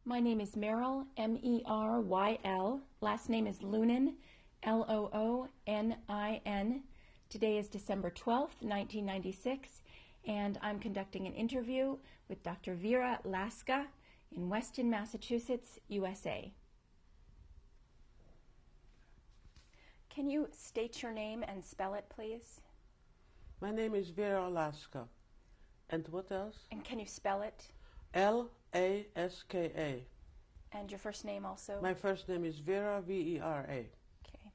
My name is Meryl, M-E-R-Y-L. Last name is Loonin, L-O-O-N-I-N. Today is December 12th, 1996, and I'm conducting an interview with Dr. Vera Laska in Weston, Massachusetts, USA. Can you state your name and spell it, please? My name is Vera Laska. And what else? And can you spell it? L-A-S-K-A. And your first name also? My first name is Vera, V-E-R-A. Okay.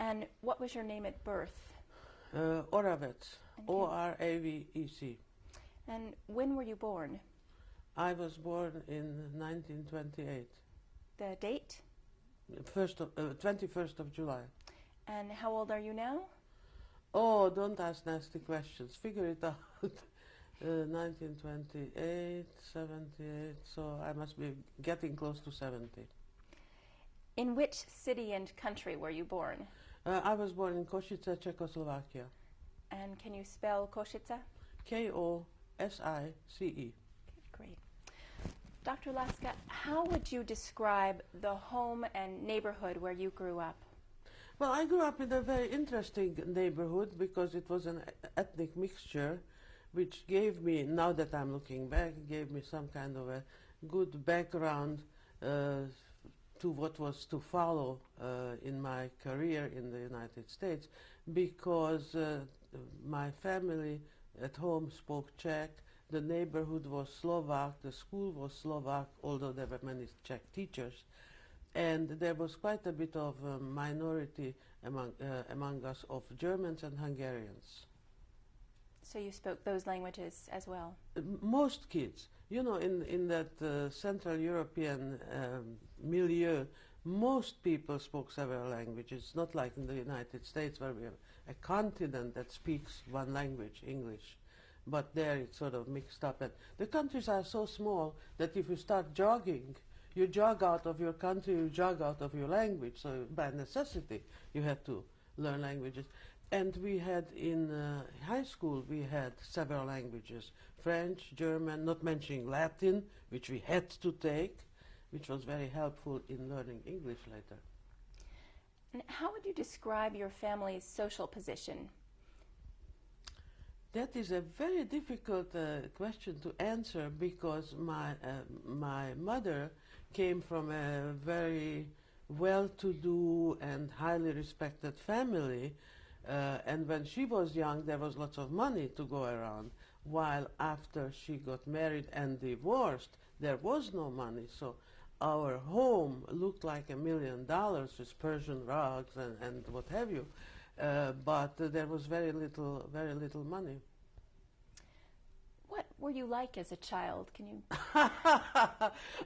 And what was your name at birth? Oravec, O-R-A-V-E-C. And when were you born? I was born in 1928. The date? 21st of July. And how old are you now? Oh, don't ask nasty questions. Figure it out. 1928, 78, so I must be getting close to 70. In which city and country were you born? I was born in Košice, Czechoslovakia. And can you spell Košice? K-O-S-I-C-E. Okay, great. Dr. Laska, how would you describe the home and neighborhood where you grew up? Well, I grew up in a very interesting neighborhood because it was an ethnic mixture, which gave me, now that I'm looking back, gave me some kind of a good background to what was to follow in my career in the United States, because my family at home spoke Czech, the neighborhood was Slovak, the school was Slovak, although there were many Czech teachers, and there was quite a bit of a minority among us of Germans and Hungarians. So you spoke those languages as well? Most kids. You know, in that Central European milieu, most people spoke several languages, not like in the United States where we have a continent that speaks one language, English. But there it's sort of mixed up. And the countries are so small that if you start jogging, you jog out of your country, you jog out of your language. So by necessity, you have to learn languages. And we had in high school, we had several languages, French, German, not mentioning Latin, which we had to take, which was very helpful in learning English later. And how would you describe your family's social position? That is a very difficult question to answer because my mother came from a very well-to-do and highly respected family. And when she was young, there was lots of money to go around, while after she got married and divorced, there was no money. So our home looked like $1 million with Persian rugs and what have you, but there was very little money. What were you like as a child? Can you?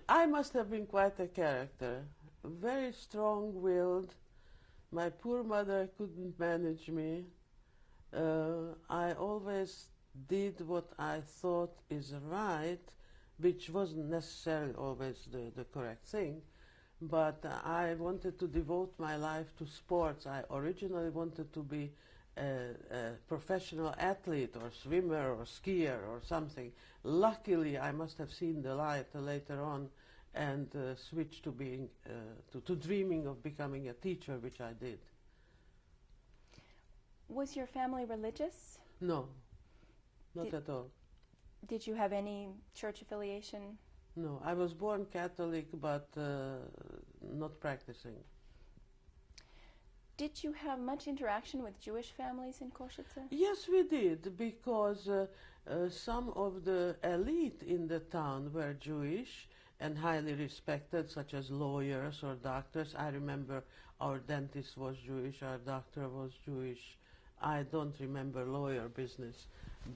I must have been quite a character, very strong-willed. My poor mother couldn't manage me. I always did what I thought is right, which wasn't necessarily always the correct thing. But I wanted to devote my life to sports. I originally wanted to be a professional athlete or swimmer or skier or something. Luckily, I must have seen the light later on and switched to being to dreaming of becoming a teacher, which I did. Was your family religious? No, not at all. Did you have any church affiliation? No, I was born Catholic, but not practicing. Did you have much interaction with Jewish families in Košice? Yes, we did, because some of the elite in the town were Jewish and highly respected, such as lawyers or doctors. I remember our dentist was Jewish, our doctor was Jewish. I don't remember lawyer business,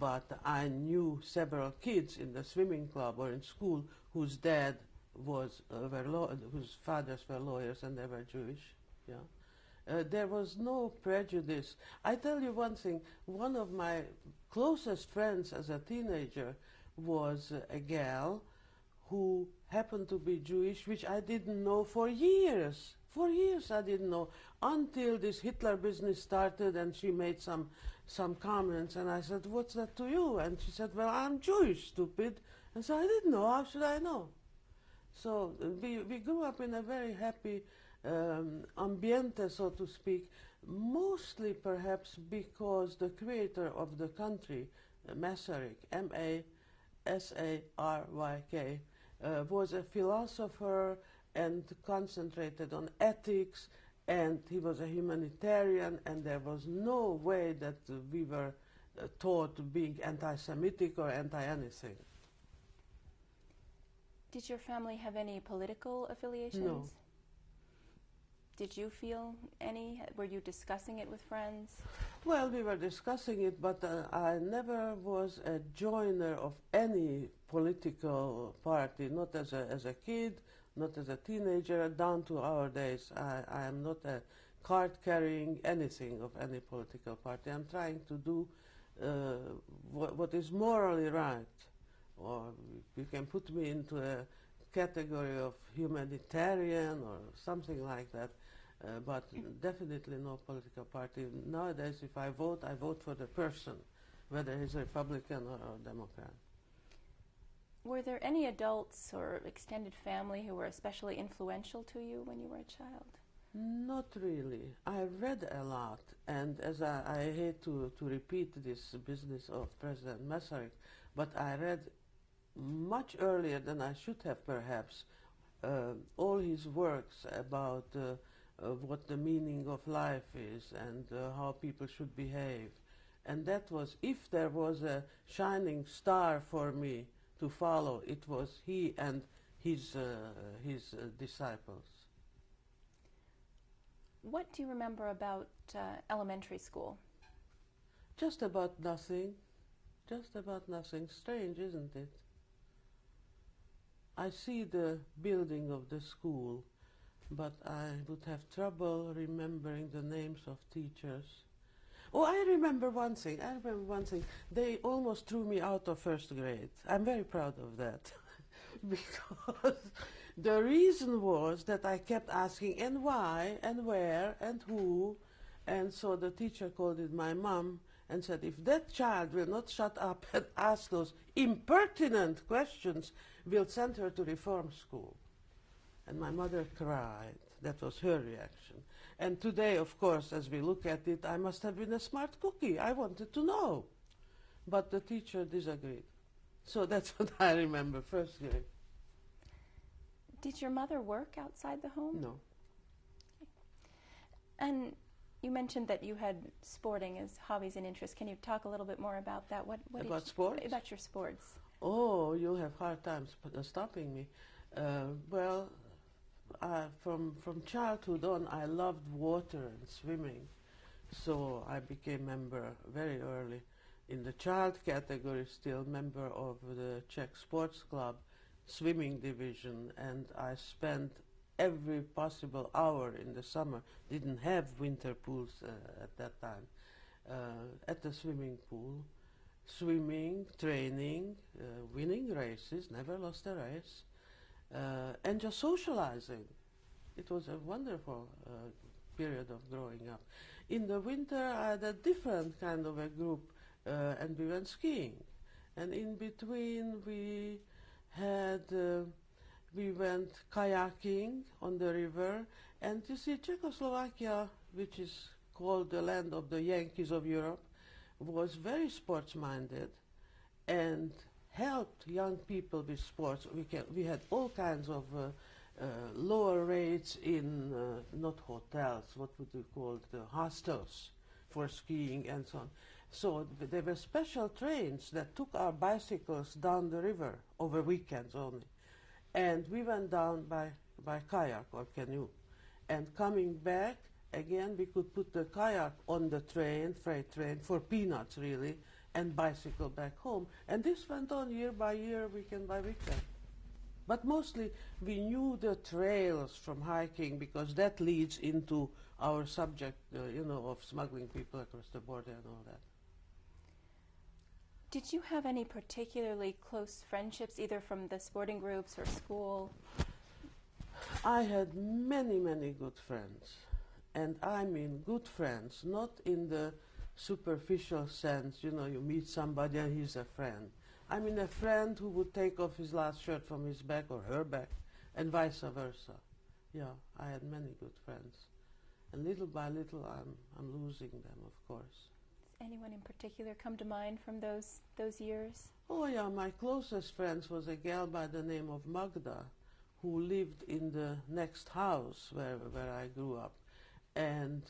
but I knew several kids in the swimming club or in school whose whose fathers were lawyers and they were Jewish. Yeah. There was no prejudice. I tell you one thing, one of my closest friends as a teenager was a gal who happened to be Jewish, which I didn't know for years. For years I didn't know, until this Hitler business started and she made some comments, and I said, "What's that to you?" And she said, "Well, I'm Jewish, stupid." And so I didn't know, how should I know? So we grew up in a very happy ambiente, so to speak, mostly perhaps because the creator of the country, Masaryk, Masaryk, was a philosopher and concentrated on ethics, and he was a humanitarian, and there was no way that we were taught being anti-Semitic or anti-anything. Did your family have any political affiliations? No. Did you feel any? Were you discussing it with friends? Well, we were discussing it, but I never was a joiner of any political party, not as a kid, not as a teenager, down to our days. I am not a card-carrying anything of any political party. I'm trying to do what is morally right. Or you can put me into a category of humanitarian or something like that. But definitely no political party. Nowadays, if I vote for the person, whether he's Republican or Democrat. Were there any adults or extended family who were especially influential to you when you were a child? Not really. I read a lot, and as I hate to repeat this business of President Masaryk, but I read much earlier than I should have perhaps all his works about what the meaning of life is and how people should behave. And that was, if there was a shining star for me to follow, it was he and his disciples. What do you remember about elementary school? Just about nothing. Just about nothing. Strange, isn't it? I see the building of the school, but I would have trouble remembering the names of teachers. Oh, I remember one thing. They almost threw me out of first grade. I'm very proud of that. Because the reason was that I kept asking, and why, and where, and who. And so the teacher called in my mom and said, if that child will not shut up and ask those impertinent questions, we'll send her to reform school. And my mother cried. That was her reaction. And today, of course, as we look at it, I must have been a smart cookie. I wanted to know. But the teacher disagreed. So that's what I remember, first grade. Did your mother work outside the home? No. And you mentioned that you had sporting as hobbies and interests. Can you talk a little bit more about that? About sports? About your sports. Oh, you'll have hard times stopping me. Well, from childhood on, I loved water and swimming. So I became member very early. In the child category, still member of the Czech Sports Club swimming division, and I spent every possible hour in the summer, didn't have winter pools at that time, at the swimming pool, swimming, training, winning races, never lost a race, and just socializing. It was a wonderful period of growing up. In the winter, I had a different kind of a group, and we went skiing. And in between, we went kayaking on the river. And you see, Czechoslovakia, which is called the land of the Yankees of Europe, was very sports-minded and helped young people with sports. We had all kinds of lower rates in, not hotels, what would you call it, hostels for skiing and so on. So there were special trains that took our bicycles down the river over weekends only. And we went down by kayak or canoe. And coming back, again, we could put the kayak on the train, freight train, for peanuts really, and bicycle back home. And this went on year by year, weekend by weekend. But mostly we knew the trails from hiking because that leads into our subject, of smuggling people across the border and all that. Did you have any particularly close friendships, either from the sporting groups or school? I had many, many good friends. And I mean good friends, not in the superficial sense, you meet somebody and he's a friend. I mean a friend who would take off his last shirt from his back or her back and vice versa. Yeah, I had many good friends. And little by little, I'm losing them, of course. Does anyone in particular come to mind from those years? Oh yeah, my closest friends was a gal by the name of Magda, who lived in the next house where I grew up. And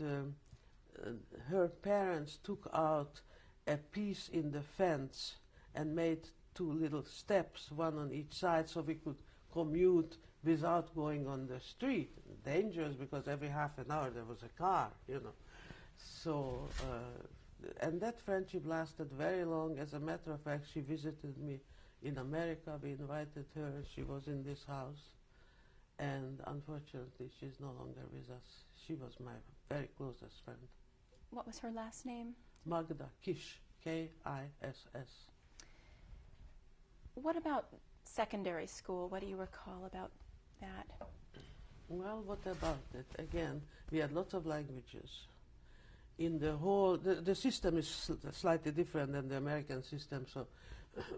her parents took out a piece in the fence and made two little steps, one on each side, so we could commute without going on the street. Dangerous, because every half an hour there was a car, you know. So, and that friendship lasted very long. As a matter of fact, she visited me in America. We invited her. She was in this house. And unfortunately, she's no longer with us. She was my very closest friend. What was her last name? Magda Kiss, K-I-S-S. What about secondary school? What do you recall about that? Well, what about it? Again, we had lots of languages. In the whole, the system is slightly different than the American system, so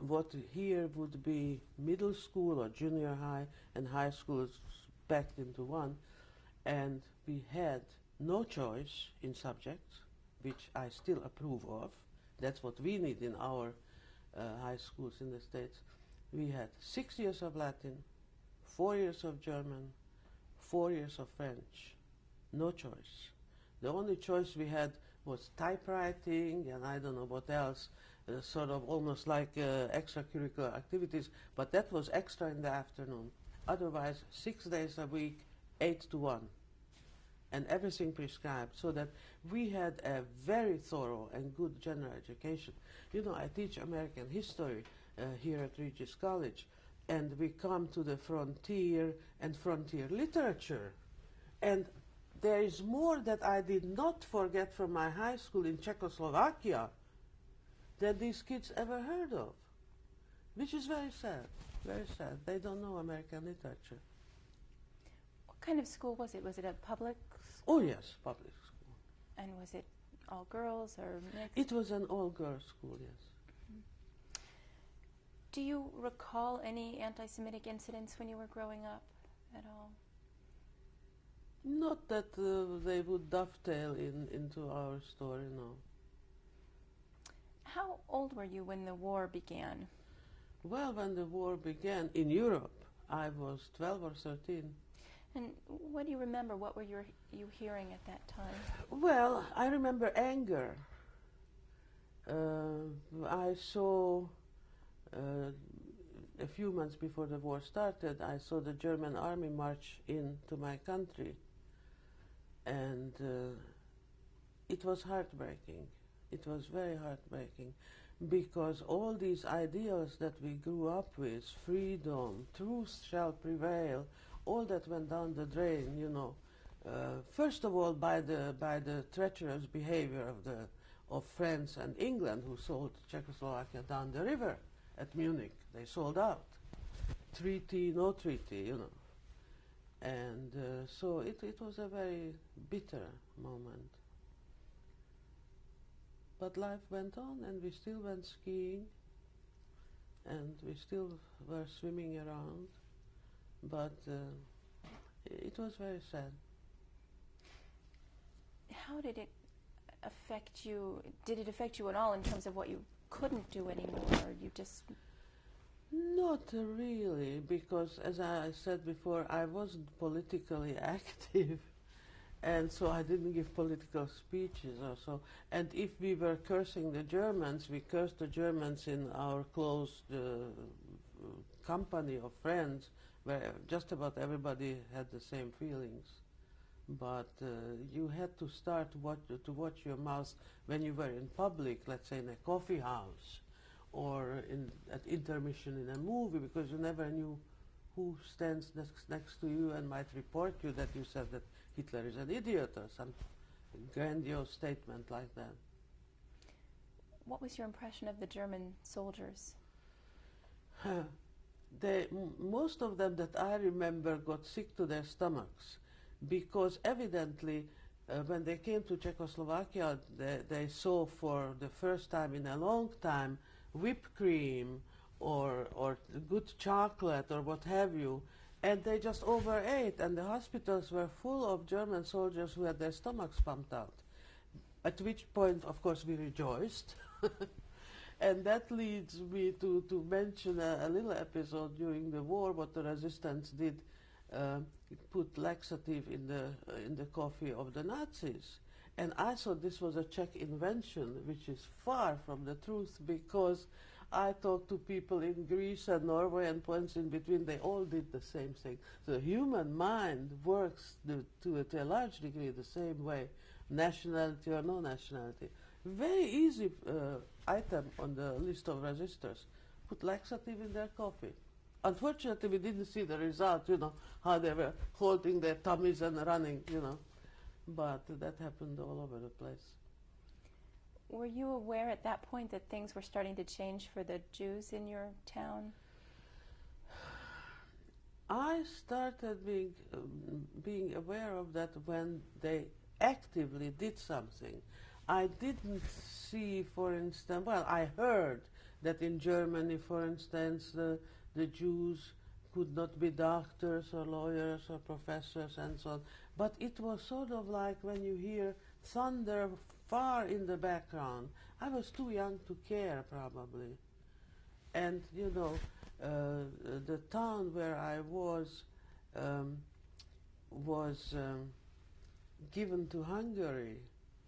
what here would be middle school or junior high, and high school is packed into one, and we had no choice in subjects, which I still approve of. That's what we need in our high schools in the States. We had 6 years of Latin, 4 years of German, 4 years of French. No choice. The only choice we had was typewriting and I don't know what else, sort of almost like extracurricular activities, but that was extra in the afternoon. Otherwise, 6 days a week, 8 to 1, and everything prescribed, so that we had a very thorough and good general education. You know, I teach American history here at Regis College, and we come to the frontier and frontier literature. And there is more that I did not forget from my high school in Czechoslovakia that these kids ever heard of, which is very sad, very sad. They don't know American literature. What kind of school was it? Was it a public school? Oh yes, public school. And was it all girls or mixed? It was an all-girls school, yes. Do you recall any anti-Semitic incidents when you were growing up at all? Not that they would dovetail into our story, no. How old were you when the war began? Well, when the war began in Europe, I was 12 or 13. And what do you remember? What were you hearing at that time? Well, I remember anger. I saw, a few months before the war started, I saw the German army march into my country. And it was heartbreaking. It was very heartbreaking, because all these ideals that we grew up with, freedom, truth shall prevail, all that went down the drain, you know. First of all, by the treacherous behavior of France and England, who sold Czechoslovakia down the river at Munich. They sold out. Treaty, no treaty, you know. And so it was a very bitter moment. But life went on, and we still went skiing, and we still were swimming around, but it was very sad. How did it affect you? Did it affect you at all in terms of what you couldn't do anymore, or you just... Not really, because as I said before, I wasn't politically active, and so I didn't give political speeches or so. And if we were cursing the Germans, we cursed the Germans in our close company of friends, where just about everybody had the same feelings. But you had to start to watch your mouth when you were in public, let's say in a coffee house, or at intermission in a movie, because you never knew who stands next to you and might report you that you said that Hitler is an idiot, or some grandiose statement like that. What was your impression of the German soldiers? Most of them that I remember got sick to their stomachs, because evidently when they came to Czechoslovakia, they saw for the first time in a long time whipped cream or good chocolate or what have you, And they just overate, and the hospitals were full of German soldiers who had their stomachs pumped out. At which point, of course, we rejoiced. And that leads me to mention a little episode during the war, what the resistance did. It put laxative in the coffee of the Nazis. And I thought this was a Czech invention, which is far from the truth, because I talked to people in Greece and Norway and points in between. They all did the same thing. The human mind works to a large degree the same way, nationality or no nationality. Very easy item on the list of resistors. Put laxative in their coffee. Unfortunately, we didn't see the result, how they were holding their tummies and running, But that happened all over the place. Were you aware at that point that things were starting to change for the Jews in your town? I started being aware of that when they actively did something. I didn't see, for instance, I heard that in Germany, for instance, the Jews could not be doctors or lawyers or professors and so on. But it was sort of like when you hear thunder far in the background. I was too young to care, probably. And, the town where I was given to Hungary.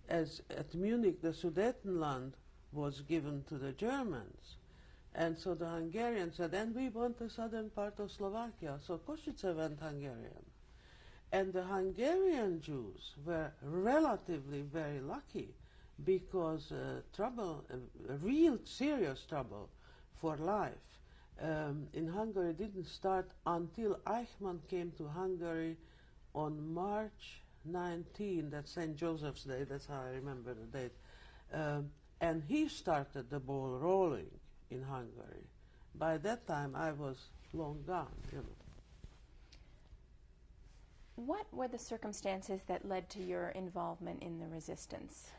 As at Munich, the Sudetenland was given to the Germans. And so the Hungarians said, and we want the southern part of Slovakia. So Košice went Hungarian. And the Hungarian Jews were relatively very lucky because real serious trouble for life in Hungary didn't start until Eichmann came to Hungary on March 19, that's St. Joseph's Day, that's how I remember the date. And he started the ball rolling in Hungary. By that time, I was long gone, What were the circumstances that led to your involvement in the resistance?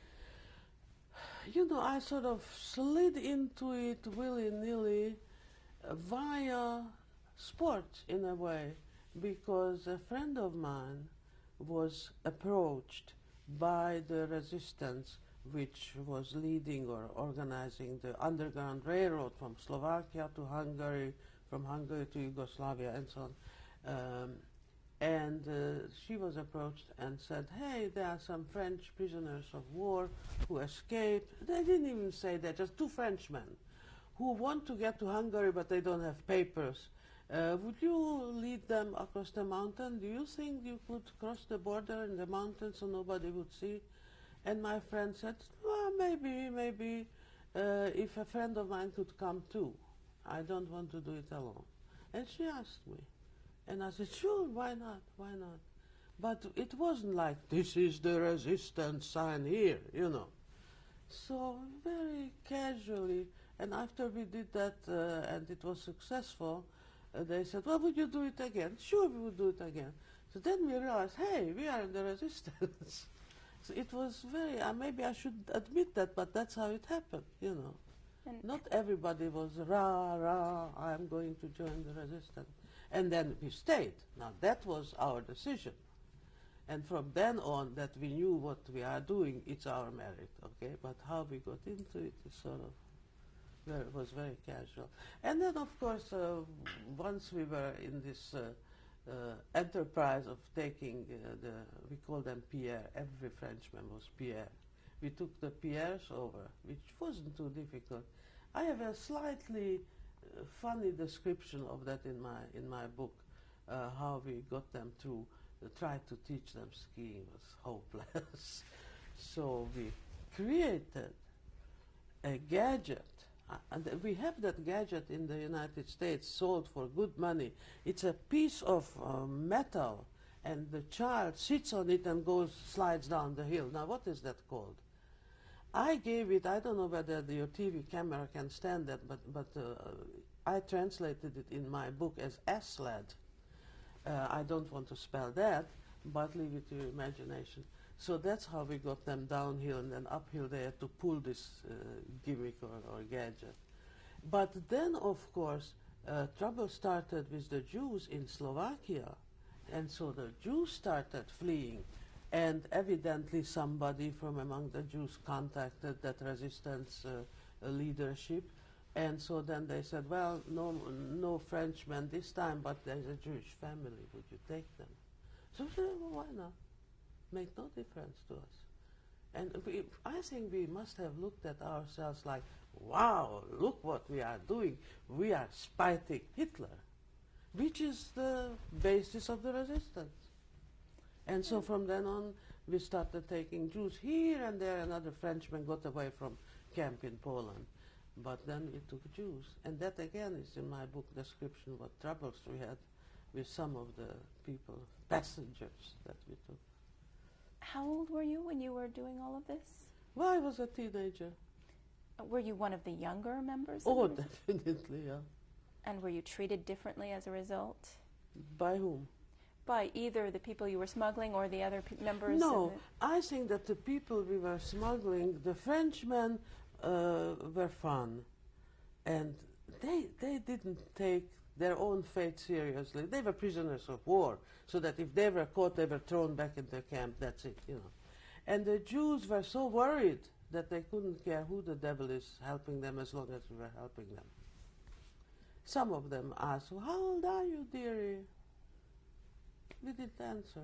I sort of slid into it willy-nilly via sport, in a way, because a friend of mine was approached by the resistance, which was leading or organizing the Underground Railroad from Slovakia to Hungary, from Hungary to Yugoslavia, and so on. And she was approached and said, hey, there are some French prisoners of war who escaped. They didn't even say that, just two Frenchmen who want to get to Hungary, but they don't have papers. Would you lead them across the mountain? Do you think you could cross the border in the mountains so nobody would see? And my friend said, well, maybe, if a friend of mine could come too. I don't want to do it alone. And she asked me. And I said, sure, why not? But it wasn't like, this is the resistance sign here, So very casually, and after we did that and it was successful, they said, well, would you do it again? Sure, we would do it again. So then we realized, hey, we are in the resistance. So it was very, maybe I should admit that, but that's how it happened, And not everybody was, I'm going to join the resistance. And then we stayed. Now that was our decision. And from then on that we knew what we are doing, it's our merit, okay? But how we got into it is sort of, was very casual. And then of course, once we were in this enterprise of taking we call them Pierre, every Frenchman was Pierre. We took the Pierres over, which wasn't too difficult. I have a slightly funny description of that in my book, how we got them through. Tried to teach them skiing was hopeless. So we created a gadget, and we have that gadget in the United States sold for good money. It's a piece of metal, and the child sits on it and slides down the hill. Now what is that called? I gave it, I don't know whether your TV camera can stand that, but I translated it in my book as S-sled. I don't want to spell that, but leave it to your imagination. So that's how we got them downhill, and then uphill they had to pull this gimmick or gadget. But then, of course, trouble started with the Jews in Slovakia, and so the Jews started fleeing, and evidently somebody from among the Jews contacted that resistance leadership, and so then they said, well, no Frenchmen this time, but there's a Jewish family, would you take them? So we said, well, why not? Make no difference to us. And I think we must have looked at ourselves like, wow, look what we are doing. We are fighting Hitler, which is the basis of the resistance. And so from then on, we started taking Jews here and there. Another Frenchman got away from camp in Poland. But then we took Jews. And that again is in my book description what troubles we had with some of the people, passengers that we took. How old were you when you were doing all of this? Well, I was a teenager. Were you one of the younger members? Oh, definitely, yeah. And were you treated differently as a result? By whom? By either the people you were smuggling or the other members? No, I think that the people we were smuggling, the Frenchmen were fun. And they didn't take their own fate seriously. They were prisoners of war, so that if they were caught, they were thrown back into camp, that's it, you know. And the Jews were so worried that they couldn't care who the devil is helping them as long as we were helping them. Some of them asked, well, how old are you, dearie? We didn't answer.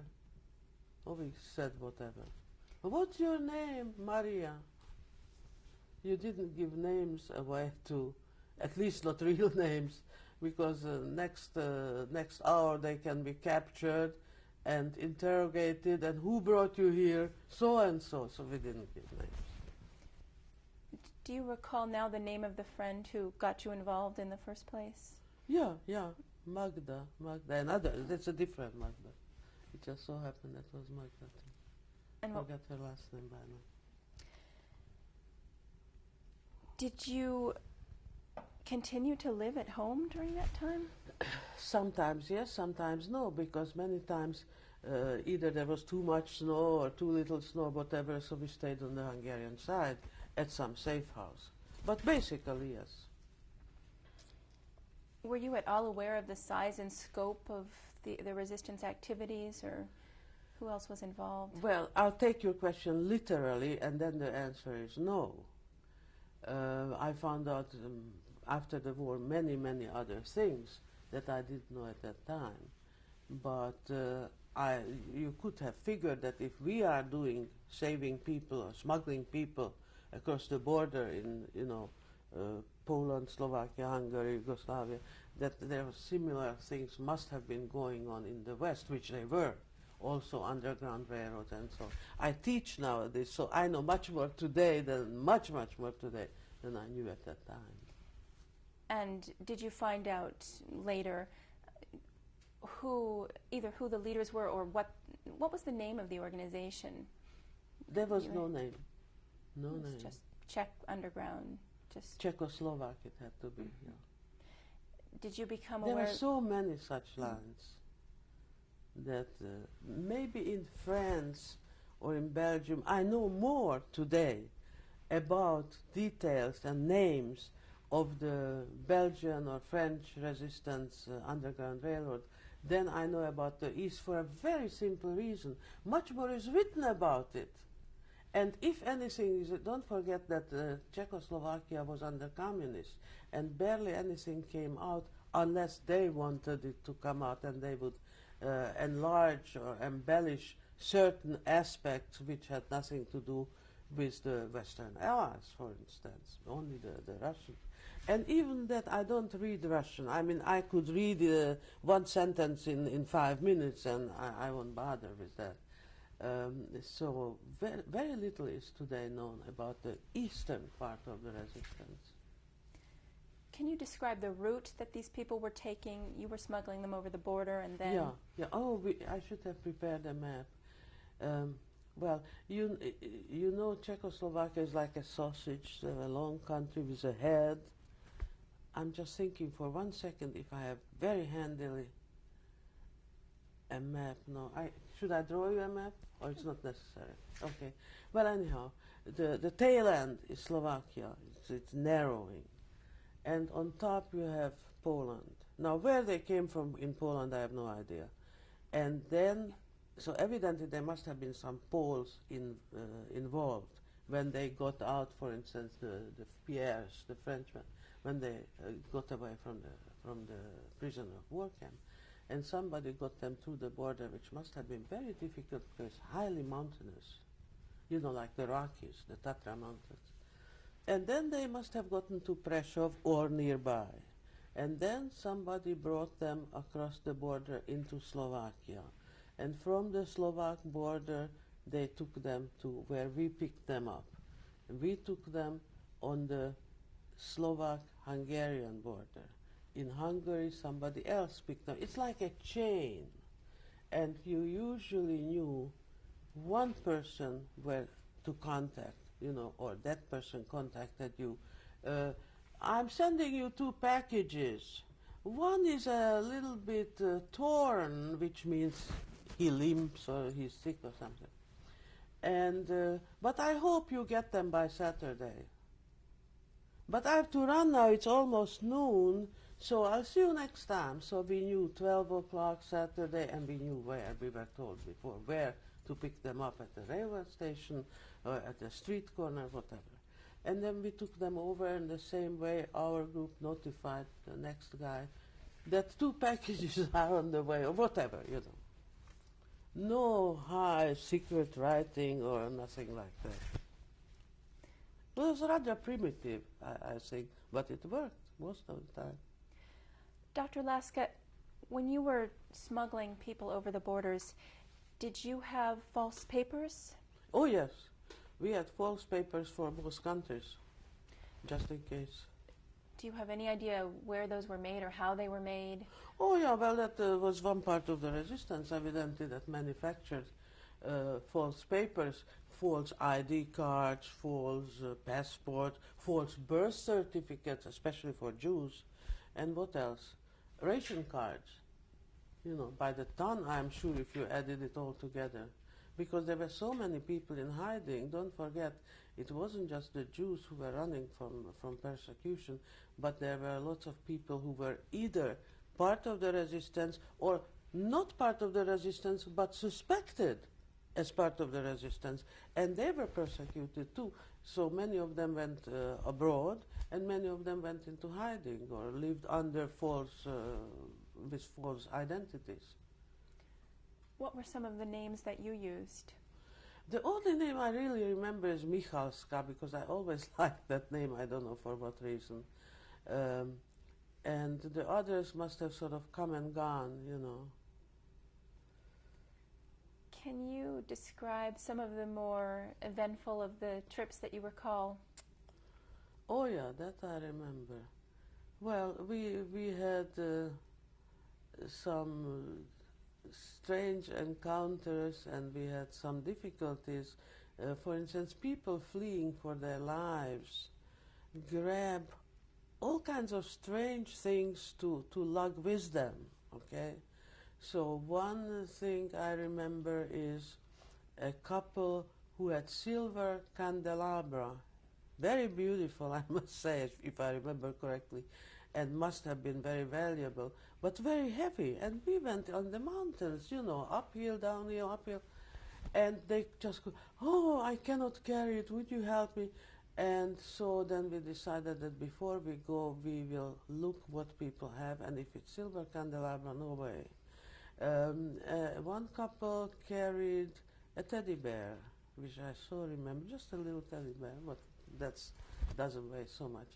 Or we said whatever. What's your name? Maria. You didn't give names away to, at least not real names, because next hour they can be captured and interrogated, and who brought you here? So and so. So we didn't give names. Do you recall now the name of the friend who got you involved in the first place? Yeah, Magda, another, that's a different Magda. It just so happened that was Magda too. And I forgot her last name by now. Did you continue to live at home during that time? Sometimes yes, sometimes no, because many times either there was too much snow or too little snow, whatever, so we stayed on the Hungarian side at some safe house. But basically, yes. Were you at all aware of the size and scope of the resistance activities, or who else was involved? Well, I'll take your question literally, and then the answer is no. I found out after the war many other things that I didn't know at that time. But you could have figured that if we are doing saving people or smuggling people across the border in, Poland, Slovakia, Hungary, Yugoslavia, that there were similar things must have been going on in the West, which they were, also underground railroads and so on. I teach nowadays, so I know much more today much more today than I knew at that time. And did you find out later who the leaders were, or what was the name of the organization? There was no name. No name. Just Czech underground. Just Czechoslovak it had to be, yeah. Did you become There aware? were so many such lines that maybe in France or in Belgium, I know more today about details and names of the Belgian or French resistance underground railroad than I know about the East, for a very simple reason. Much more is written about it. And if anything, don't forget that Czechoslovakia was under communists, and barely anything came out unless they wanted it to come out, and they would enlarge or embellish certain aspects which had nothing to do with the Western Allies, for instance, only the Russians. And even that, I don't read Russian. I mean, I could read one sentence in 5 minutes, and I won't bother with that. So very little is today known about the eastern part of the resistance. Can you describe the route that these people were taking? You were smuggling them over the border, and then... Yeah. Oh, I should have prepared a map. Well, you know Czechoslovakia is like a sausage, a long country with a head. I'm just thinking for 1 second if I have very handily a map. No, should I draw you a map, or it's not necessary? Okay. Well, anyhow, the tail end is Slovakia. It's narrowing, and on top you have Poland. Now, where they came from in Poland, I have no idea. And then, so evidently there must have been some Poles involved when they got out, for instance, the Pierres, the Frenchmen, when they got away from the prisoner of war camp. And somebody got them through the border, which must have been very difficult because highly mountainous, you know, like the Rockies, the Tatra Mountains. And then they must have gotten to Prešov or nearby. And then somebody brought them across the border into Slovakia. And from the Slovak border, they took them to where we picked them up. And we took them on the Slovak-Hungarian border. In Hungary, somebody else picked them. It's like a chain. And you usually knew one person where to contact, you know, or that person contacted you. I'm sending you 2 packages. One is a little bit torn, which means he limps or he's sick or something. And but I hope you get them by Saturday. But I have to run now, it's almost noon, so I'll see you next time. So we knew 12 o'clock Saturday, and we knew where, we were told before, where to pick them up at the railway station, or at the street corner, whatever. And then we took them over in the same way. Our group notified the next guy that 2 packages are on the way, or whatever, you know. No high secret writing or nothing like that. It was rather primitive, I think, but it worked most of the time. Dr. Laska, when you were smuggling people over the borders, did you have false papers? Oh, yes. We had false papers for both countries, just in case. Do you have any idea where those were made or how they were made? Oh, yeah, well, that was one part of the resistance, evidently, that manufactured false papers, false ID cards, false passport, false birth certificates, especially for Jews, and what else? Ration cards, you know, by the ton, I'm sure, if you added it all together. Because there were so many people in hiding. Don't forget, it wasn't just the Jews who were running from persecution, but there were lots of people who were either part of the resistance or not part of the resistance, but suspected as part of the resistance. And they were persecuted too. So many of them went abroad, and many of them went into hiding or lived under with false identities. What were some of the names that you used? The only name I really remember is Michalska, because I always liked that name, I don't know for what reason. And the others must have sort of come and gone, you know. Can you describe some of the more eventful of the trips that you recall? Oh yeah, that I remember. Well, we had some strange encounters, and we had some difficulties. For instance, people fleeing for their lives grab all kinds of strange things to lug with them, okay? So one thing I remember is a couple who had silver candelabra, very beautiful, I must say, if I remember correctly, and must have been very valuable, but very heavy. And we went on the mountains, you know, uphill, downhill, uphill, and they just go, oh, I cannot carry it, would you help me? And so then we decided that before we go, we will look what people have, and if it's silver candelabra, no way. One couple carried a teddy bear, which I so remember, just a little teddy bear, but that doesn't weigh so much.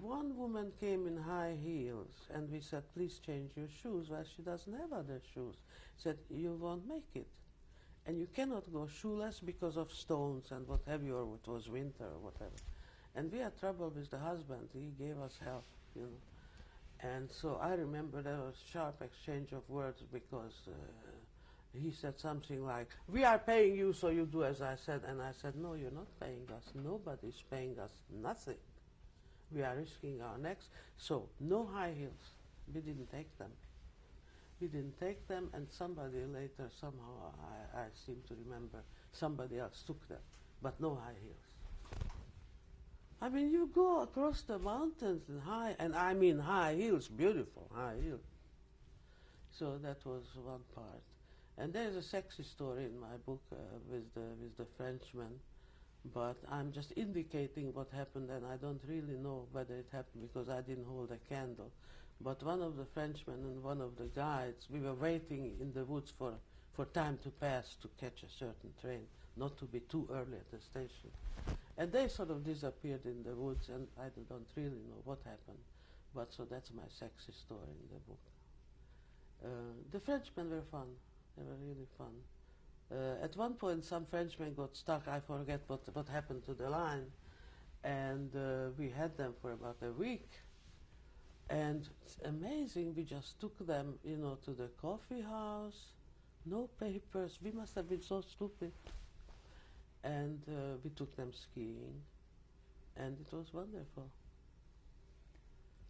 One woman came in high heels, and we said, please change your shoes. Well, she doesn't have other shoes. Said, you won't make it. And you cannot go shoeless because of stones and what have you, or it was winter or whatever. And we had trouble with the husband. He gave us help, you know. And so I remember there was sharp exchange of words, because he said something like, we are paying you, so you do as I said. And I said, no, you're not paying us. Nobody's paying us nothing. We are risking our necks. So no high heels. We didn't take them. We didn't take them, and somebody later, somehow, I seem to remember, somebody else took them, but no high heels. I mean, you go across the mountains and and I mean high hills, beautiful high hills. So that was one part. And there's a sexy story in my book with the Frenchman, but I'm just indicating what happened, and I don't really know whether it happened because I didn't hold a candle. But one of the Frenchmen and one of the guides, we were waiting in the woods for time to pass to catch a certain train, not to be too early at the station. And they sort of disappeared in the woods, and I don't really know what happened. But so that's my sexy story in the book. The Frenchmen were fun. They were really fun. At one point, some Frenchmen got stuck. I forget what happened to the line. And we had them for about a week. And it's amazing, we just took them, to the coffee house, no papers. We must have been so stupid. And we took them skiing, and it was wonderful.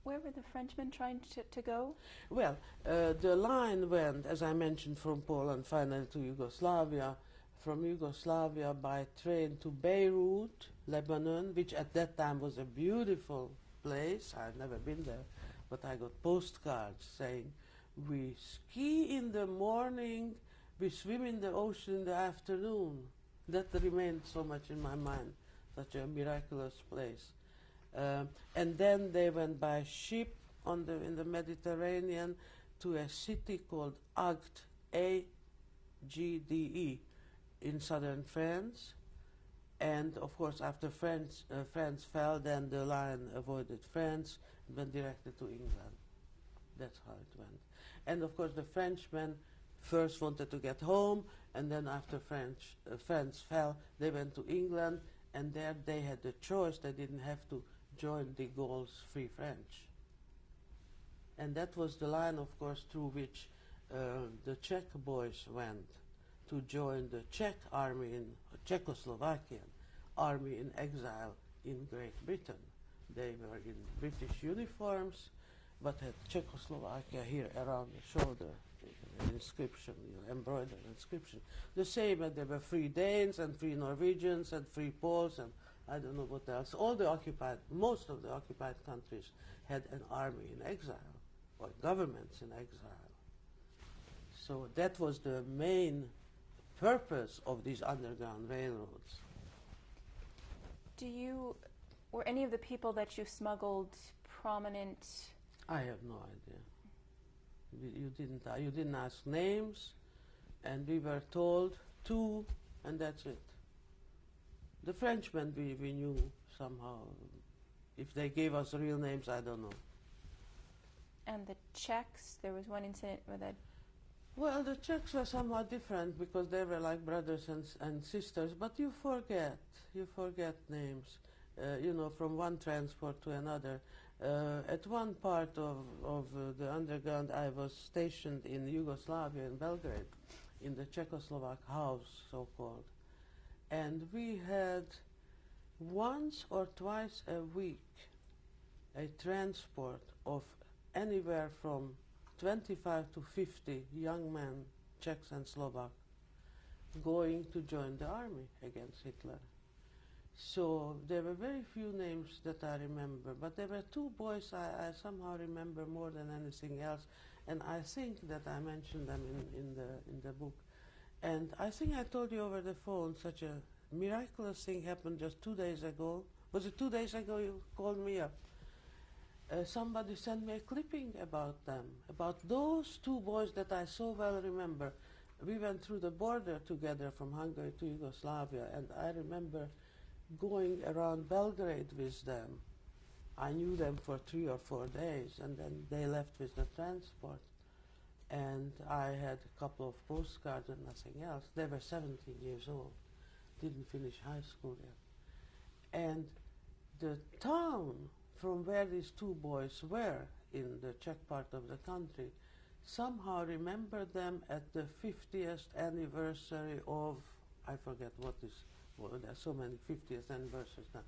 Where were the Frenchmen trying to go? Well, the line went, as I mentioned, from Poland finally to Yugoslavia, from Yugoslavia by train to Beirut, Lebanon, which at that time was a beautiful place. I've never been there, but I got postcards saying, we ski in the morning, we swim in the ocean in the afternoon. That remained so much in my mind, such a miraculous place. And then they went by ship in the Mediterranean to a city called Agde, A-G-D-E, in southern France. And of course, after France fell, then the line avoided France and went directly to England. That's how it went. And of course, the Frenchmen first wanted to get home, and then after France fell, they went to England, and there they had the choice. They didn't have to join de Gaulle's Free French. And that was the line, of course, through which the Czech boys went to join the Czech army Czechoslovakian army in exile in Great Britain. They were in British uniforms, but had Czechoslovakia here around the shoulder. Inscription, embroidered inscription. The same, and there were free Danes and free Norwegians and free Poles and I don't know what else. Most of the occupied countries had an army in exile or governments in exile. So that was the main purpose of these underground railroads. Were any of the people that you smuggled prominent? I have no idea. You didn't ask names, and we were told two, and that's it. The Frenchmen we knew somehow. If they gave us real names, I don't know. And the Czechs, there was one incident where that. Well, the Czechs were somewhat different because they were like brothers and sisters, but you forget names, from one transport to another. At one part of the underground, I was stationed in Yugoslavia, in Belgrade, in the Czechoslovak house, so-called. And we had once or twice a week a transport of anywhere from 25 to 50 young men, Czechs and Slovak, going to join the army against Hitler. So there were very few names that I remember, but there were two boys I somehow remember more than anything else, and I think that I mentioned them in the book. And I think I told you over the phone, such a miraculous thing happened just 2 days ago. Was it 2 days ago you called me up? Somebody sent me a clipping about them, about those two boys that I so well remember. We went through the border together from Hungary to Yugoslavia, and I remember going around Belgrade with them. I knew them for 3 or 4 days, and then they left with the transport. And I had a couple of postcards and nothing else. They were 17 years old, didn't finish high school yet. And the town from where these two boys were, in the Czech part of the country, somehow remembered them at the 50th anniversary of, I forget what is, well, there are so many 50th anniversaries now,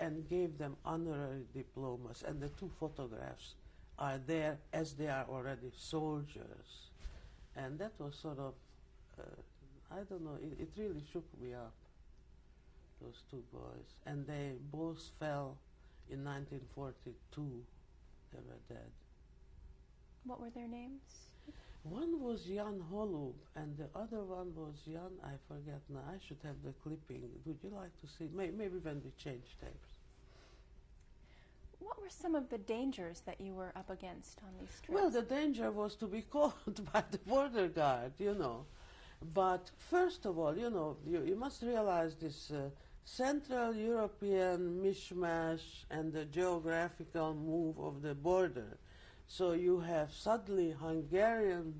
and gave them honorary diplomas. And the two photographs are there as they are already soldiers. And that was sort of, I don't know, it really shook me up. those two boys. And they both fell in 1942. They were dead. What were their names? One was Jan Holub, and the other one was Jan, I forget now. I should have the clipping. Would you like to see? Maybe when we change tapes. What were some of the dangers that you were up against on these trips? Well, the danger was to be caught by the border guard, you know. But first of all, you know, you must realize this Central European mishmash and the geographical move of the border. So you have suddenly Hungarian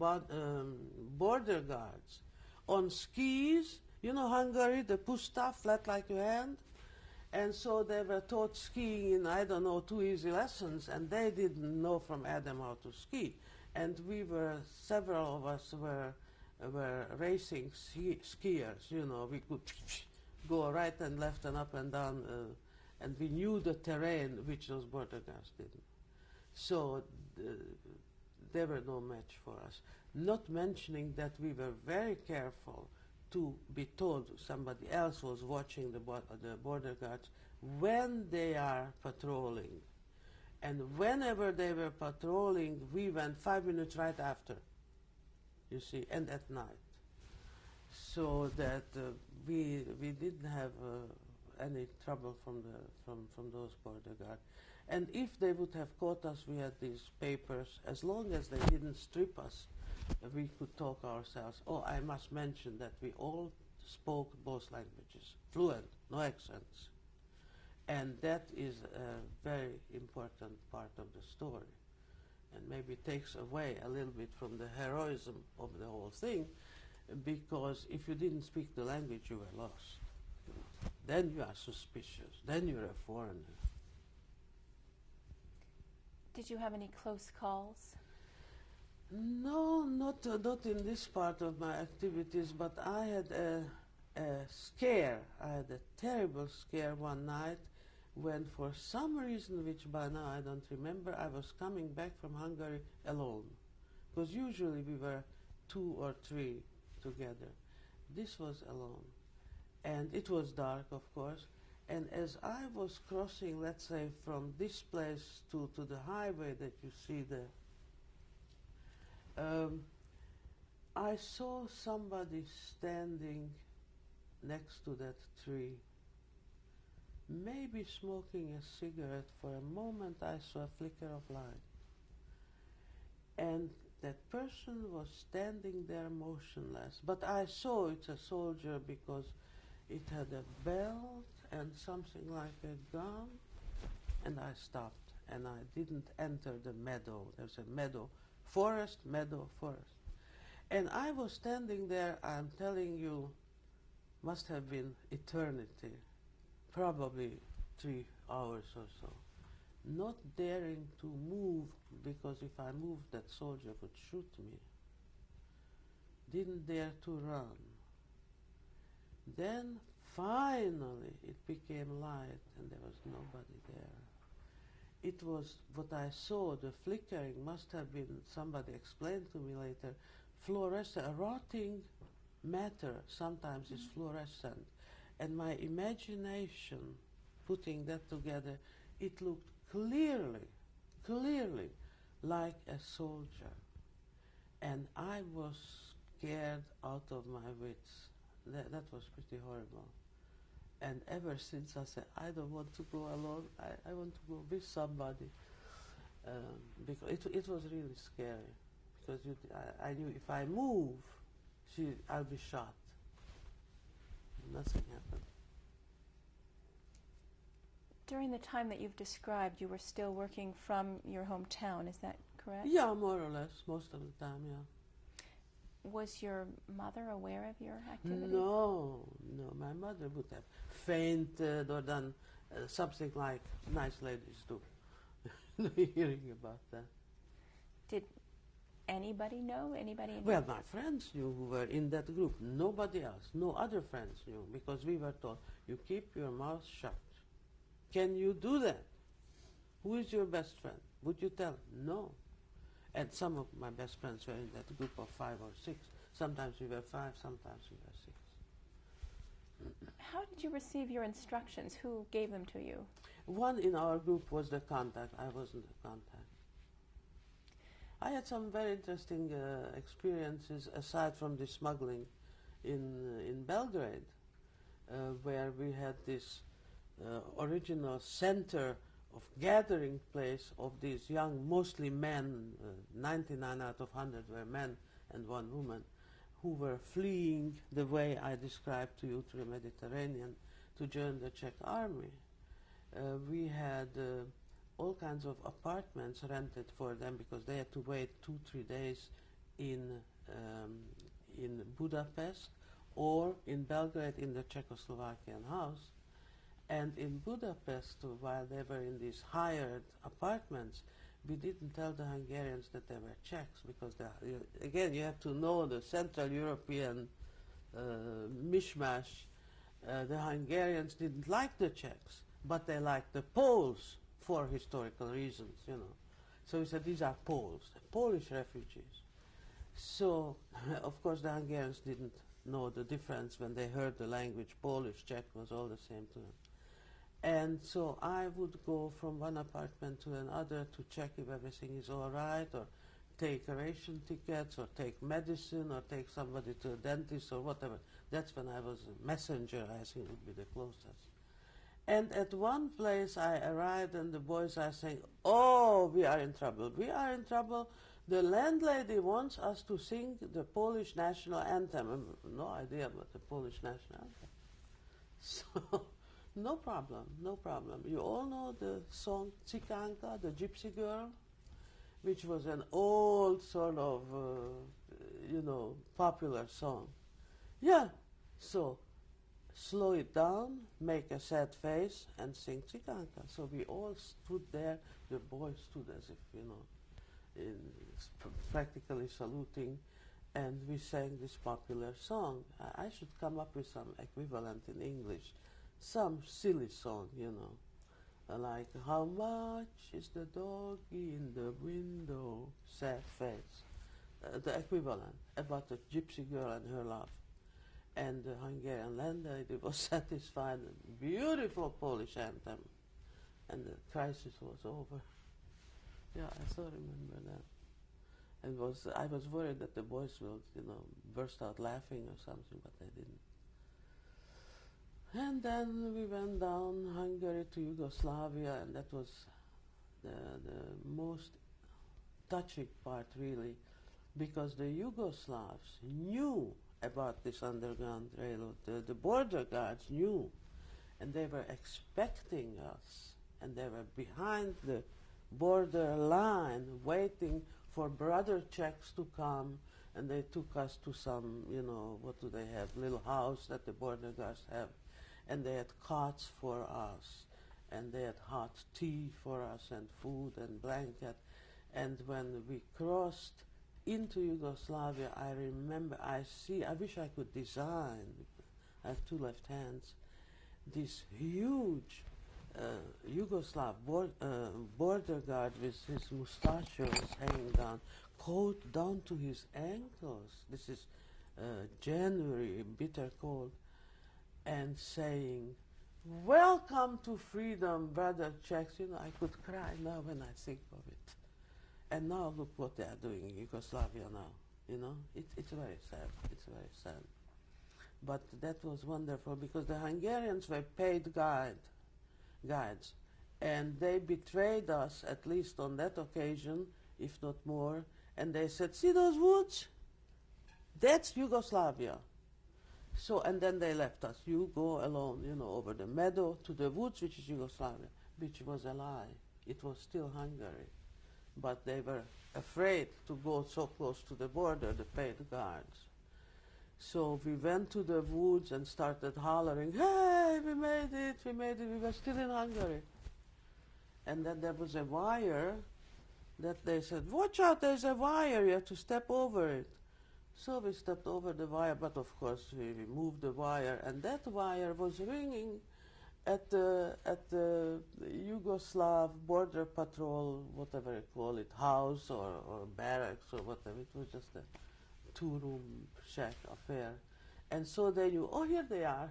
border guards on skis. You know Hungary, the puszta, flat like your hand? And so they were taught skiing in, I don't know, 2 easy lessons, and they didn't know from Adam how to ski. And we were, several of us were racing skiers, you know. We could go right and left and up and down, and we knew the terrain, which those border guards didn't. So they were no match for us. Not mentioning that we were very careful to be told somebody else was watching the border guards when they are patrolling. And whenever they were patrolling, we went 5 minutes right after, you see, and at night. So that we didn't have any trouble from those border guards. And if they would have caught us, we had these papers. As long as they didn't strip us, we could talk ourselves. Oh, I must mention that we all spoke both languages, fluent, no accents. And that is a very important part of the story. And maybe takes away a little bit from the heroism of the whole thing, because if you didn't speak the language, you were lost. Then you are suspicious. Then you're a foreigner. Did you have any close calls? No, not in this part of my activities, but I had a scare. I had a terrible scare one night when, for some reason, which by now I don't remember, I was coming back from Hungary alone. Because usually we were 2 or 3 together. This was alone. And it was dark, of course. And as I was crossing, let's say, from this place to the highway that you see there, I saw somebody standing next to that tree, maybe smoking a cigarette. For a moment I saw a flicker of light. And that person was standing there motionless. But I saw it's a soldier because it had a belt and something like a gun. And I stopped, and I didn't enter the meadow. There's a meadow. Forest, meadow, forest. And I was standing there, I'm telling you, must have been eternity, probably 3 hours or so, not daring to move, because if I moved, that soldier would shoot me. Didn't dare to run. Then finally it became light and there was nobody there. It was what I saw, the flickering must have been, somebody explained to me later, fluorescent, rotting matter sometimes is fluorescent. And my imagination, putting that together, it looked clearly like a soldier. And I was scared out of my wits. That was pretty horrible. And ever since I said, I don't want to go alone, I want to go with somebody. Because it was really scary. Because I knew if I move, I'll be shot. Nothing happened. During the time that you've described, you were still working from your hometown, is that correct? Yeah, more or less, most of the time, yeah. Was your mother aware of your activities? No, my mother would have fainted or done something like nice ladies do. Hearing about that. Did anybody know? Anybody? Well, my friends knew who were in that group. Nobody else. No other friends knew, because we were told, you keep your mouth shut. Can you do that? Who is your best friend? Would you tell? No. And some of my best friends were in that group of 5 or 6. Sometimes we were 5, sometimes we were 6. How did you receive your instructions? Who gave them to you? One in our group was the contact. I wasn't the contact. I had some very interesting experiences aside from the smuggling in Belgrade, where we had this original center of gathering place of these young, mostly men, 99 out of 100 were men and one woman, who were fleeing the way I described to you to the Mediterranean to join the Czech army. We had all kinds of apartments rented for them because they had to wait 2-3 days in Budapest or in Belgrade in the Czechoslovakian house. And in Budapest, while they were in these hired apartments, we didn't tell the Hungarians that they were Czechs because, again, you have to know the Central European mishmash. The Hungarians didn't like the Czechs, but they liked the Poles for historical reasons, you know. So we said, these are Poles, Polish refugees. So, of course, the Hungarians didn't know the difference when they heard the language. Polish, Czech was all the same to them. And so I would go from one apartment to another to check if everything is all right, or take ration tickets, or take medicine, or take somebody to a dentist, or whatever. That's when I was a messenger, I think would be the closest. And at one place I arrived and the boys are saying, oh, we are in trouble. We are in trouble. The landlady wants us to sing the Polish national anthem. I have no idea about the Polish national anthem. So, no problem, no problem. You all know the song Cikanka, the Gypsy Girl, which was an old sort of, popular song. Yeah, so slow it down, make a sad face, and sing Cikanka. So we all stood there, the boys stood as if, practically saluting, and we sang this popular song. I should come up with some equivalent in English, some silly song, like, how much is the dog in the window, sad face. The equivalent, about the gypsy girl and her love. And the Hungarian landlady was satisfied. Beautiful Polish anthem. And the crisis was over. Yeah, I still remember that. And I was worried that the boys will, burst out laughing or something, but they didn't. And then we went down Hungary to Yugoslavia, and that was the most touching part, really, because the Yugoslavs knew about this underground railroad. The border guards knew, and they were expecting us, and they were behind the border line waiting for brother Czechs to come, and they took us to some, what do they have, little house that the border guards have, and they had cots for us, and they had hot tea for us, and food and blanket. And when we crossed into Yugoslavia, I remember, I wish I could design, I have two left hands, this huge Yugoslav border guard with his mustachios hanging down, coat down to his ankles. This is January, bitter cold, and saying, welcome to freedom, brother Czechs. I could cry now when I think of it. And now look what they are doing in Yugoslavia now. It's very sad. It's very sad. But that was wonderful because the Hungarians were paid guides, and they betrayed us, at least on that occasion, if not more. And they said, see those woods? That's Yugoslavia. So, and then they left us. You go alone, over the meadow to the woods, which is Yugoslavia, which was a lie. It was still Hungary. But they were afraid to go so close to the border, the paid guards. So we went to the woods and started hollering, hey, we made it, we were still in Hungary. And then there was a wire that they said, watch out, there's a wire, you have to step over it. So we stepped over the wire, but of course we moved the wire, and that wire was ringing at the Yugoslav border patrol, whatever you call it, house or barracks or whatever. It was just a two-room shack affair. And so they knew, oh, here they are.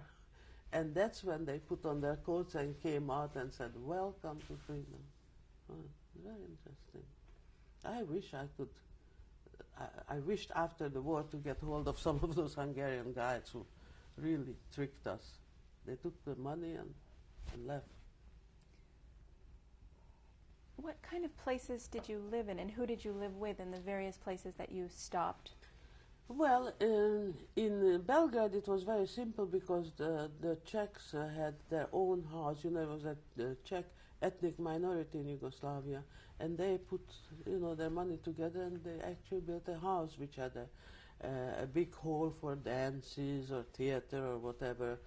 And that's when they put on their coats and came out and said, "Welcome to freedom." Oh, very interesting. I wish I could. I wished after the war to get hold of some of those Hungarian guys who really tricked us. They took the money and left. What kind of places did you live in, and who did you live with in the various places that you stopped? Well, in Belgrade it was very simple because the Czechs had their own house. You know, it was a Czech ethnic minority in Yugoslavia, and they put their money together and they actually built a house which had a big hall for dances or theater or whatever.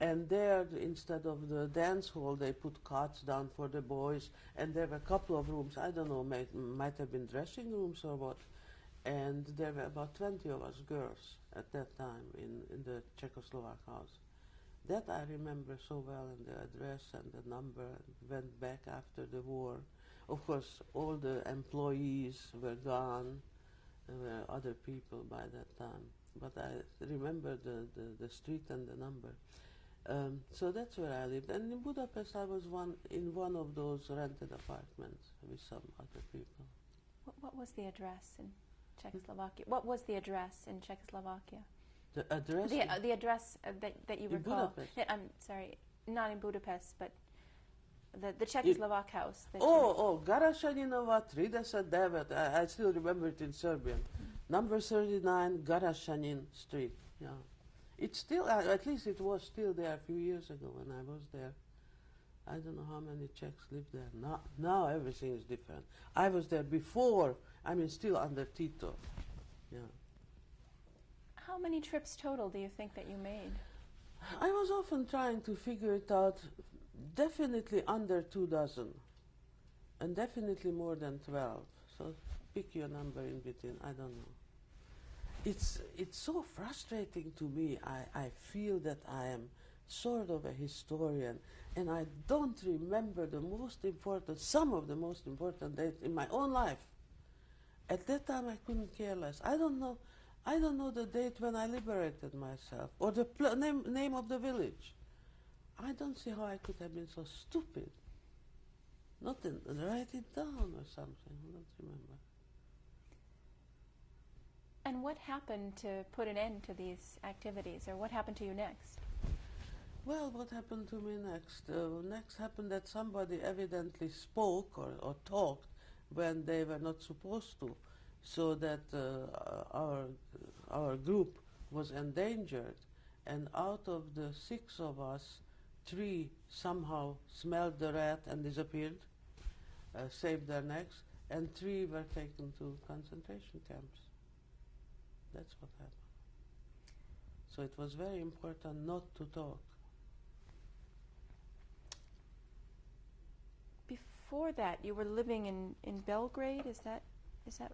And there, instead of the dance hall, they put cots down for the boys, and there were a couple of rooms. I don't know, might have been dressing rooms or what. And there were about 20 of us girls at that time in the Czechoslovak house. That I remember so well, and the address and the number. Went back after the war. Of course, all the employees were gone. There were other people by that time. But I remember the street and the number. So that's where I lived. And in Budapest, I was in one of those rented apartments with some other people. What was the address in Czechoslovakia? What was the address in Czechoslovakia? The address? The address that you in recall. Budapest. I'm sorry, not in Budapest, but the Czechoslovak house. Garašaninova 39. I still remember it in Serbian. Number 39, Garašanin Street. Yeah. It's still, at least it was still there a few years ago when I was there. I don't know how many Czechs live there. Now everything is different. I was there before, still under Tito. Yeah. How many trips total do you think that you made? I was often trying to figure it out. Definitely under 24, and definitely more than 12. So pick your number in between, I don't know. It's so frustrating to me. I feel that I am sort of a historian, and I don't remember some of the most important dates in my own life. At that time, I couldn't care less. I don't know the date when I liberated myself, or the name of the village. I don't see how I could have been so stupid. Write it down or something. I don't remember. And what happened to put an end to these activities, or what happened to you next? Well, what happened to me next? Next happened that somebody evidently spoke or talked when they were not supposed to, so that our group was endangered. And out of the 6 of us, 3 somehow smelled the rat and disappeared, saved their necks, and 3 were taken to concentration camps. That's what happened. So it was very important not to talk. Before that, you were living in Belgrade, is that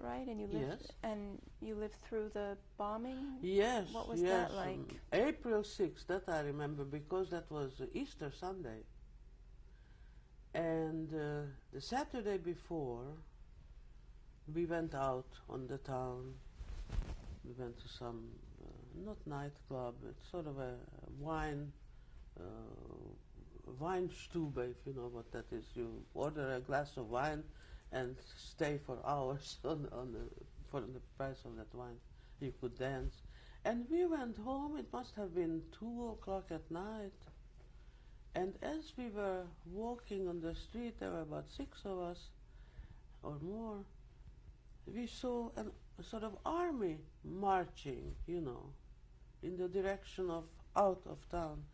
right? And you lived, yes. And you lived through the bombing? Yes. What was that like? April 6th, that I remember, because that was Easter Sunday. And the Saturday before, we went out on the town. We went to some, not nightclub, it's sort of a Weinstube, if you know what that is. You order a glass of wine and stay for hours for the price of that wine. You could dance. And we went home, it must have been 2 o'clock at night. And as we were walking on the street, there were about 6 of us or more, we saw a sort of army marching, in the direction of out of town.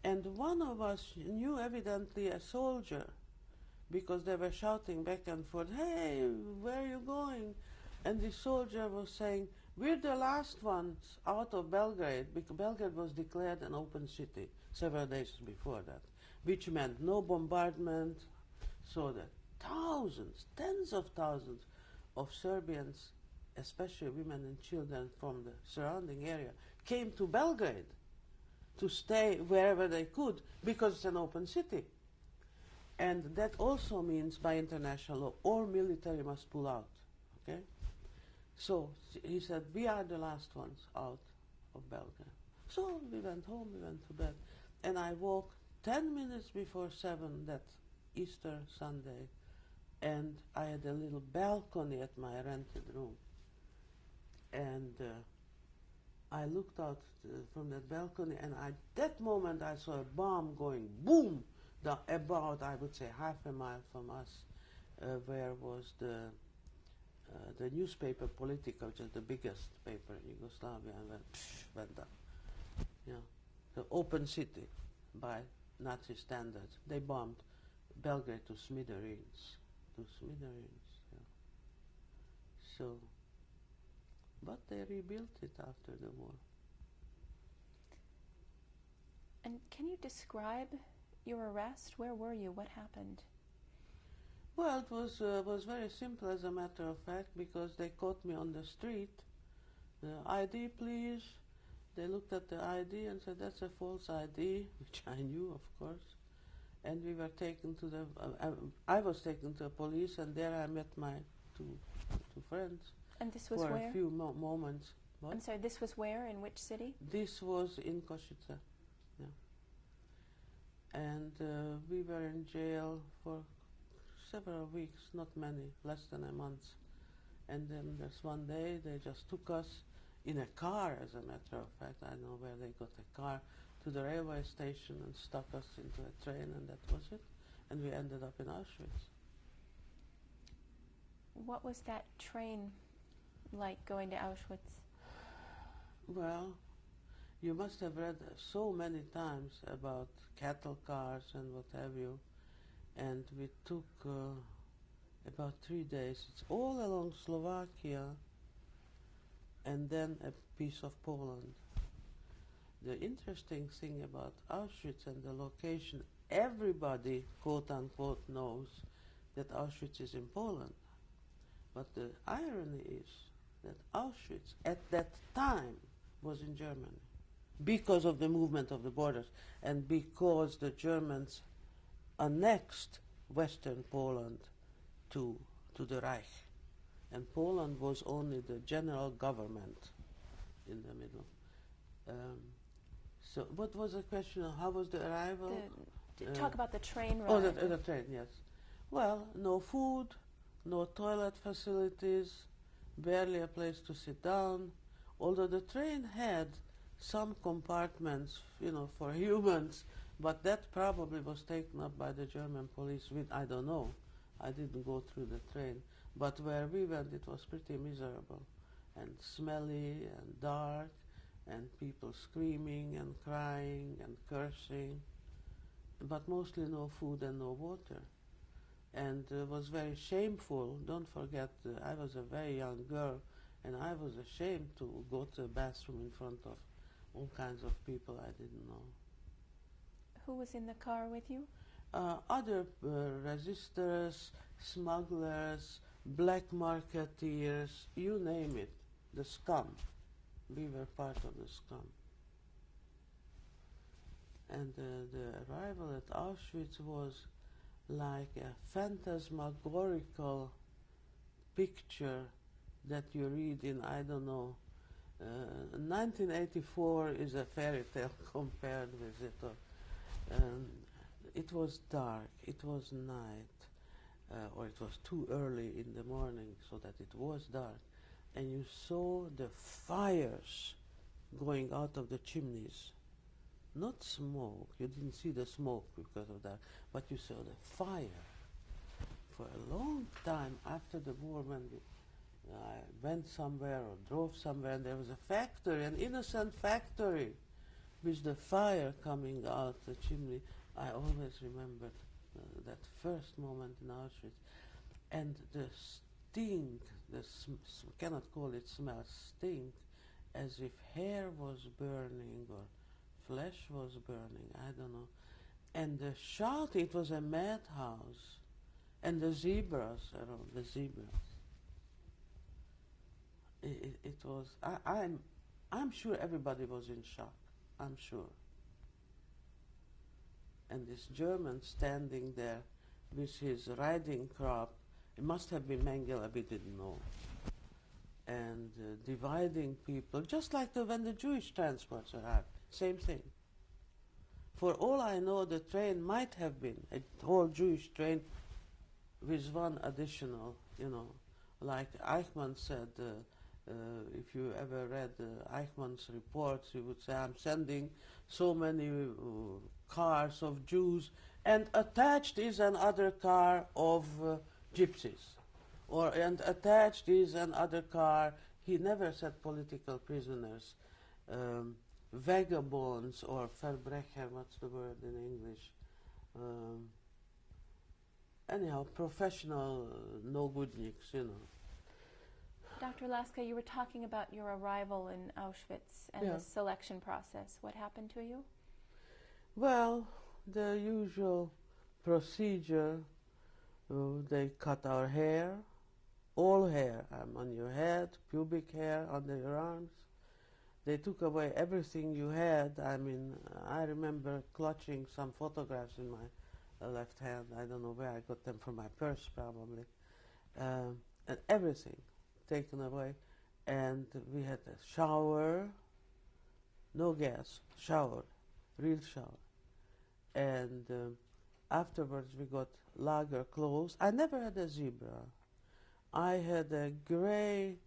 And one of us knew evidently a soldier, because they were shouting back and forth, "Hey, where are you going?" And the soldier was saying, "We're the last ones out of Belgrade," because Belgrade was declared an open city several days before that, which meant no bombardment, so that thousands, tens of thousands of Serbians, especially women and children from the surrounding area, came to Belgrade to stay wherever they could, because it's an open city. And that also means, by international law, all military must pull out, okay? So he said, "We are the last ones out of Belgrade." So we went home, we went to bed. And I woke 10 minutes before 7 that Easter Sunday, and I had a little balcony at my rented room. And I looked out from that balcony, and at that moment I saw a bomb going boom, about, I would say, half a mile from us, where was the newspaper Politika, which is the biggest paper in Yugoslavia, and went up. You know, the open city by Nazi standards. They bombed Belgrade to smithereens, yeah. So, but they rebuilt it after the war. And can you describe your arrest? Where were you? What happened? Well, it was very simple, as a matter of fact, because they caught me on the street. ID, please. They looked at the ID and said, that's a false ID, which I knew, of course. And we were taken to the, I was taken to the police, and there I met my two friends. And this was for where? a few moments. What? I'm sorry, this was where? In which city? This was in Košice, yeah. And we were in jail for several weeks, not many, less than a month. And then there's one day they just took us in a car, as a matter of fact, I know where they got a car, to the railway station and stuck us into a train, and that was it. And we ended up in Auschwitz. What was that train like, going to Auschwitz? Well, you must have read so many times about cattle cars and what have you, and we took about 3 days. It's all along Slovakia and then a piece of Poland. The interesting thing about Auschwitz and the location, everybody, quote unquote, knows that Auschwitz is in Poland. But the irony is that Auschwitz at that time was in Germany because of the movement of the borders and because the Germans annexed Western Poland to the Reich. And Poland was only the general government in the middle. So what was the question? How was the arrival? Talk about the train ride. Oh, the train, yes. Well, no food, no toilet facilities, barely a place to sit down, although the train had some compartments, you know, for humans, but that probably was taken up by the German police with, I don't know, I didn't go through the train, but where we went it was pretty miserable and smelly and dark and people screaming and crying and cursing, but mostly no food and no water. And it was very shameful. Don't forget, I was a very young girl, and I was ashamed to go to the bathroom in front of all kinds of people I didn't know. Who was in the car with you? Other resistors, smugglers, black marketeers, you name it, the scum. We were part of the scum. And the arrival at Auschwitz was like a phantasmagorical picture that you read in, I don't know, 1984 is a fairy tale compared with it. It was dark, it was night, or it was too early in the morning so that it was dark, and you saw the fires going out of the chimneys. Not smoke, you didn't see the smoke because of that, but you saw the fire. For a long time after the war, when I went somewhere or drove somewhere, and there was a factory, an innocent factory, with the fire coming out the chimney, I always remembered that first moment in Auschwitz. And the stink, cannot call it smell, stink, as if hair was burning or flesh was burning, I don't know. And the shouting, it was a madhouse. And the zebras around, the zebras. It was, I'm sure everybody was in shock, I'm sure. And this German standing there with his riding crop, it must have been Mengele, we didn't know. And dividing people, just like when the Jewish transports arrived, same thing. For all I know, the train might have been a whole Jewish train with one additional, like Eichmann said, if you ever read Eichmann's reports, he would say, I'm sending so many cars of Jews, and attached is another car of gypsies. And attached is another car, he never said political prisoners, vagabonds or Verbrecher, what's the word in English? Anyhow, professional no-goodniks, Dr. Laska, you were talking about your arrival in Auschwitz and the selection process. What happened to you? Well, the usual procedure, they cut our hair, all hair, on your head, pubic hair, under your arms. They took away everything you had. I remember clutching some photographs in my left hand. I don't know where I got them from my purse, probably. And everything taken away. And we had a shower, no gas, shower, real shower. And afterwards we got lager clothes. I never had a zebra. I had a gray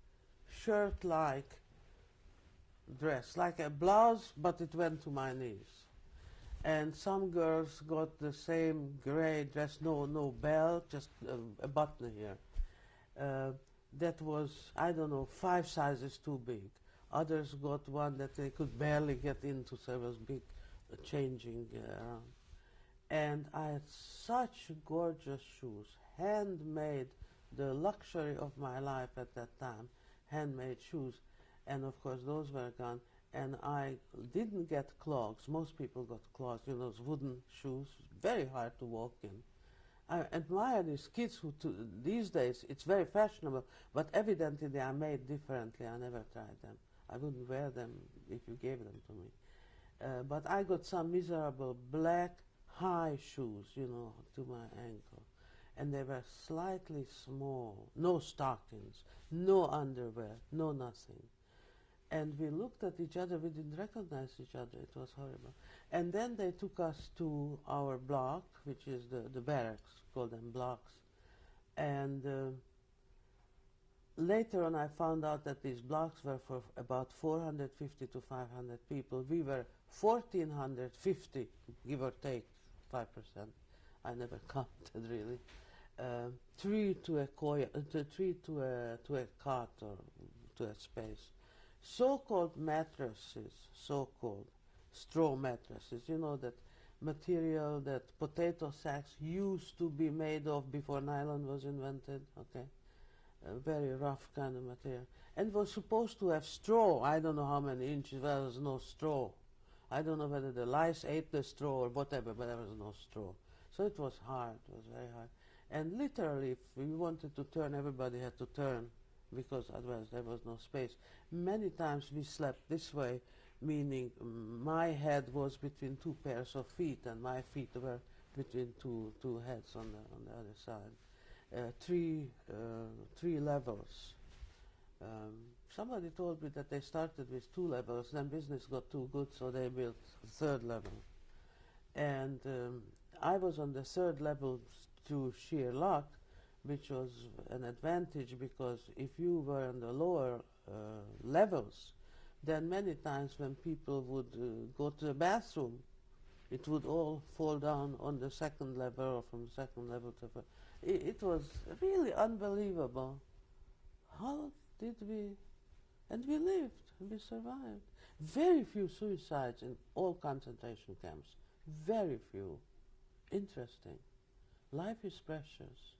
shirt-like dress, like a blouse, but it went to my knees. And some girls got the same gray dress, no belt, just a button here. That was, I don't know, 5 sizes too big. Others got one that they could barely get into, so it was big changing around. And I had such gorgeous shoes, handmade, the luxury of my life at that time, handmade shoes. And of course those were gone. And I didn't get clogs. Most people got clogs, those wooden shoes, very hard to walk in. I admire these kids who, these days, it's very fashionable, but evidently they are made differently. I never tried them. I wouldn't wear them if you gave them to me. But I got some miserable black high shoes, to my ankle. And they were slightly small, no stockings, no underwear, no nothing. And we looked at each other, we didn't recognize each other, it was horrible. And then they took us to our block, which is the barracks, call them blocks. And later on I found out that these blocks were for about 450 to 500 people. We were 1,450, give or take 5%. I never counted really. 3 to a cot or to a space. So-called mattresses, so-called straw mattresses, that material that potato sacks used to be made of before nylon was invented, okay? A very rough kind of material. And was supposed to have straw. I don't know how many inches, there was no straw. I don't know whether the lice ate the straw or whatever, but there was no straw. So it was hard, it was very hard. And literally, if we wanted to turn, everybody had to turn, because otherwise there was no space. Many times we slept this way, meaning my head was between 2 pairs of feet, and my feet were between two heads on the other side. Three levels. Somebody told me that they started with 2 levels, then business got too good, so they built the 3rd level. And I was on the 3rd level through sheer luck, which was an advantage, because if you were on the lower levels, then many times when people would go to the bathroom, it would all fall down on the 2nd level, or from the 2nd level to it was really unbelievable. How did we, and we lived, and we survived. Very few suicides in all concentration camps, very few. Interesting. Life is precious.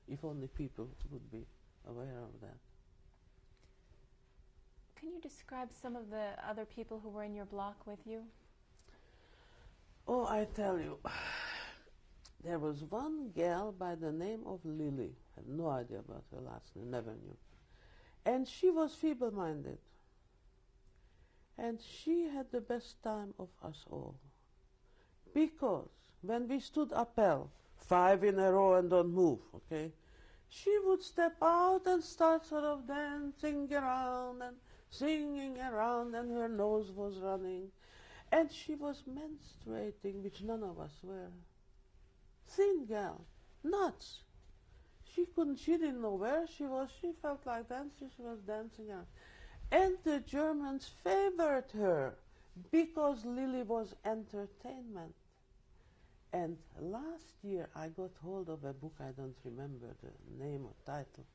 If only people would be aware of that. Can you describe some of the other people who were in your block with you? Oh, I tell you, there was one gal by the name of Lily. I have no idea about her last name, never knew. And she was feeble-minded. And she had the best time of us all. Because when we stood appel, 5 in a row and don't move, okay? She would step out and start sort of dancing around and singing around, and her nose was running. And she was menstruating, which none of us were. Thin gal, nuts. She didn't know where she was. She felt like dancing. She was dancing around. And the Germans favored her because Lily was entertainment. And last year I got hold of a book, I don't remember the name or title.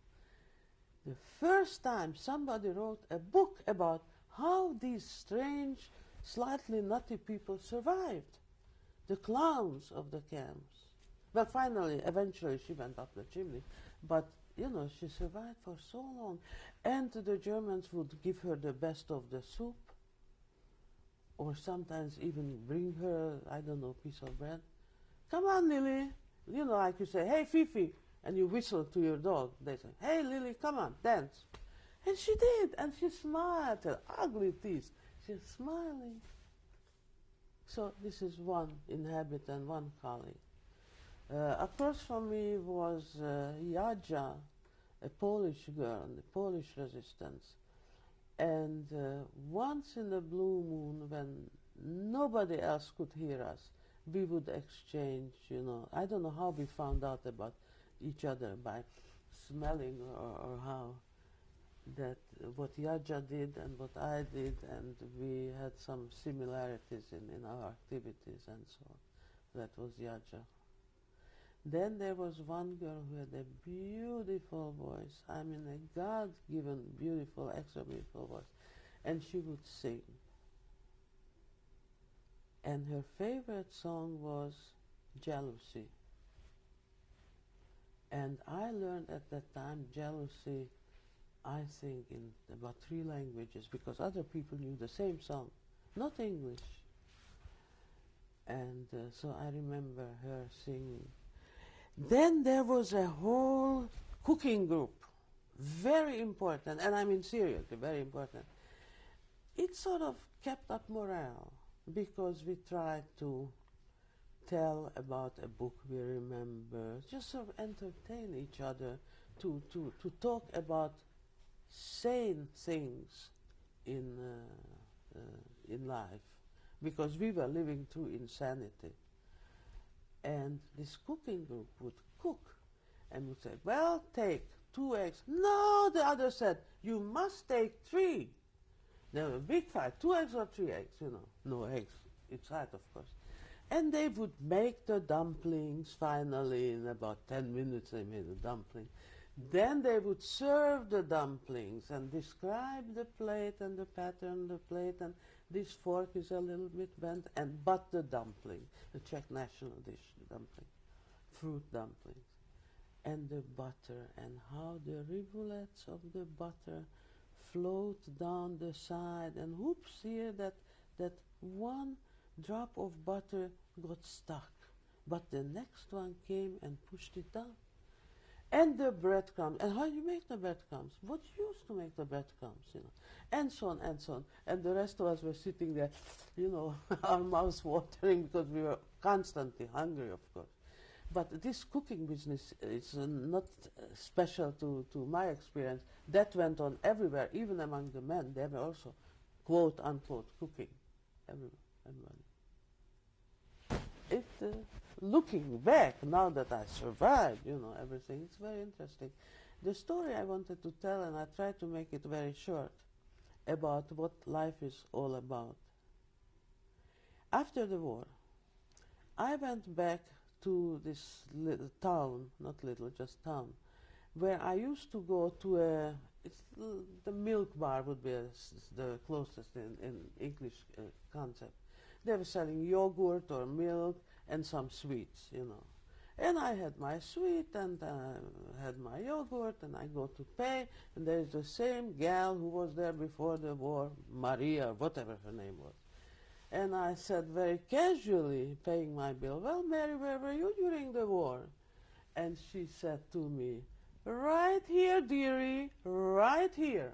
The first time somebody wrote a book about how these strange, slightly nutty people survived, the clowns of the camps. Well, finally, eventually she went up the chimney, but you know, she survived for so long. And the Germans would give her the best of the soup, or sometimes even bring her, I don't know, a piece of bread. Come on, Lily. You know, like you say, hey, Fifi, and you whistle to your dog. They say, hey, Lily, come on, dance. And she did, and she smiled, her ugly teeth. She's smiling. So this is one inhabitant, one colleague. Across from me was Jadzia, a Polish girl in the Polish resistance. And once in a blue moon, when nobody else could hear us, we would exchange, you know, I don't know how we found out about each other, by smelling or how, that what Jadzia did and what I did, and we had some similarities in our activities and so on. That was Jadzia. Then there was one girl who had a beautiful voice, I mean a God-given beautiful, extra beautiful voice, and she would sing. And her favorite song was Jealousy. And I learned at that time jealousy, I think, in about 3 languages, because other people knew the same song, not English. And so I remember her singing. Then there was a whole cooking group, very important, and I mean seriously, very important. It sort of kept up morale, because we tried to tell about a book we remember, just sort of entertain each other, to talk about sane things in life, because we were living through insanity. And this cooking group would cook and would say, well, take 2 eggs. No, the other said, you must take 3. There was a big fight, 2 eggs or 3 eggs, you know, no eggs inside, of course. And they would make the dumplings finally. In about 10 minutes they made a dumpling. Then they would serve the dumplings and describe the plate and the pattern of the plate, and this fork is a little bit bent, and but the dumpling, the Czech national dish, the dumpling, fruit dumplings, and the butter, and how the rivulets of the butter float down the side, and whoops, here that one drop of butter got stuck, but the next one came and pushed it down. And the breadcrumbs, and how you make the breadcrumbs, what you used to make the breadcrumbs, you know, and so on and so on. And the rest of us were sitting there, you know, our mouths watering, because we were constantly hungry, of course. But this cooking business is not special to my experience. That went on everywhere, even among the men. They were also, quote unquote, cooking, everybody. Looking back, now that I survived, you know, everything, it's very interesting. The story I wanted to tell, and I tried to make it very short, about what life is all about. After the war, I went back to this little town, not little, just town, where I used to go to the milk bar would be the closest in English concept. They were selling yogurt or milk and some sweets, you know. And I had my sweet and had my yogurt, and I go to pay, and there's the same gal who was there before the war, Maria, whatever her name was. And I said very casually, paying my bill, well, Mary, where were you during the war? And she said to me, right here, dearie, right here.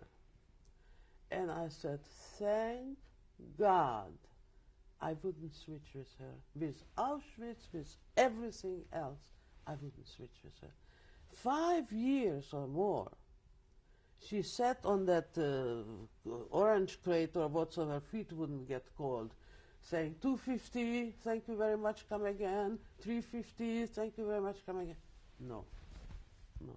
And I said, thank God I wouldn't switch with her. With Auschwitz, with everything else, I wouldn't switch with her. 5 years or more, she sat on that orange crate or whatsoever, her feet wouldn't get cold, saying 250, thank you very much, come again, 350, thank you very much, come again. No, no.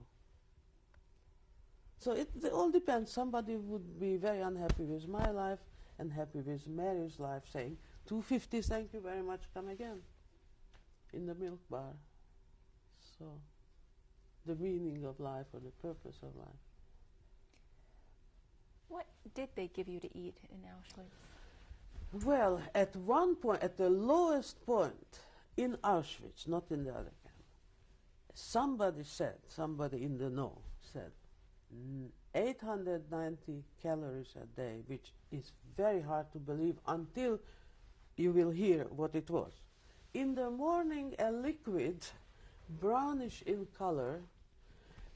So it all depends. Somebody would be very unhappy with my life and happy with Mary's life, saying 250, thank you very much, come again, in the milk bar. So the meaning of life or the purpose of life. What did they give you to eat in Auschwitz? Well, at one point, at the lowest point in Auschwitz, not in the other camp, somebody in the know said, 890 calories a day, which is very hard to believe until you will hear what it was. In the morning, a liquid, brownish in color,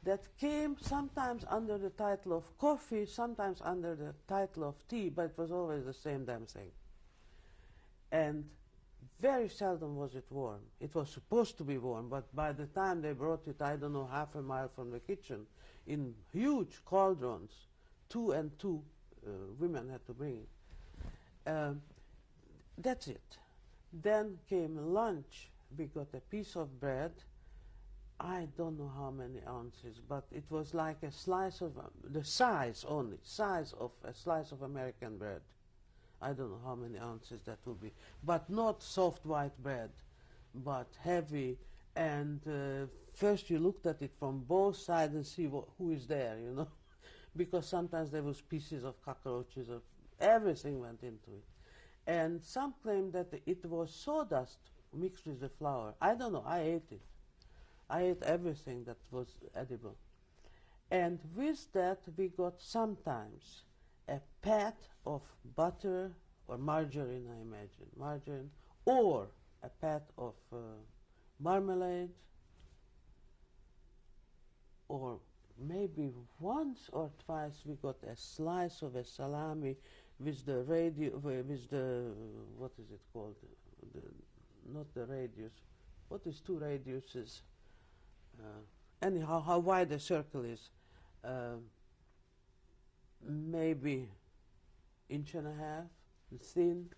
that came sometimes under the title of coffee, sometimes under the title of tea, but it was always the same damn thing. And very seldom was it warm. It was supposed to be warm, but by the time they brought it, I don't know, half a mile from the kitchen, in huge cauldrons, 2 and 2 women had to bring it. That's it. Then came lunch. We got a piece of bread. I don't know how many ounces, but it was like a slice of, the size only, size of a slice of American bread. I don't know how many ounces that would be, but not soft white bread, but heavy. And first you looked at it from both sides and see who is there, you know, because sometimes there was pieces of cockroaches, or everything went into it. And some claim that it was sawdust mixed with the flour. I don't know, I ate it. I ate everything that was edible. And with that we got sometimes a pat of butter or margarine, I imagine, margarine, or a pat of marmalade, or maybe once or twice we got a slice of a salami with the what is it called? Not the radius. What is 2 radiuses? Anyhow, how wide a circle is? Maybe inch and a half, thin,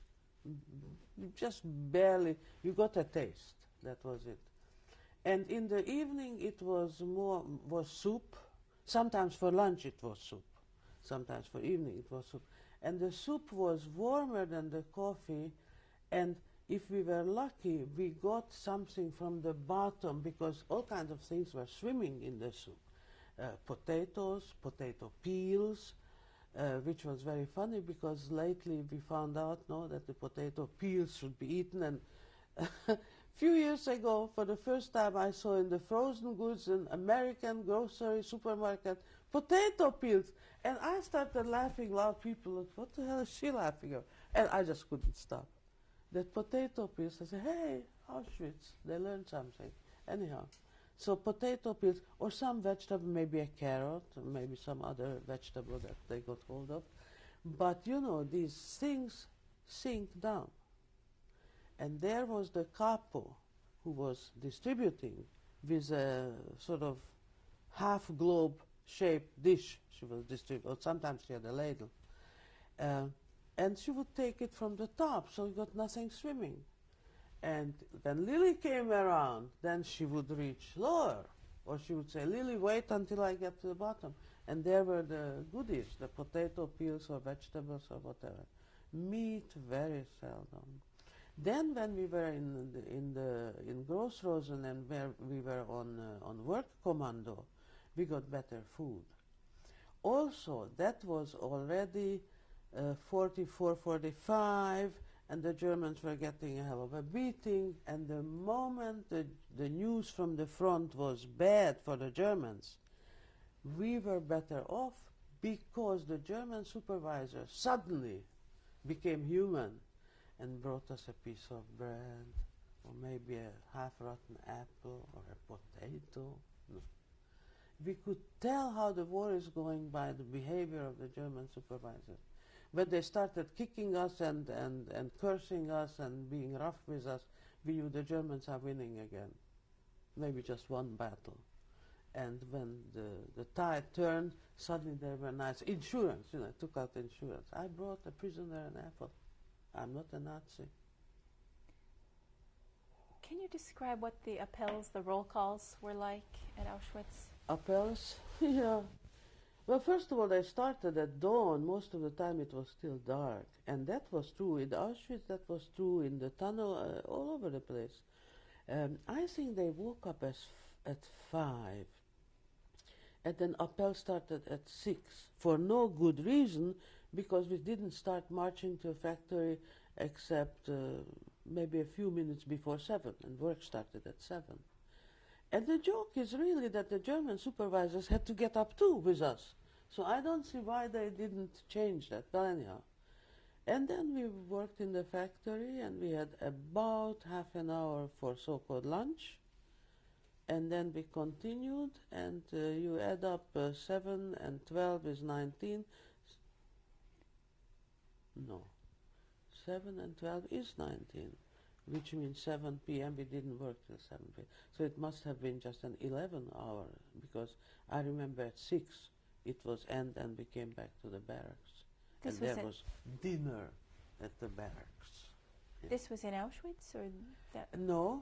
just barely. You got a taste. That was it. And in the evening it was soup. Sometimes for lunch it was soup. Sometimes for evening it was soup. And the soup was warmer than the coffee, and if we were lucky, we got something from the bottom, because all kinds of things were swimming in the soup. Potatoes, potato peels, which was very funny, because lately we found out that the potato peels should be eaten. And a few years ago, for the first time, I saw in the frozen goods in American grocery supermarket potato peels. And I started laughing loud. People looked, what the hell is she laughing at? And I just couldn't stop. That potato peels, I said, hey, Auschwitz, they learned something. Anyhow, so potato peels, or some vegetable, maybe a carrot, or maybe some other vegetable that they got hold of. But you know, these things sink down. And there was the capo who was distributing with a sort of half-globe shaped dish she was distributing, or sometimes she had a ladle. And she would take it from the top, so you got nothing swimming. And when Lily came around, then she would reach lower. Or she would say, Lily, wait until I get to the bottom. And there were the goodies, the potato peels or vegetables or whatever. Meat, very seldom. Then when we were in Grossrosen and where we were on work commando, we got better food. Also, that was already 44, 45, and the Germans were getting a hell of a beating, and the moment the news from the front was bad for the Germans, we were better off, because the German supervisor suddenly became human and brought us a piece of bread, or maybe a half-rotten apple, or a potato. No. We could tell how the war is going by the behavior of the German supervisors. When they started kicking us and cursing us and being rough with us, we knew the Germans are winning again. Maybe just one battle. And when the tide turned, suddenly they were nice. Insurance, took out insurance. I brought a prisoner an apple. I'm not a Nazi. Can you describe what the appels, the roll calls, were like at Auschwitz? Appels? Yeah. Well, first of all, they started at dawn. Most of the time it was still dark. And that was true in Auschwitz, that was true in the tunnel, all over the place. I think they woke up at 5. And then appel started at 6 for no good reason, because we didn't start marching to a factory except maybe a few minutes before 7, and work started at 7. And the joke is really that the German supervisors had to get up too with us. So I don't see why they didn't change that. But anyhow. And then we worked in the factory, and we had about half an hour for so-called lunch. And then we continued, and you add up 7 and 12 is 19. No, 7 and 12 is 19, which means 7 p.m. We didn't work till 7 p.m. So it must have been just an 11 hour, because I remember at 6 it was end, and we came back to the barracks. This and was there was dinner at the barracks. Yeah. This was in Auschwitz, or that? No,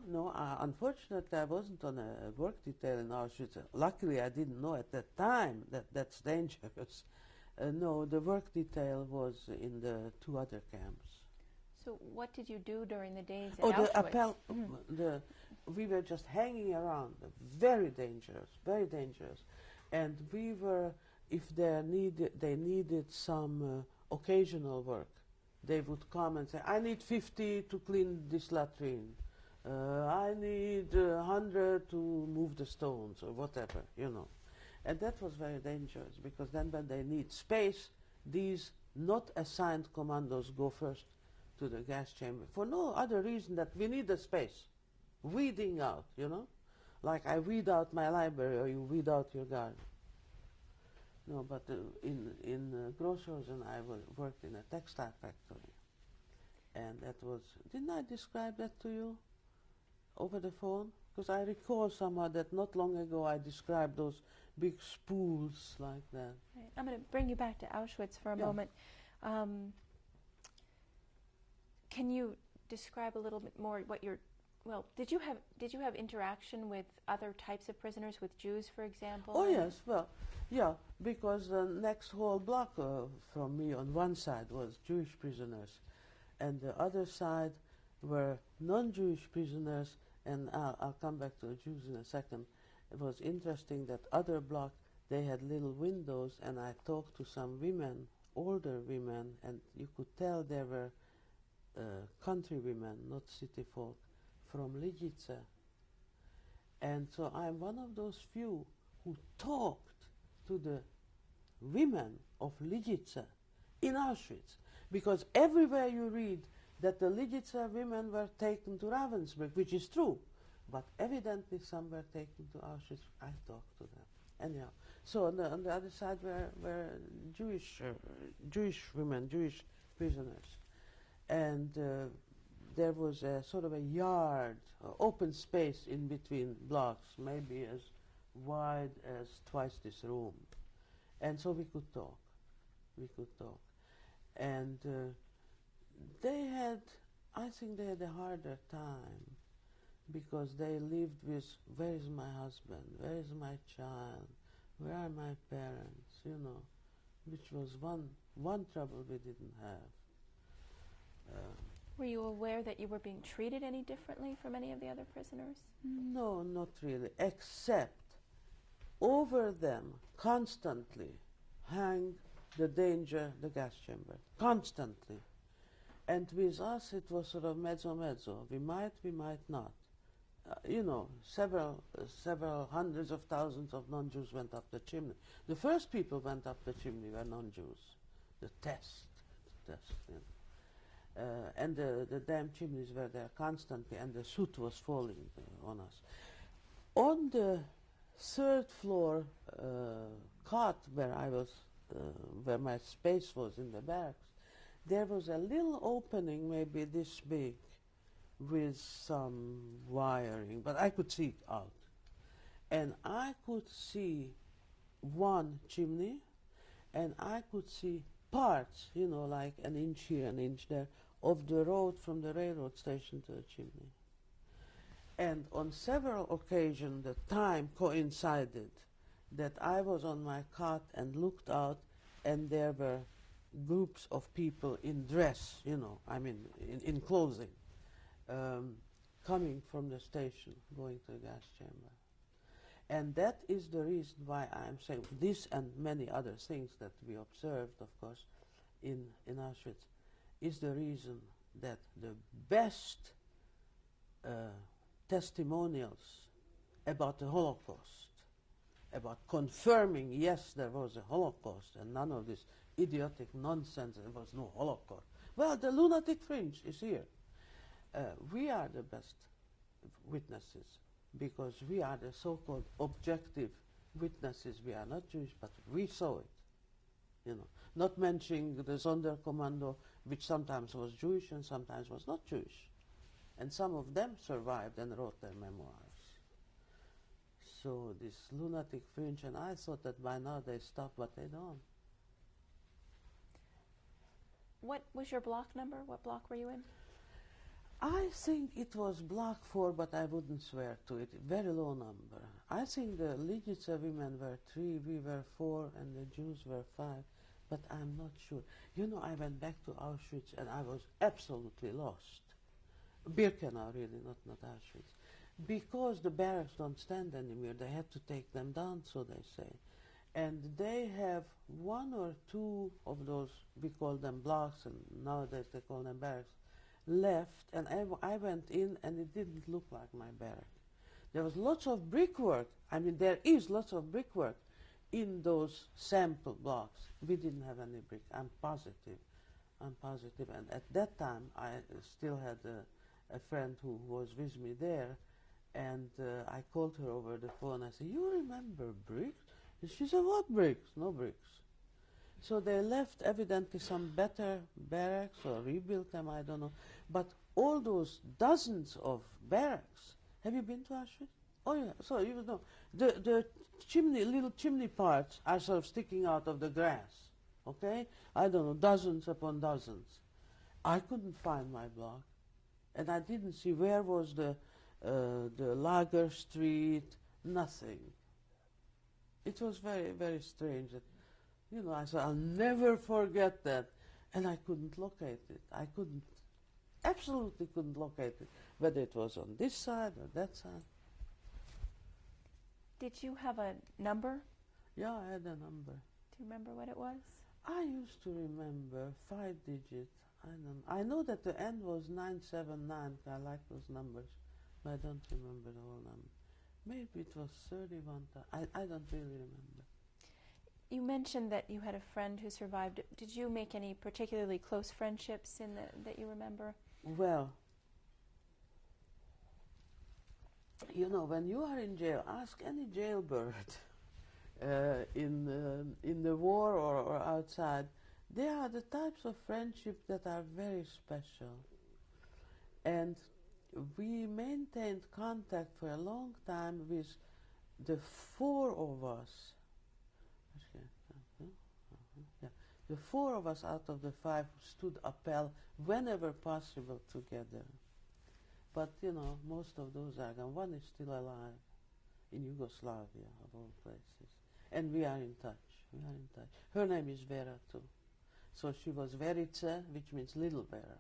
unfortunately I wasn't on a work detail in Auschwitz. Luckily I didn't know at that time that that's dangerous. No, the work detail was in the 2 other camps. So what did you do during the days at Oh, Auschwitz? the appel, we were just hanging around, very dangerous, very dangerous. And we were, if they needed some occasional work, they would come and say, I need 50 to clean this latrine. I need 100 to move the stones, or whatever, you know. And that was very dangerous, because then when they need space, these not assigned commandos go first to the gas chamber for no other reason that we need the space. Weeding out, you know? Like I weed out my library, or you weed out your garden. No, but in Großhausen I worked in a textile factory. And that was, didn't I describe that to you over the phone? Because I recall somehow that not long ago I described those big spools like that. Right. I'm going to bring you back to Auschwitz for a Yeah. moment. Can you describe a little bit more what your, well, did you have interaction with other types of prisoners, with Jews, for example? Oh yes, well, yeah, because the next whole block from me on one side was Jewish prisoners, and the other side were non-Jewish prisoners, and I'll come back to the Jews in a second. It was interesting that other block, they had little windows, and I talked to some women, older women, and you could tell they were country women, not city folk, from Lidice. And so I'm one of those few who talked to the women of Lidice in Auschwitz, because everywhere you read that the Lidice women were taken to Ravensbrück, which is true, but evidently some were taken to Auschwitz. I talked to them. Anyhow, so on the other side were Jewish women, Jewish prisoners. And there was a sort of a yard, open space in between blocks, maybe as wide as twice this room. And so we could talk. And I think they had a harder time, because they lived with, where is my husband, where is my child, where are my parents, you know, which was one trouble we didn't have. Were you aware that you were being treated any differently from any of the other prisoners? No, not really, except over them constantly hang the danger, the gas chamber, constantly. And with us it was sort of mezzo. We might not. You know, several hundreds of thousands of non-Jews went up the chimney. The first people went up the chimney were non-Jews. The test. You know. And the damn chimneys were there constantly, and the soot was falling on us. On the 3rd floor cot where I was, where my space was in the barracks, there was a little opening, maybe this big, with some wiring, but I could see it out. And I could see one chimney, and I could see parts, you know, like an inch here, an inch there, of the road from the railroad station to the chimney. And on several occasions, the time coincided that I was on my cot and looked out, and there were groups of people in dress, I mean, in clothing, coming from the station, going to the gas chamber. And that is the reason why I'm saying this and many other things that we observed, of course, in Auschwitz, is the reason that the best testimonials about the Holocaust, about confirming, yes, there was a Holocaust, and none of this idiotic nonsense, there was no Holocaust. Well, the lunatic fringe is here. We are the best witnesses, because we are the so-called objective witnesses. We are not Jewish, but we saw it. Not mentioning the Sonderkommando, which sometimes was Jewish and sometimes was not Jewish. And some of them survived and wrote their memoirs. So this lunatic fringe, and I thought that by now they stopped, but they don't. What was your block number? What block were you in? I think it was block 4, but I wouldn't swear to it. Very low number. I think the Lidice women were 3, we were 4, and the Jews were 5, but I'm not sure. I went back to Auschwitz and I was absolutely lost. Birkenau, really, not Auschwitz. Because the barracks don't stand anymore, they had to take them down, so they say. And they have 1 or 2 of those, we call them blocks, and nowadays they call them barracks, left, and I went in, and it didn't look like my barrack. There was lots of brickwork. I mean, there is lots of brickwork in those sample blocks. We didn't have any brick. I'm positive. And at that time, I still had a friend who was with me there, and I called her over the phone. I said, "You remember bricks?" And she said, "What bricks?" "No bricks." So they left evidently some better barracks or rebuilt them, I don't know. But all those dozens of barracks, have you been to Auschwitz? Oh yeah, so you know, the little chimney parts are sort of sticking out of the grass, okay? I don't know, dozens upon dozens. I couldn't find my block, and I didn't see where was the Lager Street, nothing. It was very, very strange. That, I said, I'll never forget that. And I couldn't locate it. I absolutely couldn't locate it, whether it was on this side or that side. Did you have a number? Yeah, I had a number. Do you remember what it was? I used to remember 5 digits. I know that the end was 979. I like those numbers, but I don't remember the whole number. Maybe it was 31. I don't really remember. You mentioned that you had a friend who survived. Did you make any particularly close friendships that you remember? Well, when you are in jail, ask any jailbird in the war or outside. They are the types of friendship that are very special. And we maintained contact for a long time with the 4 of us. The 4 of us out of the 5 stood appel whenever possible together. But, most of those are gone. One is still alive in Yugoslavia, of all places. And we are in touch. Her name is Vera, too. So she was Verica, which means little Vera,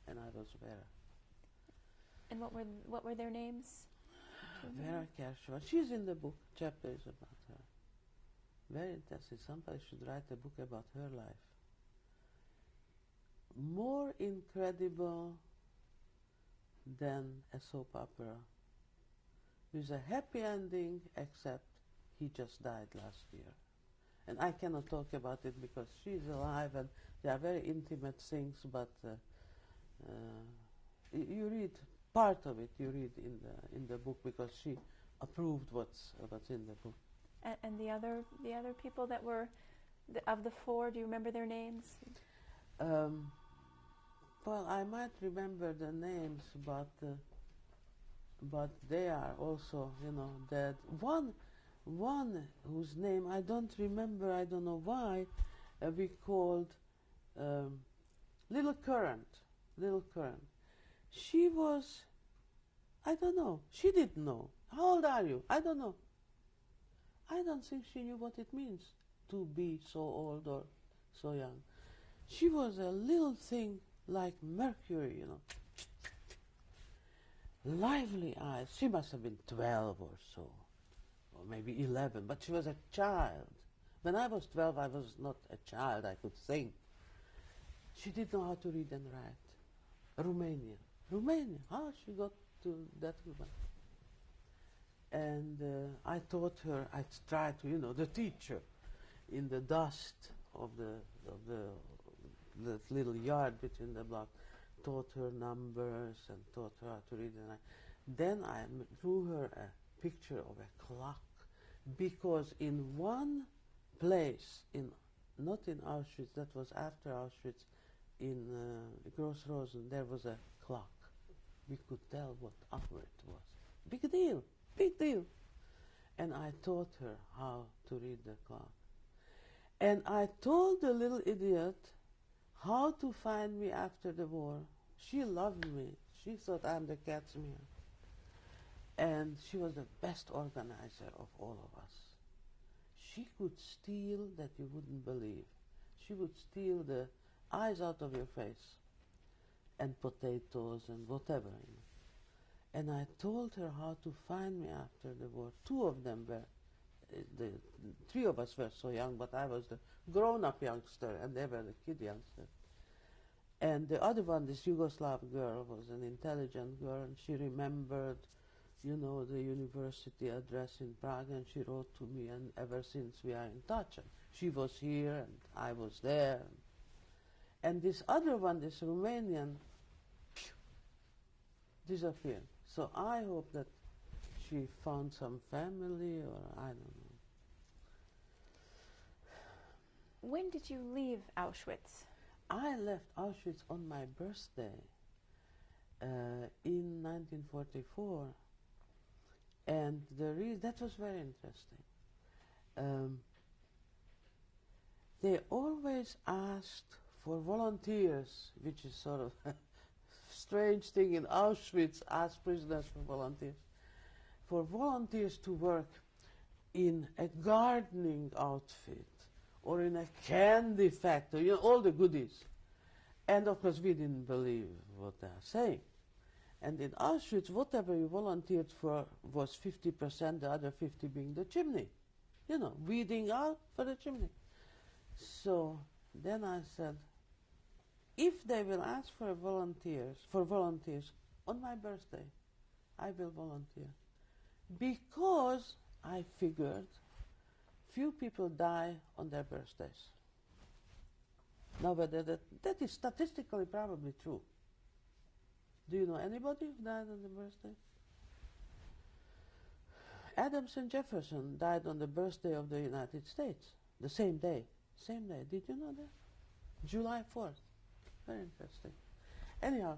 and I was Vera. And what were their names? Vera Kershova. She's in the book. Chapter is about her. Very interesting. Somebody should write a book about her life. More incredible than a soap opera. With a happy ending, except he just died last year. And I cannot talk about it because she's alive and they are very intimate things, but you read part of it, you read in the book because she approved what's in the book. And the other people that were of the 4, do you remember their names? Well, I might remember the names, but they are also, dead. One whose name I don't remember, I don't know why, we called Little Current. She was, I don't know. She didn't know. How old are you? I don't know. I don't think she knew what it means to be so old or so young. She was a little thing like Mercury, you know. Lively eyes. She must have been 12 or so, or maybe 11, but she was a child. When I was 12, I was not a child, I could think. She didn't know how to read and write. Romanian. Romanian. How she got to that woman? And I taught her, I tried to, you know, the teacher in the dust of the little yard between the blocks, taught her numbers and taught her how to read and write. Then I drew her a picture of a clock, because in one place, not in Auschwitz, that was after Auschwitz, in Gross Rosen, there was a clock. We could tell what hour it was. Big deal, big deal. And I taught her how to read the clock. And I told the little idiot how to find me after the war. She loved me. She thought I'm the cat's meow. And she was the best organizer of all of us. She could steal that you wouldn't believe. She would steal the eyes out of your face and potatoes and whatever. You know. And I told her how to find me after the war. Two of them were, the three of us were so young, but I was the grown-up youngster and they were the kid youngster. And the other one, this Yugoslav girl, was an intelligent girl, and she remembered, you know, the university address in Prague, and she wrote to me, and ever since we are in touch. And she was here, and I was there. And this other one, this Romanian, disappeared. So I hope that she found some family, or I don't know. When did you leave Auschwitz? I left Auschwitz on my birthday in 1944, and that was very interesting. They always asked for volunteers, which is sort of a strange thing in Auschwitz, ask prisoners for volunteers to work in a gardening outfit, or in a candy factory, you know, all the goodies. And of course we didn't believe what they are saying. And in Auschwitz, whatever you volunteered for was 50%, the other 50 being the chimney. You know, weeding out for the chimney. So then I said, if they will ask for volunteers on my birthday, I will volunteer. Because I figured few people die on their birthdays. Now, whether that is statistically probably true. Do you know anybody who died on the birthday? Adams and Jefferson died on the birthday of the United States, the same day. Same day. Did you know that? July 4th. Very interesting. Anyhow,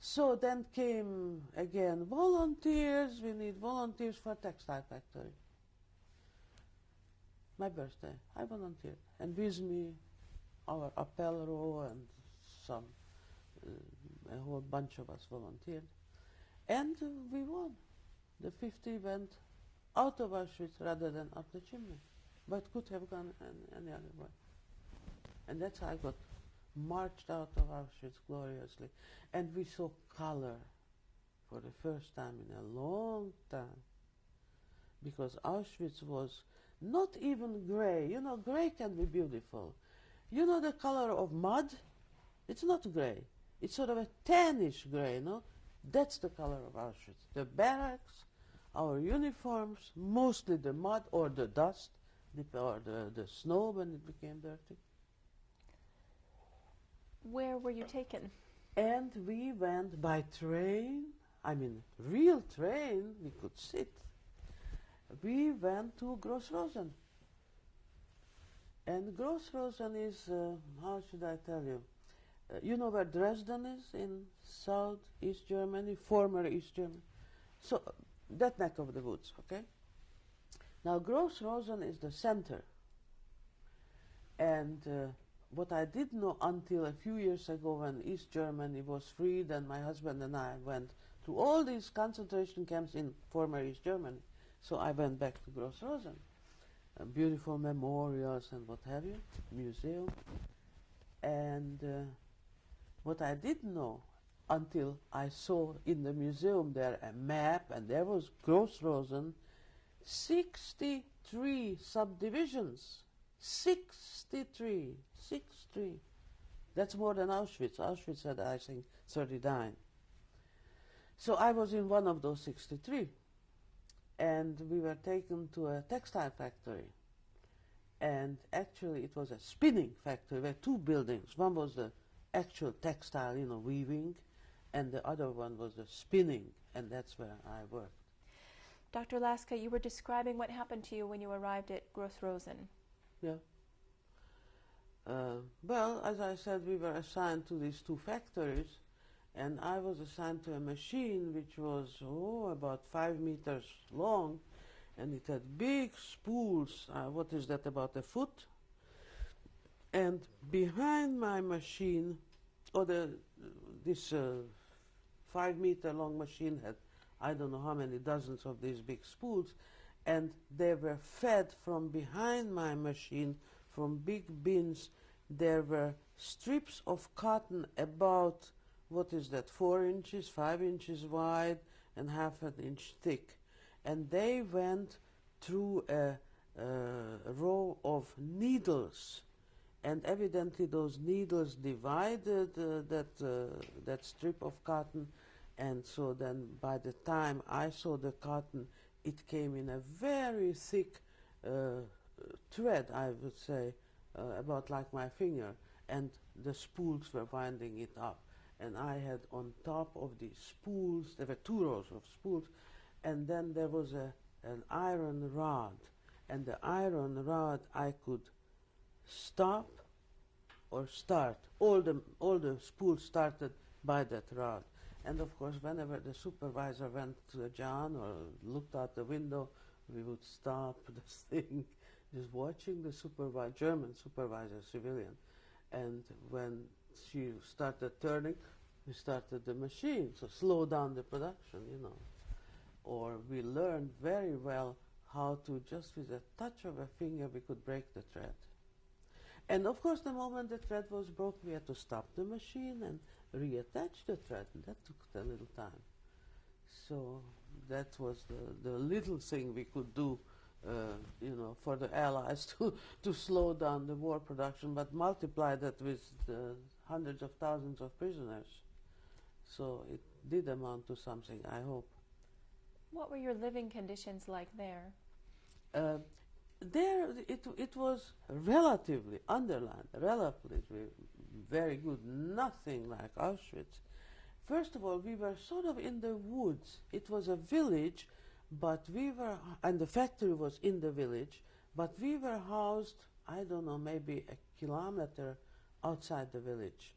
so then came again volunteers. We need volunteers for a textile factory. My birthday, I volunteered. And with me, our appel row and a whole bunch of us volunteered. And we won. The 50 went out of Auschwitz rather than up the chimney. But could have gone any other way. And that's how I got marched out of Auschwitz gloriously. And we saw color for the first time in a long time. Because Auschwitz was not even gray. You know, gray can be beautiful. You know the color of mud? It's not gray. It's sort of a tannish gray, no? That's the color of Auschwitz. The barracks, our uniforms, mostly the mud or the dust, or the snow when it became dirty. Where were you taken? And we went by train, I mean real train, we could sit. We went to Gross Rosen. And Gross Rosen is, how should I tell you? You know where Dresden is in South East Germany, former East Germany? So that neck of the woods, okay? Now Gross Rosen is the center. And what I didn't know until a few years ago when East Germany was freed and my husband and I went to all these concentration camps in former East Germany. So I went back to Gross Rosen. Beautiful memorials and what have you, museum. And what I didn't know until I saw in the museum there a map, and there was Gross Rosen, 63 subdivisions. 63. That's more than Auschwitz. Auschwitz had, I think, 39. So I was in one of those 63. And we were taken to a textile factory. And actually it was a spinning factory. There were two buildings. One was the actual textile, weaving, and the other one was the spinning, and that's where I worked. Dr. Laska, you were describing what happened to you when you arrived at Gross Rosen. Yeah. Well, as I said, we were assigned to these two factories, and I was assigned to a machine which was, about 5 meters long, and it had big spools, what is that, about a foot? And behind my machine, this 5 meter long machine had, I don't know how many dozens of these big spools, and they were fed from behind my machine, from big bins. There were strips of cotton about, 4 inches, 5 inches wide, and half an inch thick. And they went through a row of needles. And evidently those needles divided that strip of cotton. And so then by the time I saw the cotton, it came in a very thick thread, I would say, about like my finger. And the spools were winding it up. And I had on top of the spools, there were 2 rows of spools, and then there was an iron rod. And the iron rod I could stop or start. All the spools started by that rod. And of course, whenever the supervisor went to John or looked out the window, we would stop the thing, just watching the German supervisor, civilian. And when she started turning, we started the machine, so slow down the production, Or we learned very well how to, just with a touch of a finger, we could break the thread. And of course, the moment the thread was broke, we had to stop the machine and reattach the thread, and that took a little time. So that was the little thing we could do, for the Allies to slow down the war production, but multiply that with the hundreds of thousands of prisoners. So it did amount to something, I hope. What were your living conditions like there? There it was relatively, underlined, relatively very good, nothing like Auschwitz. First of all, we were sort of in the woods. It was a village, but and the factory was in the village, but we were housed, I don't know, maybe a kilometer outside the village.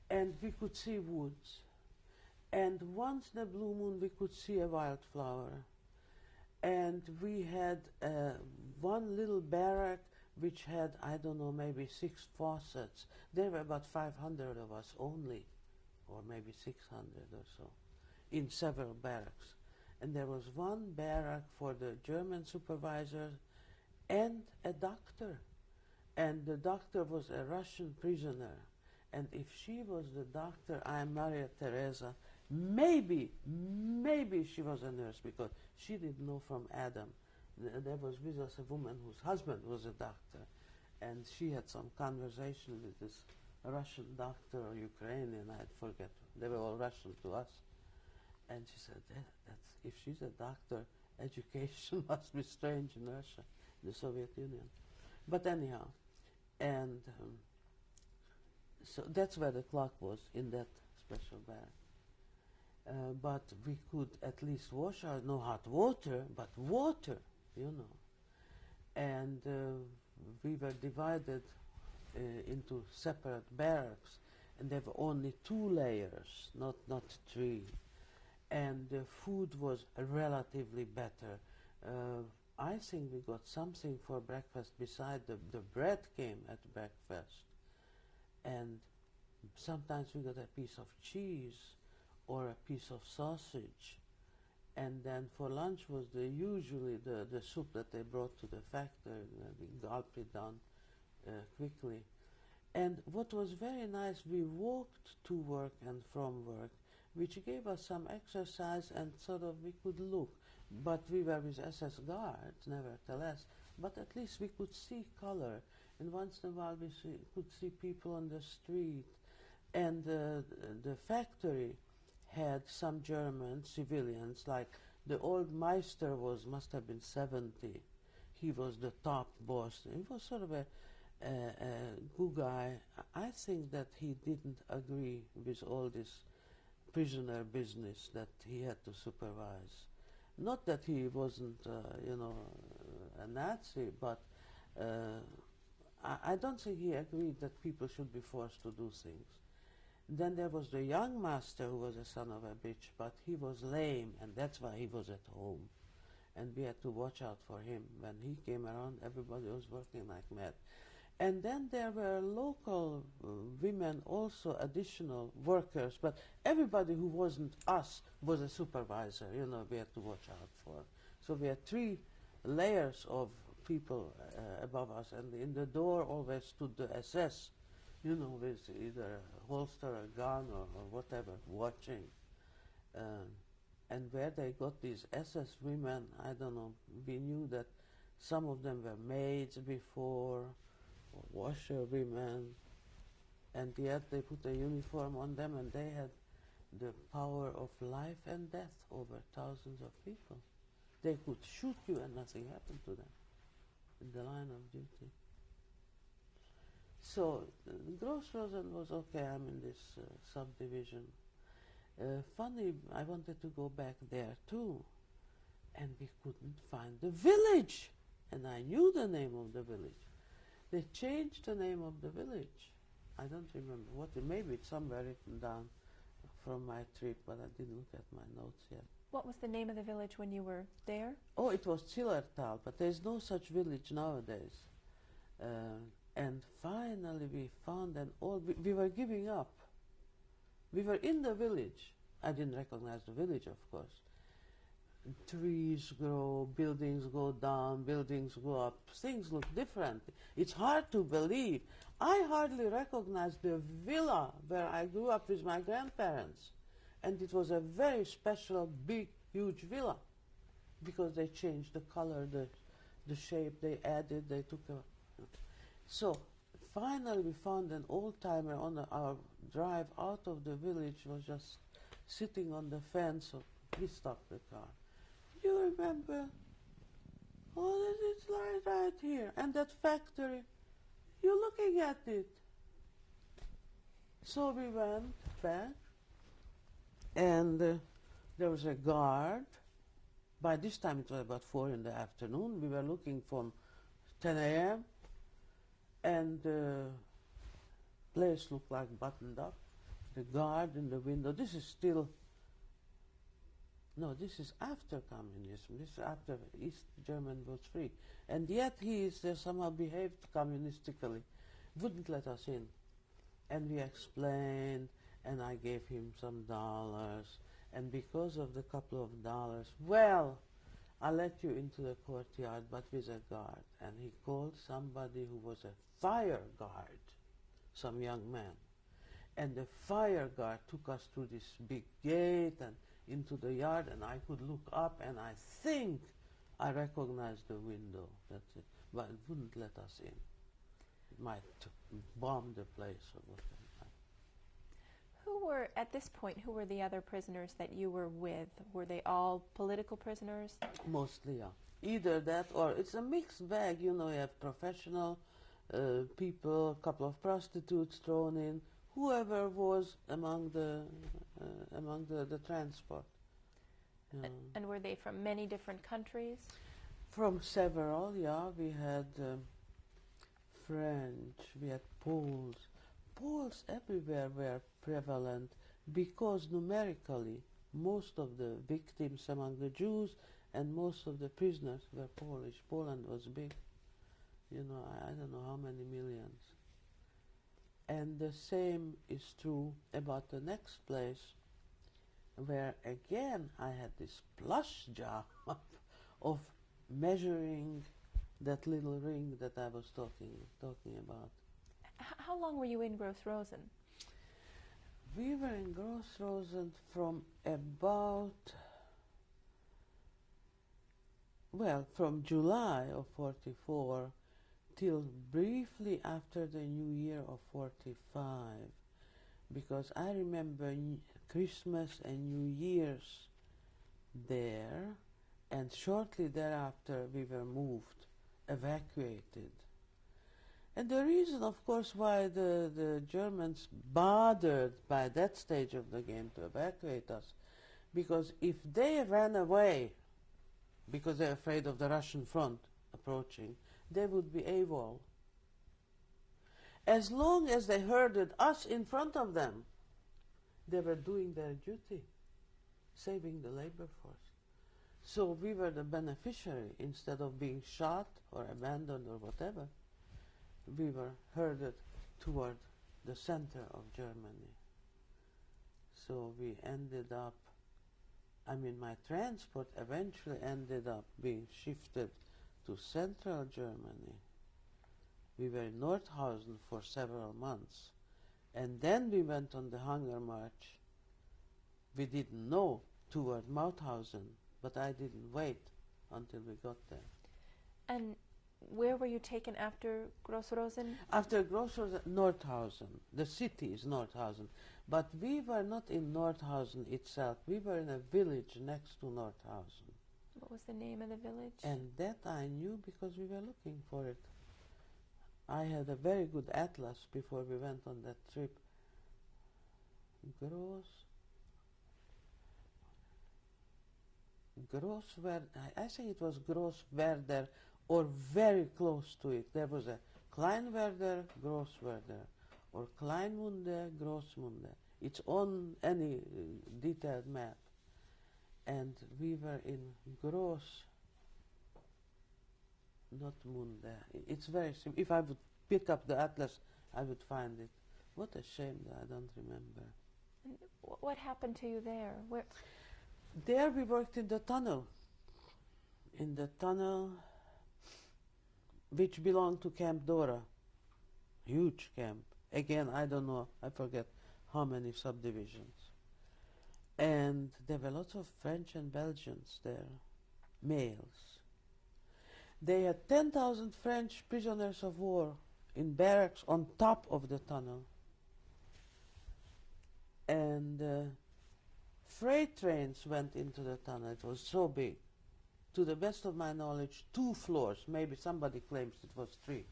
And we could see woods. And once in a blue moon, we could see a wildflower. And we had one little barrack which had, I don't know, maybe 6 faucets. There were about 500 of us only, or maybe 600 or so, in several barracks. And there was one barrack for the German supervisor and a doctor. And the doctor was a Russian prisoner. And if she was the doctor, I'm Maria Teresa, maybe she was a nurse, because she didn't know from Adam. There was with us a woman whose husband was a doctor, and she had some conversation with this Russian doctor or Ukrainian, I forget. They were all Russian to us. And she said, that's, if she's a doctor, education must be strange in Russia, the Soviet Union. But anyhow, and so that's where the clock was, in that special barrack. But we could at least wash our, no hot water, but water, And we were divided into separate barracks, and there were only 2 layers, not 3. And the food was relatively better. I think we got something for breakfast besides the bread came at breakfast. And sometimes we got a piece of cheese or a piece of sausage. And then for lunch was usually the soup that they brought to the factory, and we gulped it down quickly. And what was very nice, we walked to work and from work, which gave us some exercise and sort of we could look. But we were with SS guards, nevertheless, but at least we could see color. And once in a while we could see people on the street. And the factory had some German civilians, like the old Meister must have been 70. He was the top boss. He was sort of a good guy. I think that he didn't agree with all this prisoner business that he had to supervise. Not that he wasn't, a Nazi, but I don't think he agreed that people should be forced to do things. Then there was the young master who was a son of a bitch, but he was lame, and that's why he was at home. And we had to watch out for him. When he came around, everybody was working like mad. And then there were local women, also additional workers, but everybody who wasn't us was a supervisor, we had to watch out for. So we had 3 layers of people above us, and in the door always stood the SS, with either a holster, a gun, or whatever, watching. And where they got these SS women, I don't know, we knew that some of them were maids before, or washerwomen, and yet they put a uniform on them and they had the power of life and death over thousands of people. They could shoot you and nothing happened to them in the line of duty. So Grossrosen was okay, I'm in this subdivision. Funny, I wanted to go back there too, and we couldn't find the village, and I knew the name of the village. They changed the name of the village. I don't remember what, maybe it's somewhere written down from my trip, but I didn't look at my notes yet. What was the name of the village when you were there? Oh, it was Zillertal, but there's no such village nowadays. And finally we found we were giving up. We were in the village. I didn't recognize the village, of course. Trees grow, buildings go down, buildings go up. Things look different. It's hard to believe. I hardly recognized the villa where I grew up with my grandparents. And it was a very special, big, huge villa because they changed the color, the shape, they added, they took a... So finally we found an old-timer on our drive out of the village, was just sitting on the fence, so we stopped the car. You remember? Oh, it's right here. And that factory, you're looking at it. So we went back, and there was a guard. By this time it was about 4 in the afternoon. We were looking from 10 a.m. and the place looked like buttoned up. The guard in the window, this is still, no, this is after communism. This is after East Germany was free. And yet he somehow behaved communistically, wouldn't let us in. And we explained, and I gave him some dollars. And because of the couple of dollars, well, I let you into the courtyard, but with a guard. And he called somebody who was a fire guard, some young man. And the fire guard took us through this big gate and into the yard, and I could look up, and I think I recognized the window. That's it. But it wouldn't let us in. It might bomb the place or whatever. At this point, who were the other prisoners that you were with? Were they all political prisoners? Mostly, yeah. Either that or it's a mixed bag, you have professional people, a couple of prostitutes thrown in, whoever was among the transport. And were they from many different countries? From several, yeah. We had French, we had Poles. Poles everywhere were prevalent because numerically most of the victims among the Jews and most of the prisoners were Polish. Poland was big. I don't know how many millions. And the same is true about the next place. where again I had this plush job of measuring that little ring that I was talking about. How long were you in Gross Rosen? We were in Gross Rosen from about, well, from July of 44 till briefly after the New Year of 45, because I remember Christmas and New Year's there, and shortly thereafter we were moved, evacuated. And the reason, of course, why the Germans bothered by that stage of the game to evacuate us, because if they ran away, because they're afraid of the Russian front approaching, they would be AWOL. As long as they herded us in front of them, they were doing their duty, saving the labor force. So we were the beneficiary. Instead of being shot or abandoned or whatever, we were herded toward the center of Germany. So we ended up, I mean, my transport eventually ended up being shifted to central Germany. We were in Nordhausen for several months. And then we went on the hunger march. We didn't know toward Mauthausen, but I didn't wait until we got there. And where were you taken after Gross Rosen? After Gross Rosen, Nordhausen. The city is Nordhausen. But we were not in Nordhausen itself. We were in a village next to Nordhausen. What was the name of the village? And that I knew because we were looking for it. I had a very good atlas before we went on that trip. I think it was Grosswerder, or very close to it. There was a Kleinwerder, Grosswerder, or Kleinmunde, Grossmunde. It's on any detailed map. And we were in Gross, not Munde. It's very simple. If I would pick up the atlas, I would find it. What a shame that I don't remember. And what happened to you there? Where? There we worked in the tunnel. In the tunnel which belonged to Camp Dora. Huge camp. Again, I don't know, I forget how many subdivisions. And there were lots of French and Belgians there, males. They had 10,000 French prisoners of war in barracks on top of the tunnel. And freight trains went into the tunnel. It was so big. To the best of my knowledge, 2 floors. Maybe somebody claims it was 3.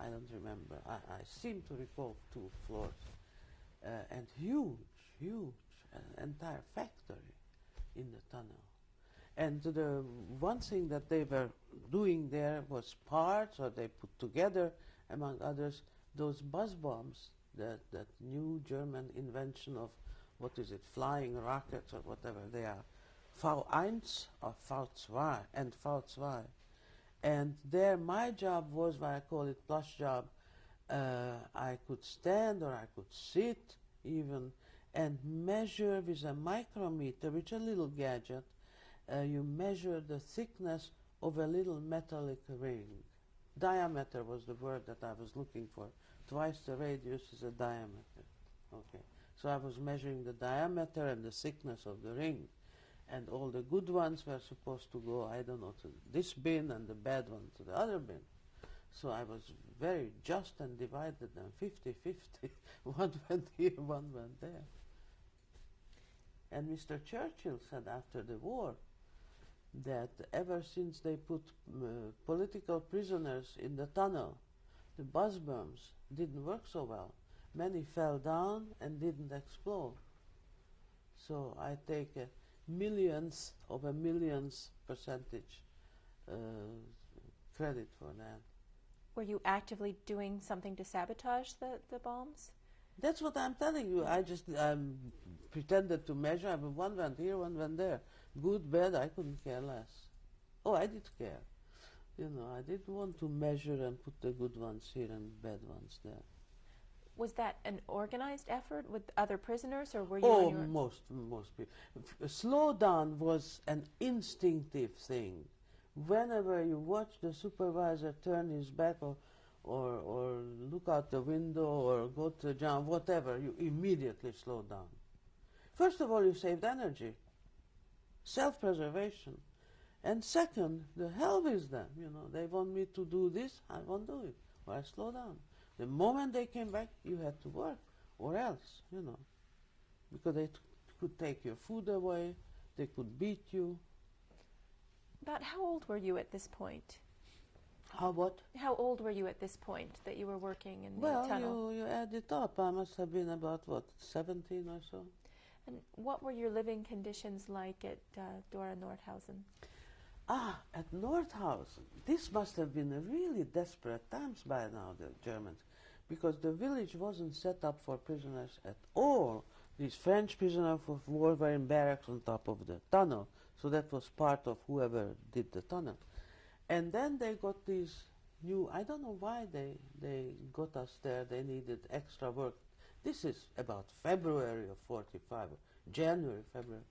I don't remember. I seem to recall 2 floors. And huge, entire factory in the tunnel. And the one thing that they were doing there was parts, or they put together, among others, those buzz bombs, that new German invention of, what is it, flying rockets or whatever they are. V1 or V2 and V2. And there my job was, what I call it, plus job. I could stand or I could sit even and measure with a micrometer, which is a little gadget. You measure the thickness of a little metallic ring. Diameter was the word that I was looking for. Twice the radius is a diameter. Okay. So I was measuring the diameter and the thickness of the ring. And all the good ones were supposed to go, I don't know, to this bin, and the bad one to the other bin. So I was very just and divided them 50-50. One went here, one went there. And Mr. Churchill said after the war that ever since they put political prisoners in the tunnel, the buzz bombs didn't work so well. Many fell down and didn't explode. So I take a millionth of a millionth percentage credit for that. Were you actively doing something to sabotage the bombs? That's what I'm telling you. I just pretended to measure. I mean, one went here, one went there. Good, bad, I couldn't care less. Oh, I did care. You know, I didn't want to measure and put the good ones here and bad ones there. Was that an organized effort with other prisoners, or were you Oh, on your... most people. Slow down was an instinctive thing. Whenever you watch the supervisor turn his back or look out the window or go to jump, whatever, you immediately slow down. First of all, you saved energy, self-preservation. And second, the hell with them. You know, they want me to do this, I won't do it, or I slow down. The moment they came back, you had to work, or else, you know, because they could take your food away, they could beat you. About how old were you at this point? How what? How old were you at this point that you were working in the Well, tunnel? you add it up. I must have been about, what, 17 or so? And what were your living conditions like at Dora Nordhausen? Ah, at Nordhausen. This must have been a really desperate times by now, the Germans, because the village wasn't set up for prisoners at all. These French prisoners of war were in barracks on top of the tunnel, so that was part of whoever did the tunnel. And then they got these new, I don't know why they got us there, they needed extra work. This is about February of 45, January, February.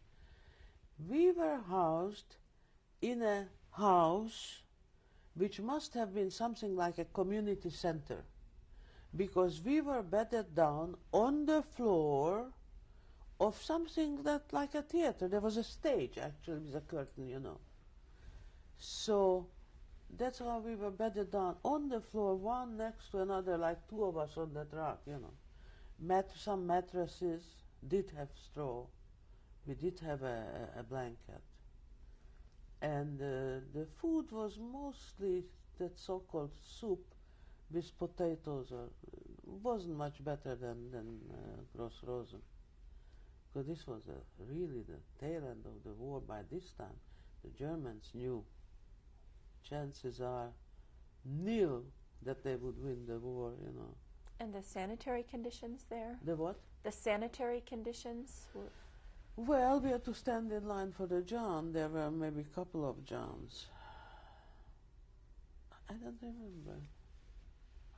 We were housed in a house which must have been something like a community center, because we were bedded down on the floor of something that like a theater. There was a stage actually with a curtain, you know. So that's how we were bedded down on the floor, one next to another, like two of us on that rock, you know. Some mattresses did have straw. We did have a blanket. And the food was mostly that so-called soup with potatoes. Or wasn't much better than Gross Rosen. Because this was really the tail end of the war. By this time, the Germans knew chances are nil that they would win the war, you know. And the sanitary conditions there? The what? The sanitary conditions were... Well, we had to stand in line for the John. There were maybe a couple of Johns. I don't remember.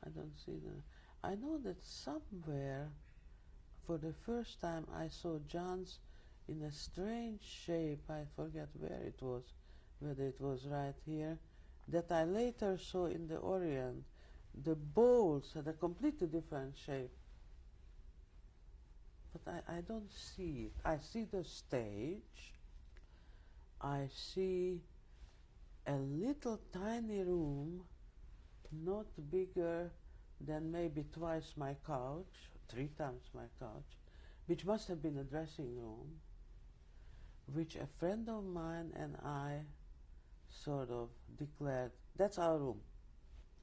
I don't see them. I know that somewhere, for the first time, I saw Johns in a strange shape. I forget where it was, whether it was right here, that I later saw in the Orient. The bowls had a completely different shape. But I don't see it. I see the stage. I see a little tiny room, not bigger than maybe twice my couch, 3 times my couch, which must have been a dressing room, which a friend of mine and I sort of declared, that's our room.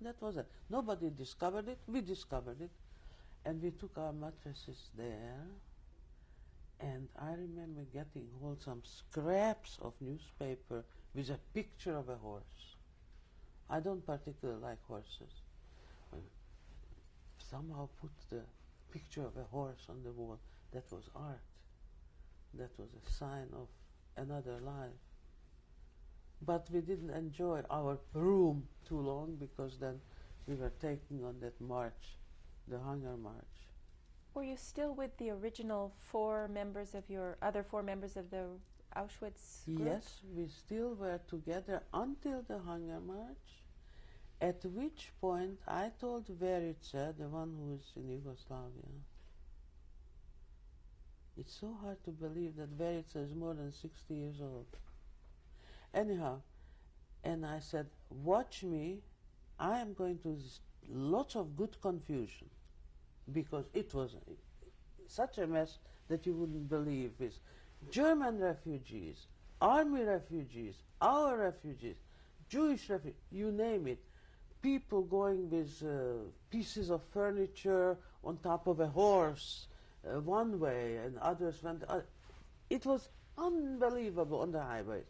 That was it. Nobody discovered it. We discovered it. And we took our mattresses there, and I remember getting hold some scraps of newspaper with a picture of a horse. I don't particularly like horses. I somehow put the picture of a horse on the wall. That was art. That was a sign of another life. But we didn't enjoy our room too long, because then we were taking on that march, the Hunger March. Were you still with the original 4 members of your other 4 members of the Auschwitz group? Yes, we still were together until the Hunger March, at which point I told Verica, the one who is in Yugoslavia. It's so hard to believe that Verica is more than 60 years old. Anyhow, and I said, watch me, I am going to lots of good confusion, because it was such a mess that you wouldn't believe, with German refugees, army refugees, our refugees, Jewish refugees, you name it, people going with pieces of furniture on top of a horse one way, and others went the other. It was unbelievable on the highways.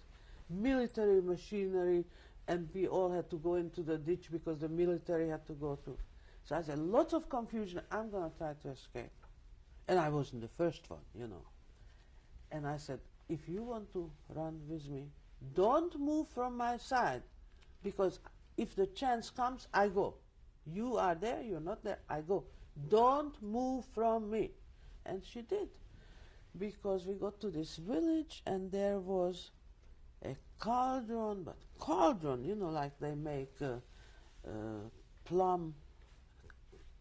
Military machinery, and we all had to go into the ditch because the military had to go through. So I said, lots of confusion, I'm going to try to escape. And I wasn't the first one, you know. And I said, if you want to run with me, don't move from my side, because if the chance comes, I go. You are there, you're not there, I go. Don't move from me. And she did, because we got to this village and there was a cauldron, but cauldron, you know, like they make plum,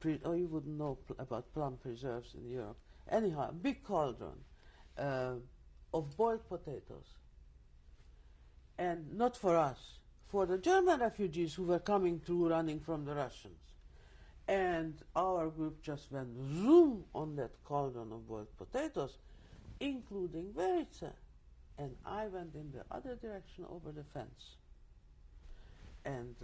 you wouldn't know about plum preserves in Europe. Anyhow, a big cauldron of boiled potatoes. And not for us, for the German refugees who were coming through running from the Russians. And our group just went zoom on that cauldron of boiled potatoes, including Verica. And I went in the other direction over the fence. And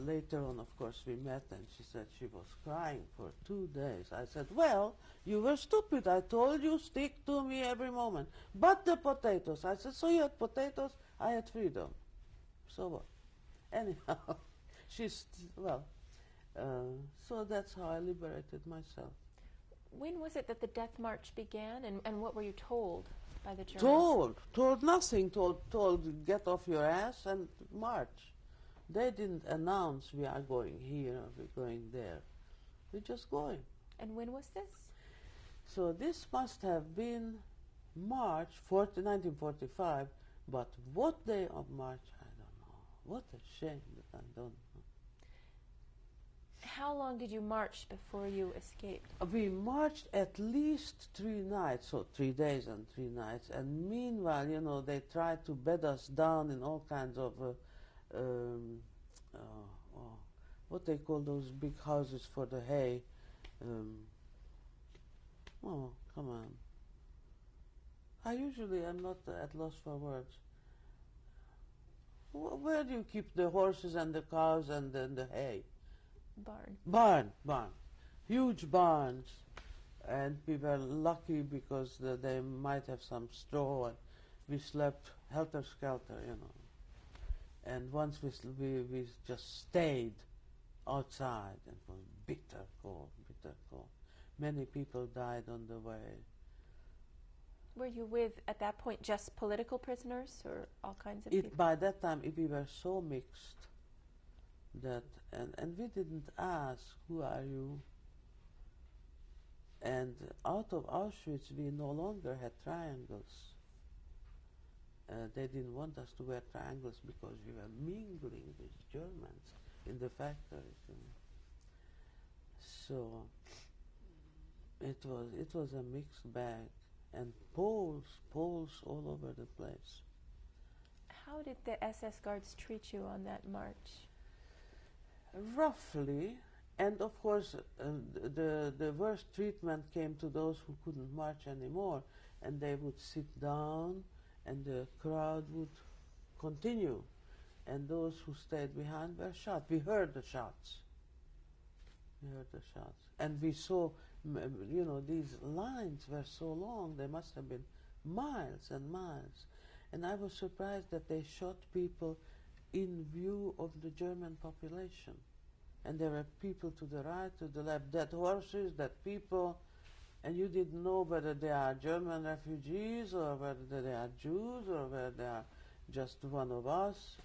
later on, of course, we met, and she said she was crying for 2 days. I said, well, you were stupid. I told you, stick to me every moment. But the potatoes. I said, so you had potatoes? I had freedom. So what? Anyhow, so that's how I liberated myself. When was it that the death march began, and what were you told by the Germans? Told nothing. Told get off your ass and march. They didn't announce we are going here or we're going there. We're just going. And when was this? So this must have been March 1945, but what day of March, I don't know. What a shame that I don't know. How long did you march before you escaped? We marched at least 3 nights, so 3 days and 3 nights. And meanwhile, you know, they tried to bed us down in all kinds of, what they call those big houses for the hay. Oh, come on. I usually am not at loss for words. Where do you keep the horses and the cows and the hay? Barn. Barn. Huge barns. And we were lucky because they might have some straw, and we slept helter-skelter, you know. And once we just stayed outside, and it was bitter cold. Many people died on the way. Were you with, at that point, just political prisoners or all kinds of people? By that time, we were so mixed that, and we didn't ask, who are you? And out of Auschwitz, we no longer had triangles. They didn't want us to wear triangles because we were mingling with Germans in the factories. You know. So it was a mixed bag, and Poles all over the place. How did the SS guards treat you on that march? Roughly, and of course the worst treatment came to those who couldn't march anymore, and they would sit down and the crowd would continue, and those who stayed behind were shot. We heard the shots. And we saw, you know, these lines were so long, they must have been miles and miles. And I was surprised that they shot people in view of the German population. And there were people to the right, to the left, dead horses, dead people, and you didn't know whether they are German refugees or whether they are Jews or whether they are just one of us.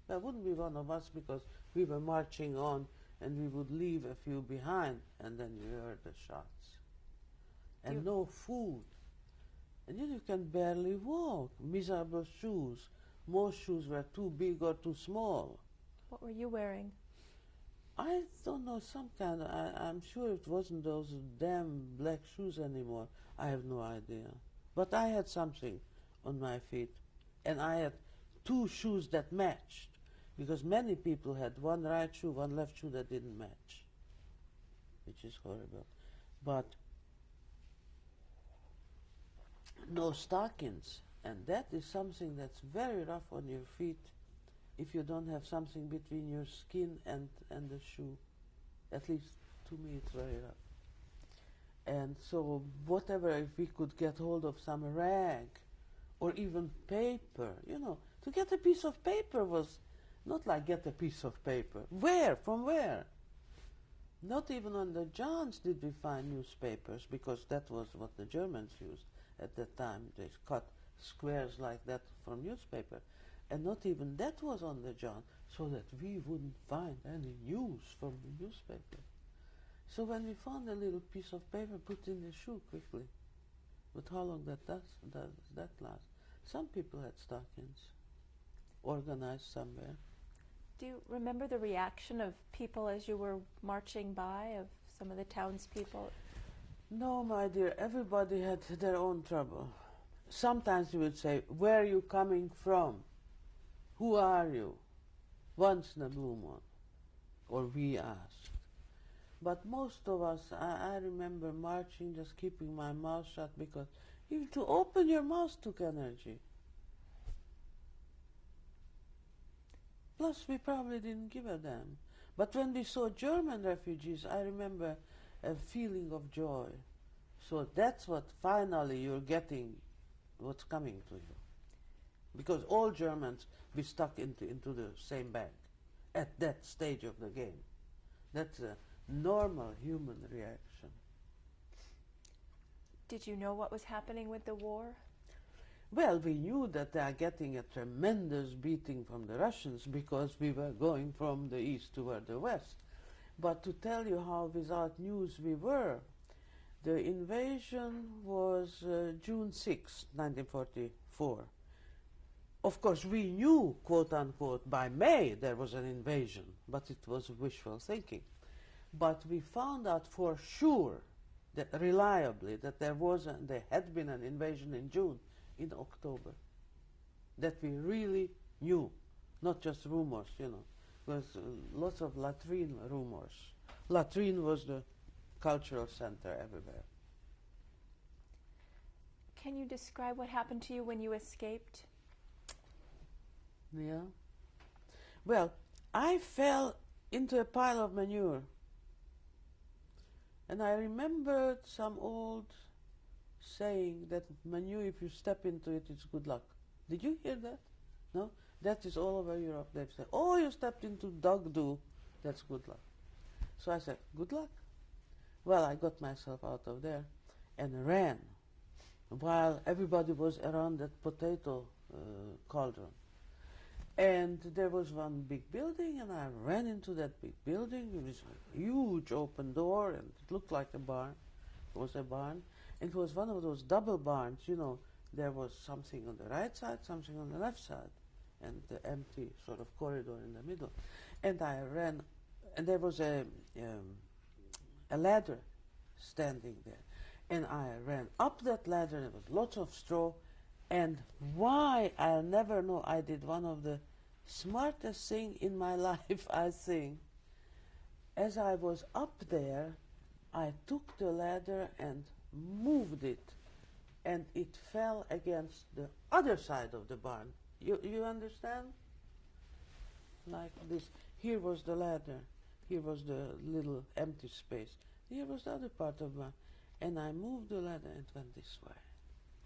There wouldn't be one of us because we were marching on and we would leave a few behind, and then you heard the shots. And no food. And you can barely walk. Miserable shoes. Most shoes were too big or too small. What were you wearing? I don't know, some kind of, I'm sure it wasn't those damn black shoes anymore. I have no idea. But I had something on my feet. And I had 2 shoes that matched. Because many people had one right shoe, one left shoe that didn't match. Which is horrible. But no stockings. And that is something that's very rough on your feet if you don't have something between your skin and the shoe. At least to me it's very rough. And so whatever, if we could get hold of some rag or even paper, you know, to get a piece of paper was not like get a piece of paper. Where? From where? Not even on the Johns did we find newspapers, because that was what the Germans used at that time. They cut squares like that from newspaper. And not even that was on the John, so that we wouldn't find any news from the newspaper. So when we found a little piece of paper, put in the shoe quickly. But how long does that last? Some people had stockings organized somewhere. Do you remember the reaction of people as you were marching by, of some of the townspeople? No, my dear, everybody had their own trouble. Sometimes you would say, where are you coming from? Who are you? Once in a blue moon. Or we asked. But most of us, I remember marching, just keeping my mouth shut, because even to open your mouth took energy. Plus, we probably didn't give a damn. But when we saw German refugees, I remember a feeling of joy. So that's what finally you're getting, what's coming to you. Because all Germans be stuck into the same bag at that stage of the game. That's a normal human reaction. Did you know what was happening with the war? Well, we knew that they are getting a tremendous beating from the Russians because we were going from the east toward the west. But to tell you how without news we were, the invasion was June 6, 1944. Of course, we knew, quote unquote, by May there was an invasion, but it was wishful thinking. But we found out for sure, that reliably, that there had been an invasion in June, in October. That we really knew, not just rumors, you know. There was lots of latrine rumors. Latrine was the cultural center everywhere. Can you describe what happened to you when you escaped? Yeah. Well, I fell into a pile of manure. And I remembered some old saying that manure, if you step into it, it's good luck. Did you hear that? No? That is all over Europe. They've said, oh, you stepped into dog do, that's good luck. So I said, good luck. Well, I got myself out of there and ran while everybody was around that potato cauldron. And there was one big building, and I ran into that big building. It was a huge open door, and it looked like a barn. It was a barn. It was one of those double barns, you know. There was something on the right side, something on the left side, and the empty sort of corridor in the middle. And I ran, and there was a ladder standing there. And I ran up that ladder, and there was lots of straw. And why, I'll never know, I did one of the smartest thing in my life, I think. As I was up there, I took the ladder and moved it, and it fell against the other side of the barn. You understand? Like this. Here was the ladder. Here was the little empty space. Here was the other part of the barn. And I moved the ladder and went this way.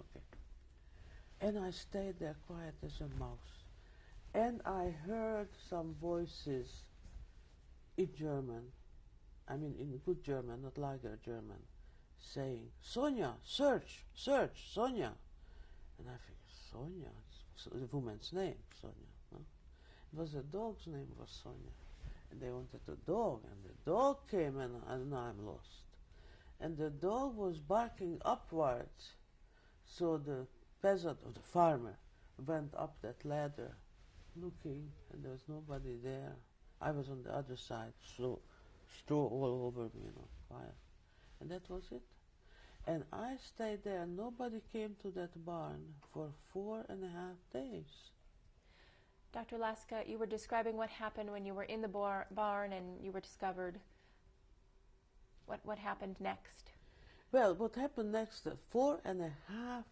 Okay. And I stayed there quiet as a mouse. And I heard some voices in German, I mean in good German, not lager German, saying, Sonja, search, search, Sonja. And I think, Sonja, it's the woman's name, Sonja. No? It was a dog's name, was Sonja. And they wanted a dog, and the dog came, and I'm lost. And the dog was barking upwards, so the peasant, or the farmer, went up that ladder, looking, and there was nobody there. I was on the other side, so straw all over me, you know, quiet. And that was it. And I stayed there, and nobody came to that barn for 4.5 days. Dr. Laska, you were describing what happened when you were in the barn and you were discovered. What happened next? Well, what happened next, 4.5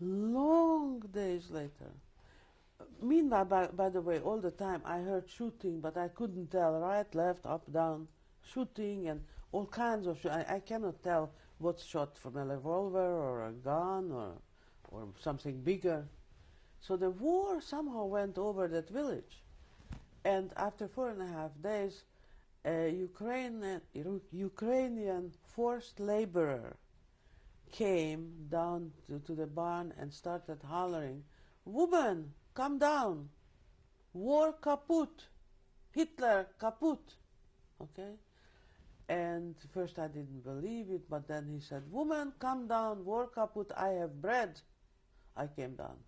long days later. Meanwhile, by the way, all the time I heard shooting, but I couldn't tell right, left, up, down, shooting and all kinds of I cannot tell what's shot from a revolver or a gun or something bigger. So the war somehow went over that village. And after 4.5 days, a Ukrainian forced laborer came down to the barn and started hollering, "Woman, come down! War kaput! Hitler kaput!" Okay? And first I didn't believe it, but then he said, "Woman, come down, work up with I have bread." I came down.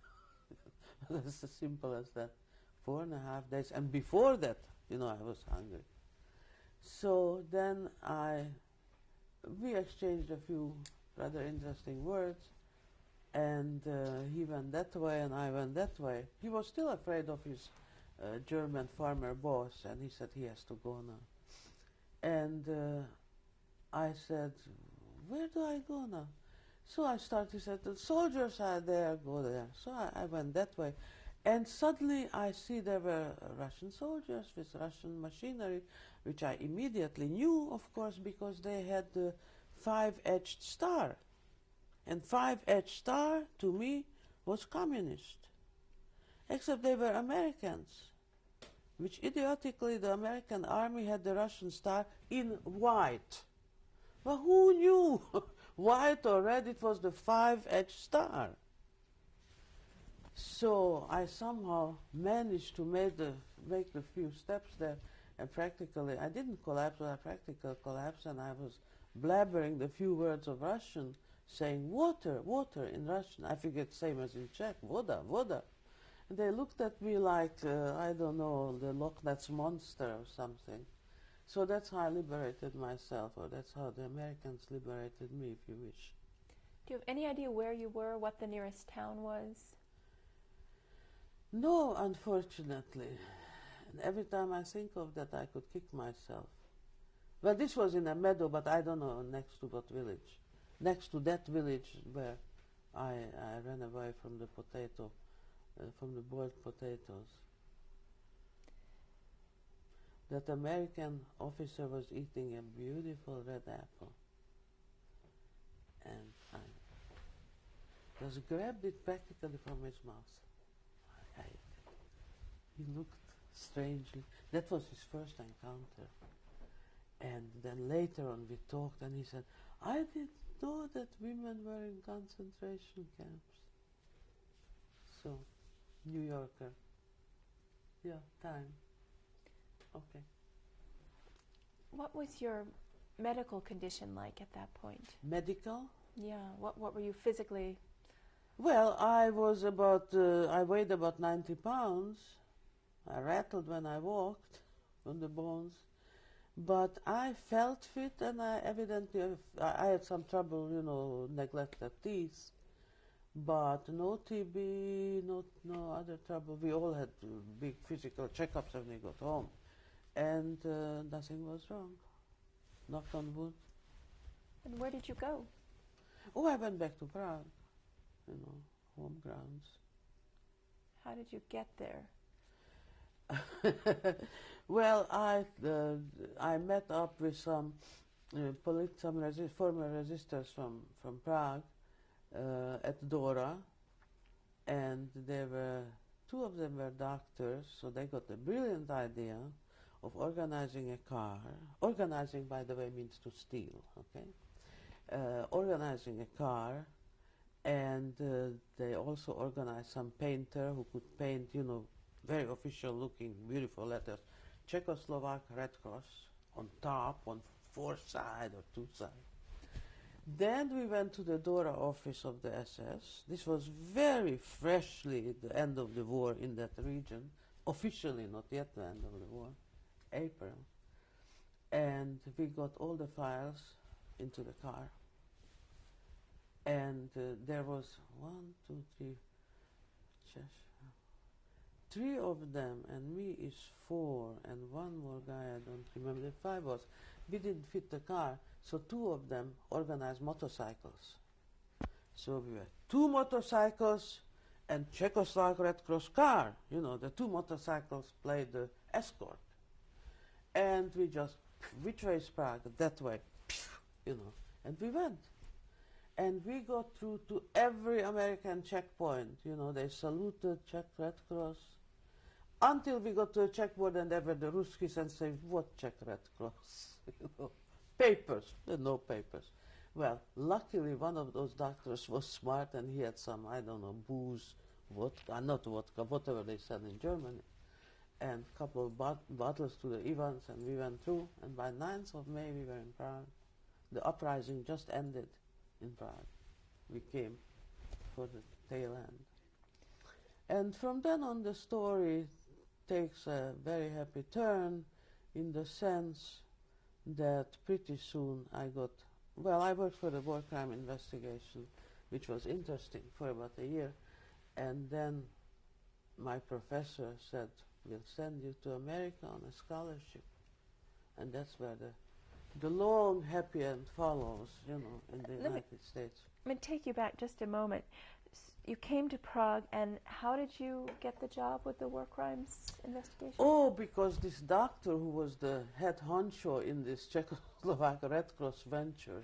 That's as simple as that. 4.5 days. And before that, you know, I was hungry. So then we exchanged a few rather interesting words, and he went that way and I went that way. He was still afraid of his German farmer boss, and he said he has to go now. And I said, "Where do I go now?" So I started to say, "The soldiers are there, go there." So I went that way. And suddenly I see there were Russian soldiers with Russian machinery, which I immediately knew, of course, because they had the 5-edged star. And 5-edged star, to me, was communist. Except they were Americans, which idiotically the American army had the Russian star in white. Well, who knew? White or red, it was the 5-edged star. So I somehow managed to make the few steps there, and practically, I didn't collapse, but I practically collapsed, and I was blabbering the few words of Russian, saying water, water in Russian. I figured same as in Czech, voda, voda. And they looked at me like, I don't know, the Loch Ness Monster or something. So that's how I liberated myself, or that's how the Americans liberated me, if you wish. Do you have any idea where you were, what the nearest town was? No, unfortunately. And every time I think of that, I could kick myself. Well, this was in a meadow, but I don't know next to what village. Next to that village where I ran away from the potato, from the boiled potatoes. That American officer was eating a beautiful red apple. And I just grabbed it practically from his mouth. He looked strangely. That was his first encounter. And then later on we talked, and he said, "I didn't know that women were in concentration camps." So, New Yorker. Yeah, time. Okay. What was your medical condition like at that point? Medical? Yeah, what were you physically? Well, I weighed about 90 pounds. I rattled when I walked on the bones. But I felt fit, and I had some trouble, you know, neglected teeth. But no TB, no other trouble. We all had big physical checkups when we got home. And nothing was wrong. Knock on wood. And where did you go? Oh, I went back to Prague, you know, home grounds. How did you get there? Well, I met up with some former resistors from Prague at Dora, and two of them were doctors, so they got the brilliant idea of organizing a car. Organizing, by the way, means to steal, okay? Organizing a car, and they also organized some painter who could paint, you know, very official-looking, beautiful letters. Czechoslovak Red Cross on top, on 4 sides or 2 sides. Then we went to the Dora office of the SS. This was very freshly the end of the war in that region. Officially, not yet the end of the war. April. And we got all the files into the car. And there was 1, 2, 3, 3 of them, and me is 4, and one more guy, I don't remember, 5 was. We didn't fit the car, so 2 of them organized motorcycles. So we were 2 motorcycles and Czechoslovak Red Cross car. You know, the 2 motorcycles played the escort. And we just, which way is Prague? That way, you know, and we went. And we got through to every American checkpoint. You know, they saluted Czech Red Cross. Until we got to a checkpoint, and there were the Ruskies and say, "What Czech Red Cross?" You know, papers. There were no papers. Well, luckily one of those doctors was smart, and he had some, I don't know, booze, vodka, not vodka, whatever they said in Germany. and a couple of bottles to the Ivans, and we went through, and by 9th of May we were in Prague. The uprising just ended in Prague. We came for the tail end. And from then on the story takes a very happy turn in the sense that pretty soon I worked for the war crime investigation, which was interesting for about a year, and then my professor said, we'll send you to America on a scholarship. And that's where the long happy end follows, in the United States. I'm going to take you back just a moment. You came to Prague, and how did you get the job with the war crimes investigation? Oh, because this doctor who was the head honcho in this Czechoslovak Red Cross venture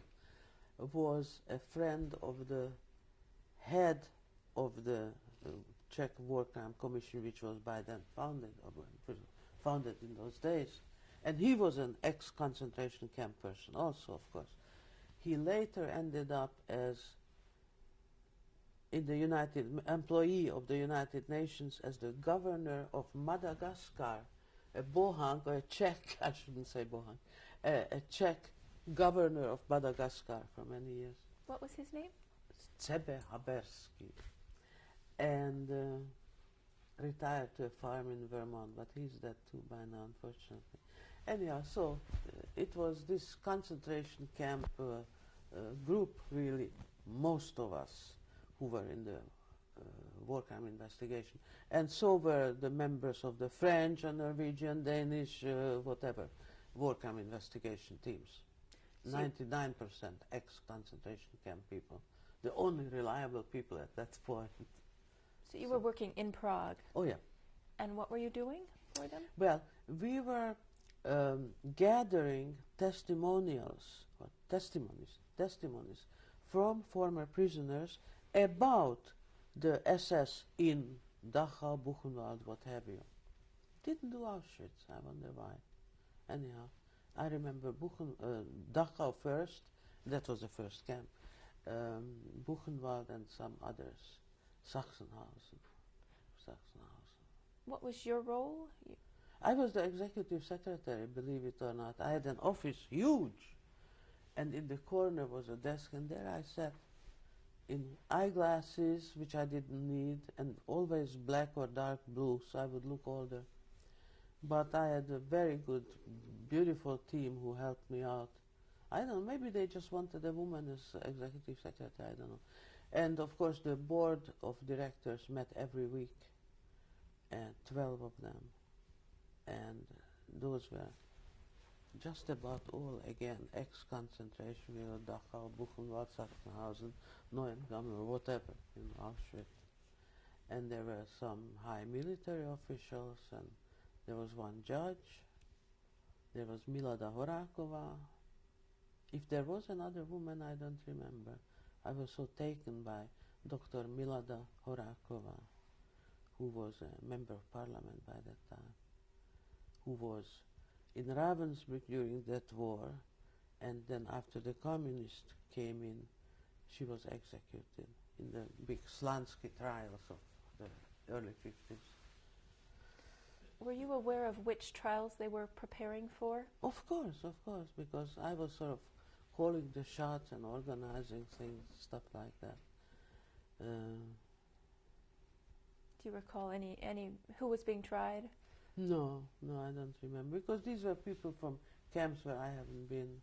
was a friend of the head of the Czech War Crime Commission, which was by then founded in those days. And he was an ex-concentration camp person also, of course. He later ended up as employee of the United Nations as the governor of Madagascar, a Bohang, or a Czech, I shouldn't say Bohang, a Czech governor of Madagascar for many years. What was his name? Cebe Habersky. And retired to a farm in Vermont, but he's dead too by now, unfortunately. Anyhow, so it was this concentration camp group, really, most of us who were in the war crime investigation. And so were the members of the French and Norwegian, Danish, whatever, war crime investigation teams. 99% ex-concentration camp people, the only reliable people at that point. So you were working in Prague. Oh, yeah. And what were you doing for them? Well, we were gathering testimonials from former prisoners about the SS in Dachau, Buchenwald, what have you. Didn't do Auschwitz, I wonder why. Anyhow, I remember Dachau first, that was the first camp, Buchenwald and some others, Sachsenhausen. What was your role? I was the executive secretary, believe it or not. I had an office, huge, and in the corner was a desk, and there I sat in eyeglasses, which I didn't need, and always black or dark blue, so I would look older. But I had a very good, beautiful team who helped me out. I don't know, maybe they just wanted a woman as executive secretary, I don't know. And of course the board of directors met every week, and 12 of them. And those were just about all, again, ex-concentration, Dachau, Buchenwald, Sachsenhausen, Neuengamme, or whatever, Auschwitz. And there were some high military officials, and there was one judge, there was Milada Horakova. If there was another woman, I don't remember. I was so taken by Dr. Milada Horakova, who was a member of parliament by that time, who was in Ravensbrück during that war, and then after the communists came in, she was executed in the big Slansky trials of the early 50s. Were you aware of which trials they were preparing for? Of course, because I was sort of calling the shots and organizing things, stuff like that. Do you recall any who was being tried? No, I don't remember, because these were people from camps where I haven't been.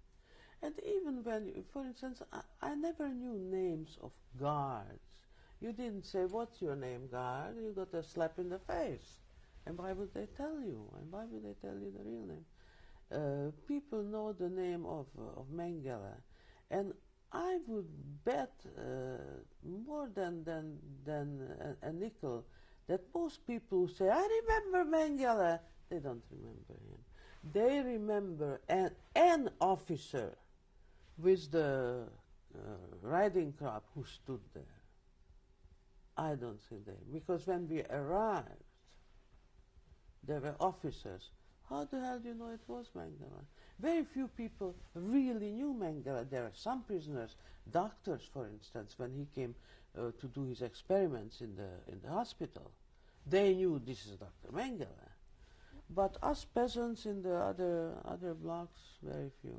And even when, for instance, I never knew names of guards. You didn't say, what's your name, guard? You got a slap in the face. And why would they tell you? And why would they tell you the real name? People know the name of Mengele. And I would bet more than a nickel that most people who say, I remember Mengele, they don't remember him. They remember an officer with the riding crop who stood there. I don't think they, because when we arrived, there were officers. How the hell do you know it was Mengele? Very few people really knew Mengele. There are some prisoners, doctors, for instance, when he came to do his experiments in the hospital, they knew this is Dr. Mengele. But us peasants in the other blocks, very few.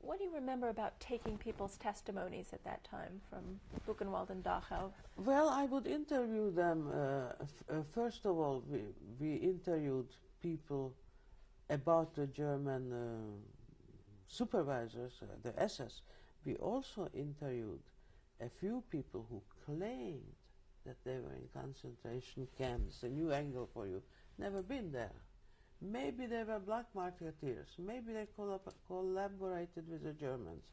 What do you remember about taking people's testimonies at that time from Buchenwald and Dachau? Well, I would interview them. First of all, we interviewed people about the German supervisors, the SS. We also interviewed a few people who claimed that they were in concentration camps. A new angle for you. Never been there. Maybe they were black marketeers. Maybe they collaborated with the Germans.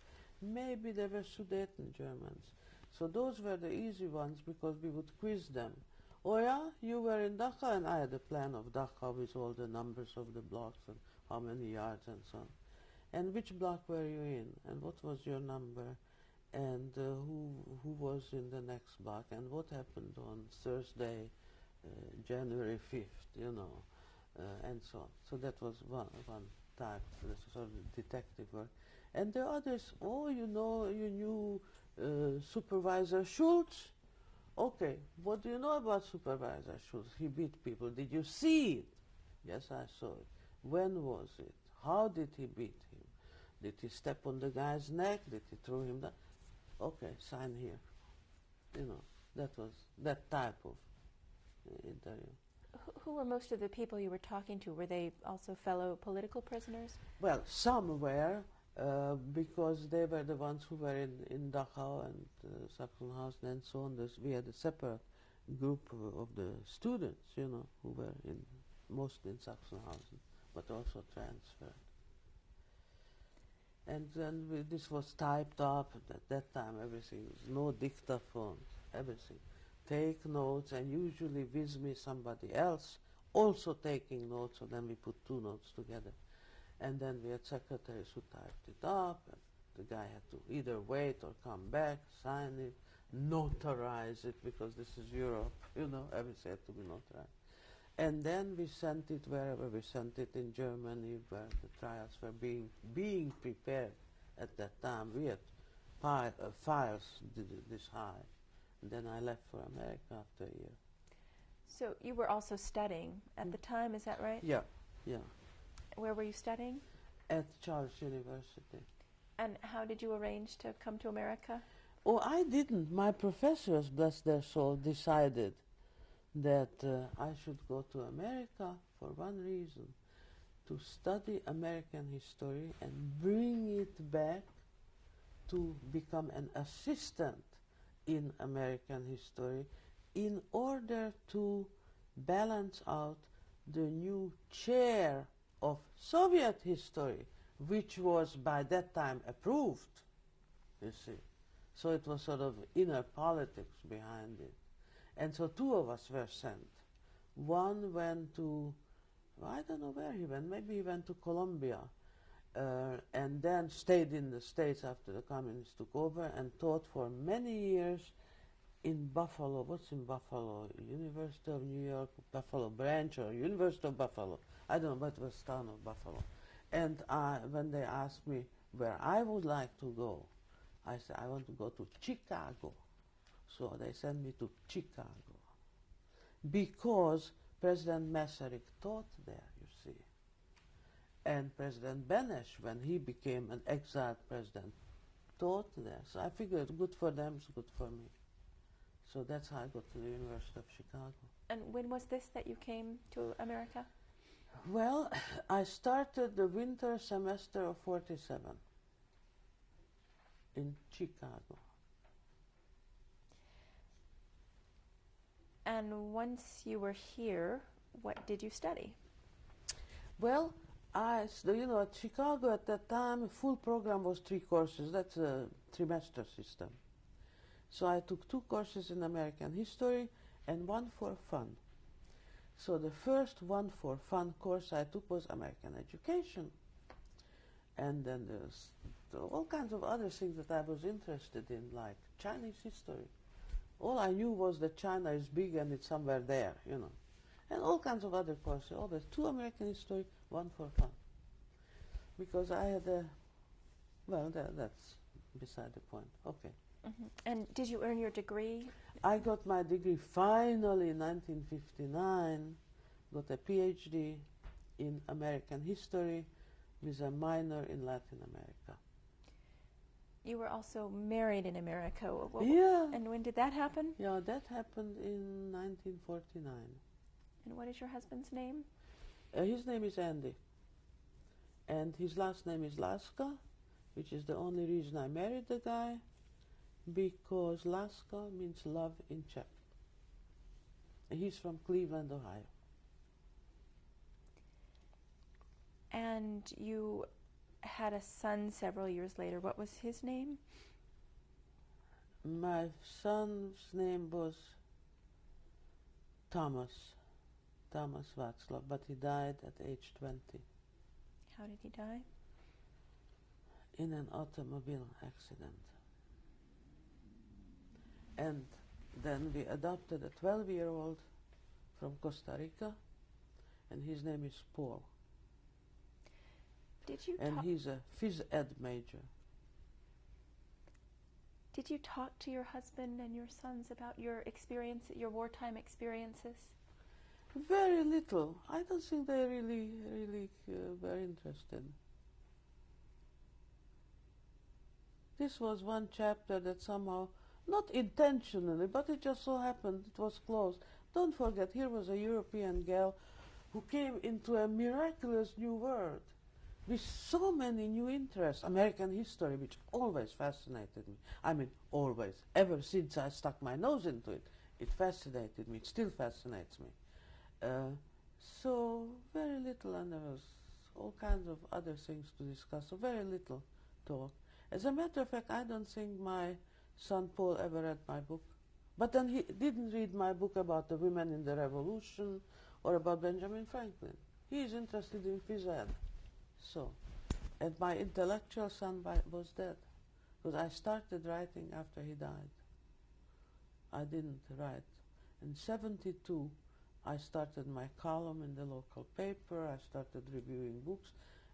Maybe they were Sudeten Germans. So those were the easy ones because we would quiz them. Oh yeah, you were in Dachau, and I had a plan of Dachau with all the numbers of the blocks and how many yards and so on. And which block were you in? And what was your number? And who was in the next block? And what happened on Thursday, January 5th, you know? And so on. So that was one type, sort of detective work. And the others, oh, you know, you knew Supervisor Schultz? Okay, what do you know about Supervisor Schultz? He beat people. Did you see it? Yes, I saw it. When was it? How did he beat him? Did he step on the guy's neck? Did he throw him down? Okay, sign here. You know, that was that type of interview. Who were most of the people you were talking to? Were they also fellow political prisoners? Well, some were, because they were the ones who were in Dachau and Sachsenhausen and so on. We had a separate group of the students, you know, who were mostly in Sachsenhausen, but also transferred. And then this was typed up. At that time, everything was no dictaphones, everything. Take notes, and usually with me somebody else also taking notes, so then we put two notes together. And then we had secretaries who typed it up, and the guy had to either wait or come back, sign it, notarize it, because this is Europe, you know, everything had to be notarized. And then we sent it wherever we sent it, in Germany, where the trials were being prepared at that time. We had files this high. And then I left for America after a year. So you were also studying at the time, is that right? Yeah. Where were you studying? At Charles University. And how did you arrange to come to America? Oh, I didn't. My professors, bless their soul, decided that I should go to America for one reason, to study American history and bring it back to become an assistant in American history in order to balance out the new chair of Soviet history, which was by that time approved, you see. So it was sort of inner politics behind it. And so two of us were sent. One went to, I don't know where he went, maybe he went to Colombia, and then stayed in the States after the communists took over and taught for many years in Buffalo. What's in Buffalo? University of New York, Buffalo Branch, or University of Buffalo. I don't know, but it was town of Buffalo. And when they asked me where I would like to go, I said, I want to go to Chicago. So they sent me to Chicago because President Masaryk taught there, you see. And President Benesch, when he became an exiled president, taught there. So I figured good for them is good for me. So that's how I got to the University of Chicago. And when was this that you came to America? Well, I started the winter semester of '47 in Chicago. And once you were here, what did you study? Well, at Chicago at that time, full program was 3 courses. That's a trimester system. So I took 2 courses in American history and 1 for fun. So the first 1 for fun course I took was American education. And then there's all kinds of other things that I was interested in, like Chinese history. All I knew was that China is big and it's somewhere there, you know. And all kinds of other courses. Always 2 American history, 1 for fun. Because I had that's beside the point. Okay. Mm-hmm. And did you earn your degree? I got my degree finally in 1959 got a PhD in American history with a minor in Latin America. You were also married in America. Yeah. And when did that happen? Yeah, that happened in 1949. And what is your husband's name? His name is Andy. And his last name is Laska, which is the only reason I married the guy, because Laska means love in Czech. He's from Cleveland, Ohio. And you had a son several years later. What was his name? My son's name was Thomas Václav, but he died at age 20 How did he die? in an automobile accident. And then we adopted a 12-year-old from Costa Rica, and his name is Paul. Did you And he's a phys ed major. Did you talk to your husband and your sons about your experience, your wartime experiences? Very little. I don't think they really were interested. This was one chapter that somehow, not intentionally, but it just so happened it was closed. Don't forget, here was a European girl who came into a miraculous new world with so many new interests. American history, which always fascinated me. I mean, always. Ever since I stuck my nose into it, it fascinated me. It still fascinates me. So very little, and there was all kinds of other things to discuss, so very little talk. As a matter of fact, I don't think my son Paul ever read my book. But then he didn't read my book about the women in the revolution or about Benjamin Franklin. He is interested in phys ed. So, and my intellectual son was dead, because I started writing after he died. I didn't write. In 1972, I started my column in the local paper, I started reviewing books,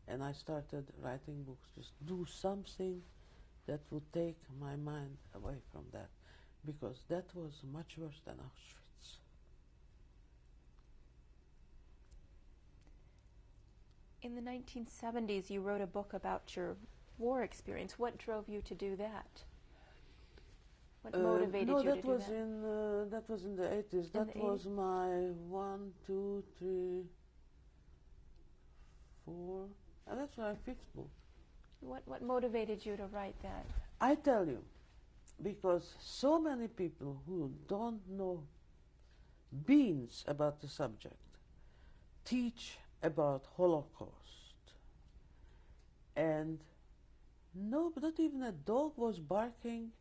and I started writing books, just do something that would take my mind away from that, because that was much worse than Auschwitz. In the 1970s, you wrote a book about your war experience. What drove you to do that? What motivated you to do that? That was in the 80s. That was my 1, 2, 3, 4, and that's my 5th book. What motivated you to write that? I tell you, because so many people who don't know beans about the subject teach about Holocaust, and no, not even a dog was barking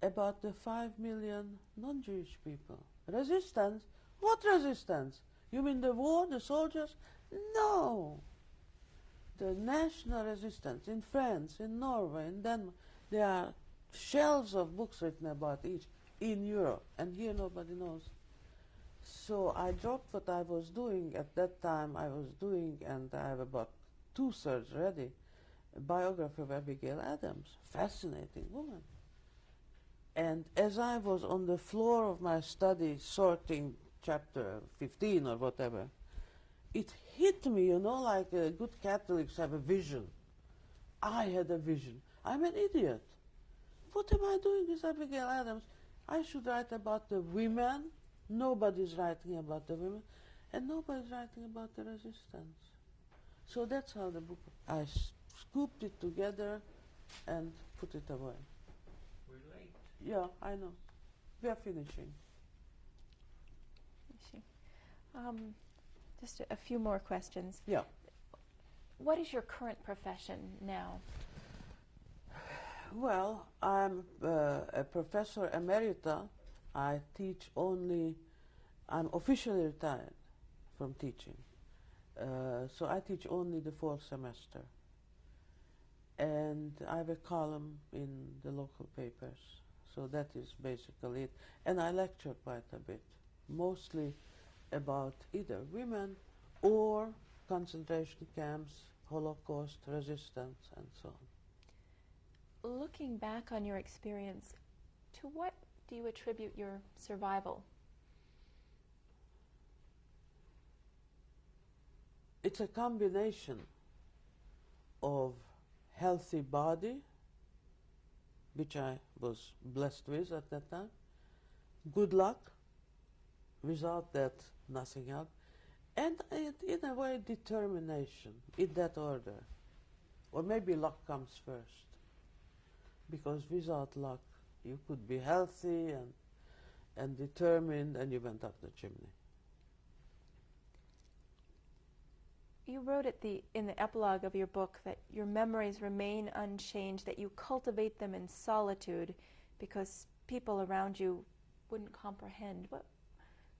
about the 5 million non-Jewish people. Resistance? What resistance? You mean the war, the soldiers? No! The national resistance in France, in Norway, in Denmark. There are shelves of books written about each in Europe, and here nobody knows. So I dropped what I was doing at that time. I was doing, and I have about 2/3 ready, a biography of Abigail Adams, fascinating woman. And as I was on the floor of my study sorting chapter 15 or whatever, it hit me, you know, like good Catholics have a vision. I had a vision. I'm an idiot. What am I doing with Abigail Adams? I should write about the women. Nobody's writing about the women. And nobody's writing about the resistance. So that's how the book, I scooped it together and put it away. We're late. Yeah, I know. We are finishing. Just a few more questions. Yeah. What is your current profession now? Well, I'm a professor emerita. I teach only, I'm officially retired from teaching. So I teach only the 4th semester. And I have a column in the local papers. So that is basically it. And I lecture quite a bit, mostly about either women or concentration camps, Holocaust, resistance, and so on. Looking back on your experience, to what do you attribute your survival? it's a combination of healthy body, which I was blessed with at that time, good luck, without that nothing else, and in a way determination, in that order. Or maybe luck comes first, because without luck you could be healthy and determined and you went up the chimney. You wrote in the epilogue of your book that your memories remain unchanged, that you cultivate them in solitude because people around you wouldn't comprehend. What?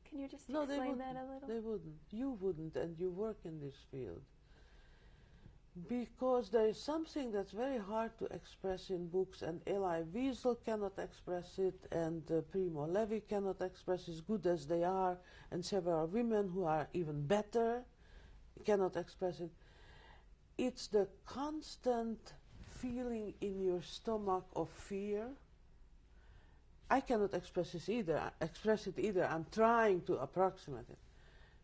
Can you just explain that a little? They wouldn't. You wouldn't, and you work in this field. Because there is something that's very hard to express in books, and Elie Wiesel cannot express it, and Primo Levi cannot express as good as they are, and several women who are even better cannot express it. It's the constant feeling in your stomach of fear. I cannot express it either. I'm trying to approximate it.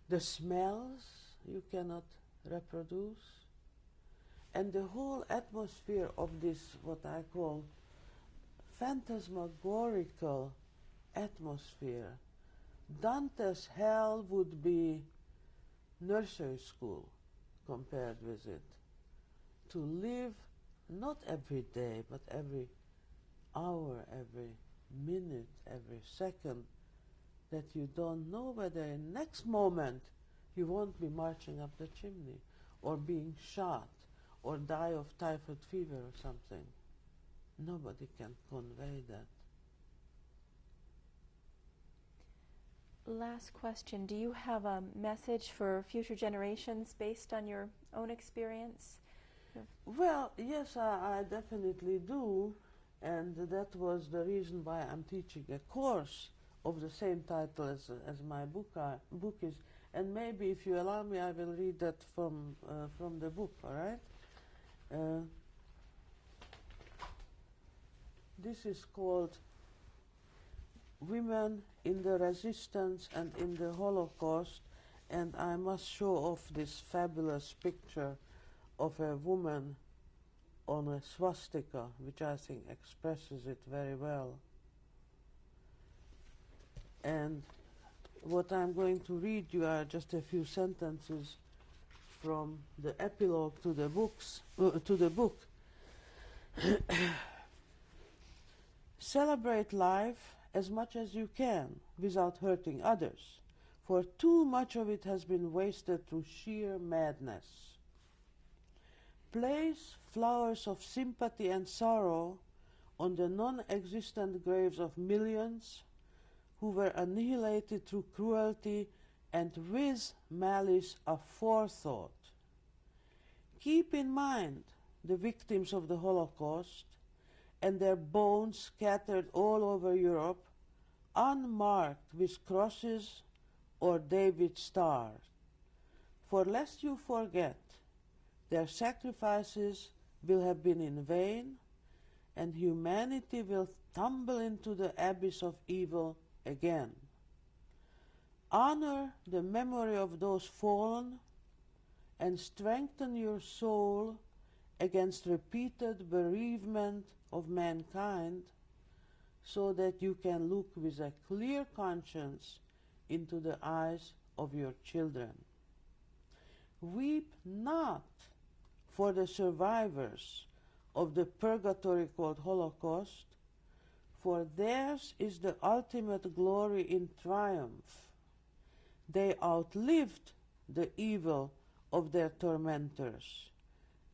The smells you cannot reproduce. And the whole atmosphere of this, what I call phantasmagorical atmosphere. Dante's hell would be nursery school compared with it. To live not every day, but every hour, every minute, every second, that you don't know whether in next moment you won't be marching up the chimney or being shot or die of typhoid fever or something. Nobody can convey that. Last question. Do you have a message for future generations based on your own experience? Well, yes, I definitely do. And that was the reason why I'm teaching a course of the same title as my book is. And maybe, if you allow me, I will read that from the book, all right? This is called Women in the Resistance and in the Holocaust, and I must show off this fabulous picture of a woman on a swastika, which I think expresses it very well. And what I'm going to read you are just a few sentences from the epilogue to the book. Celebrate life as much as you can without hurting others, for too much of it has been wasted through sheer madness. Place flowers of sympathy and sorrow on the non-existent graves of millions who were annihilated through cruelty and with malice aforethought. Keep in mind the victims of the Holocaust and their bones scattered all over Europe, unmarked with crosses or David's stars. For lest you forget, their sacrifices will have been in vain, and humanity will tumble into the abyss of evil again. Honor the memory of those fallen, and strengthen your soul against repeated bereavement of mankind, so that you can look with a clear conscience into the eyes of your children. Weep not for the survivors of the purgatory called Holocaust, for theirs is the ultimate glory in triumph. They outlived the evil of their tormentors,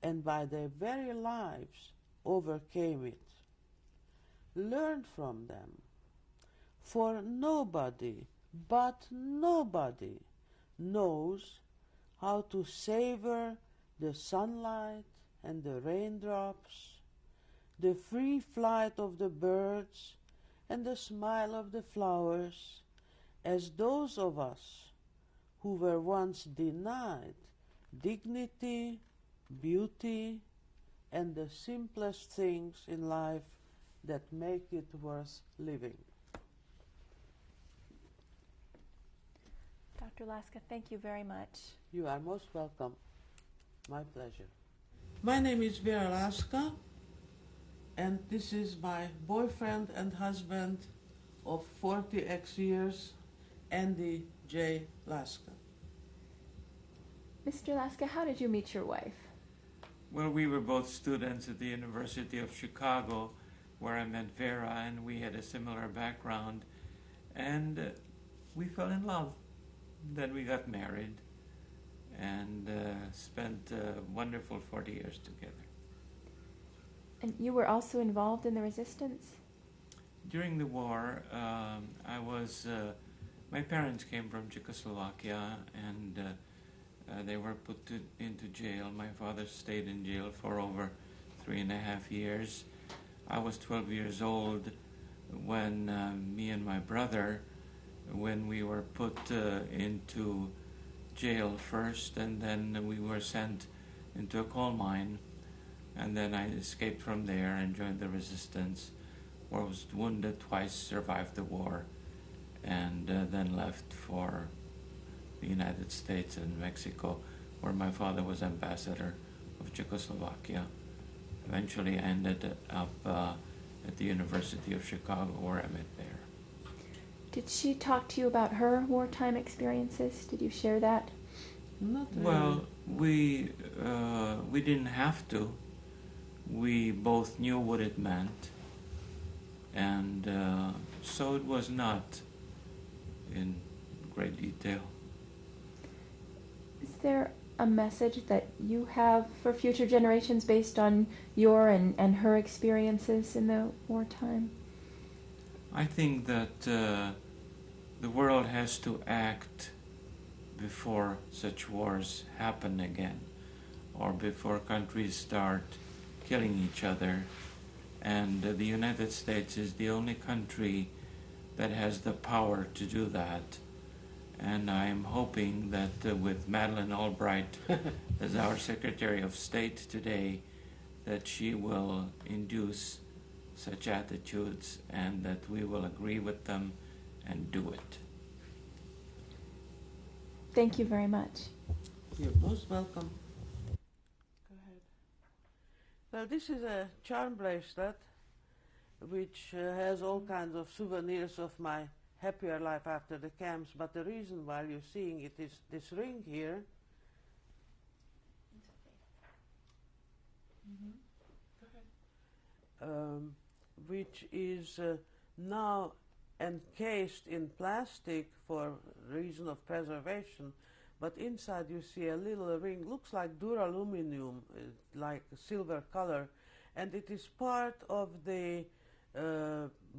and by their very lives overcame it. Learn from them, for nobody, but nobody, knows how to savor the sunlight and the raindrops, the free flight of the birds and the smile of the flowers, as those of us who were once denied dignity, beauty, and the simplest things in life that make it worth living. Dr. Dr. Laska, thank you very much. You are most welcome. My pleasure. My name is Vera Laska, and this is my boyfriend and husband of 40x years, Andy J. Laska. Mr. Laska, how did you meet your wife? Well, we were both students at the University of Chicago, where I met Vera, and we had a similar background, and we fell in love. Then we got married and spent a wonderful 40 years together. And you were also involved in the resistance? During the war, my parents came from Czechoslovakia, and they were put into jail. My father stayed in jail for over 3.5 years. I was 12 years old when me and my brother, when we were put into jail first, and then we were sent into a coal mine, and then I escaped from there and joined the resistance, where I was wounded twice, survived the war, and then left for the United States and Mexico, where my father was ambassador of Czechoslovakia. Eventually I ended up at the University of Chicago, where I met there. Did she talk to you about her wartime experiences? Did you share that? Not really. Well, we didn't have to. We both knew what it meant, and so it was not in great detail. Is there a message that you have for future generations based on your and her experiences in the wartime? I think that the world has to act before such wars happen again, or before countries start killing each other. And the United States is the only country that has the power to do that. And I'm hoping that with Madeleine Albright as our Secretary of State today, that she will induce such attitudes and that we will agree with them and do it. Thank you very much. You're most welcome. Go ahead. Well, this is a charm bracelet which has all kinds of souvenirs of my happier life after the camps, but the reason why you're seeing it is this ring here. Which is now encased in plastic for reason of preservation, but inside you see a little ring, looks like duraluminum, like silver color, and it is part of the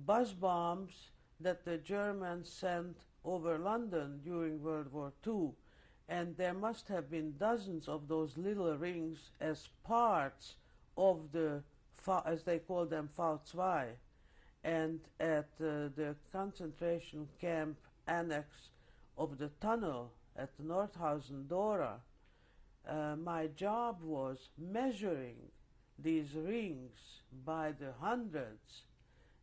buzz bombs that the Germans sent over London during World War II, and there must have been dozens of those little rings as parts of the, as they call them, V2. And at the concentration camp annex of the tunnel at Nordhausen, Dora, my job was measuring these rings by the hundreds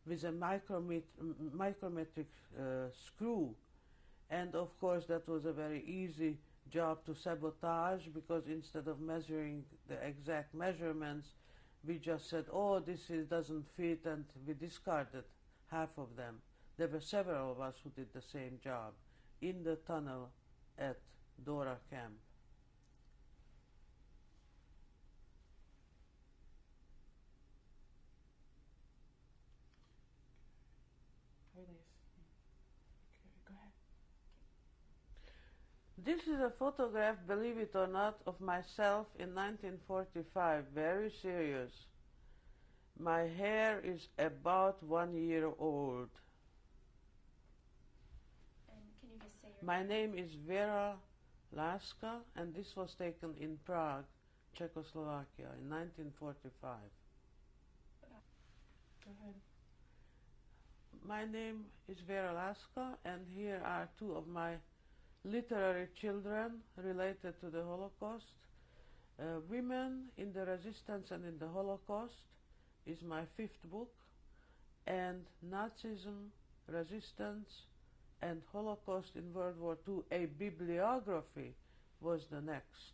with a micrometric screw. And of course that was a very easy job to sabotage, because instead of measuring the exact measurements, we just said, oh, doesn't fit, and we discarded half of them. There were several of us who did the same job in the tunnel at Dora camp. This is a photograph, believe it or not, of myself in 1945, very serious. My hair is about 1 year old. And can you just say your My name is Vera Laska, and this was taken in Prague, Czechoslovakia, in 1945. Go ahead. My name is Vera Laska, and here are two of my literary children related to the Holocaust. Women in the Resistance and in the Holocaust is my 5th book, and Nazism, Resistance, and Holocaust in World War II, a bibliography was the next.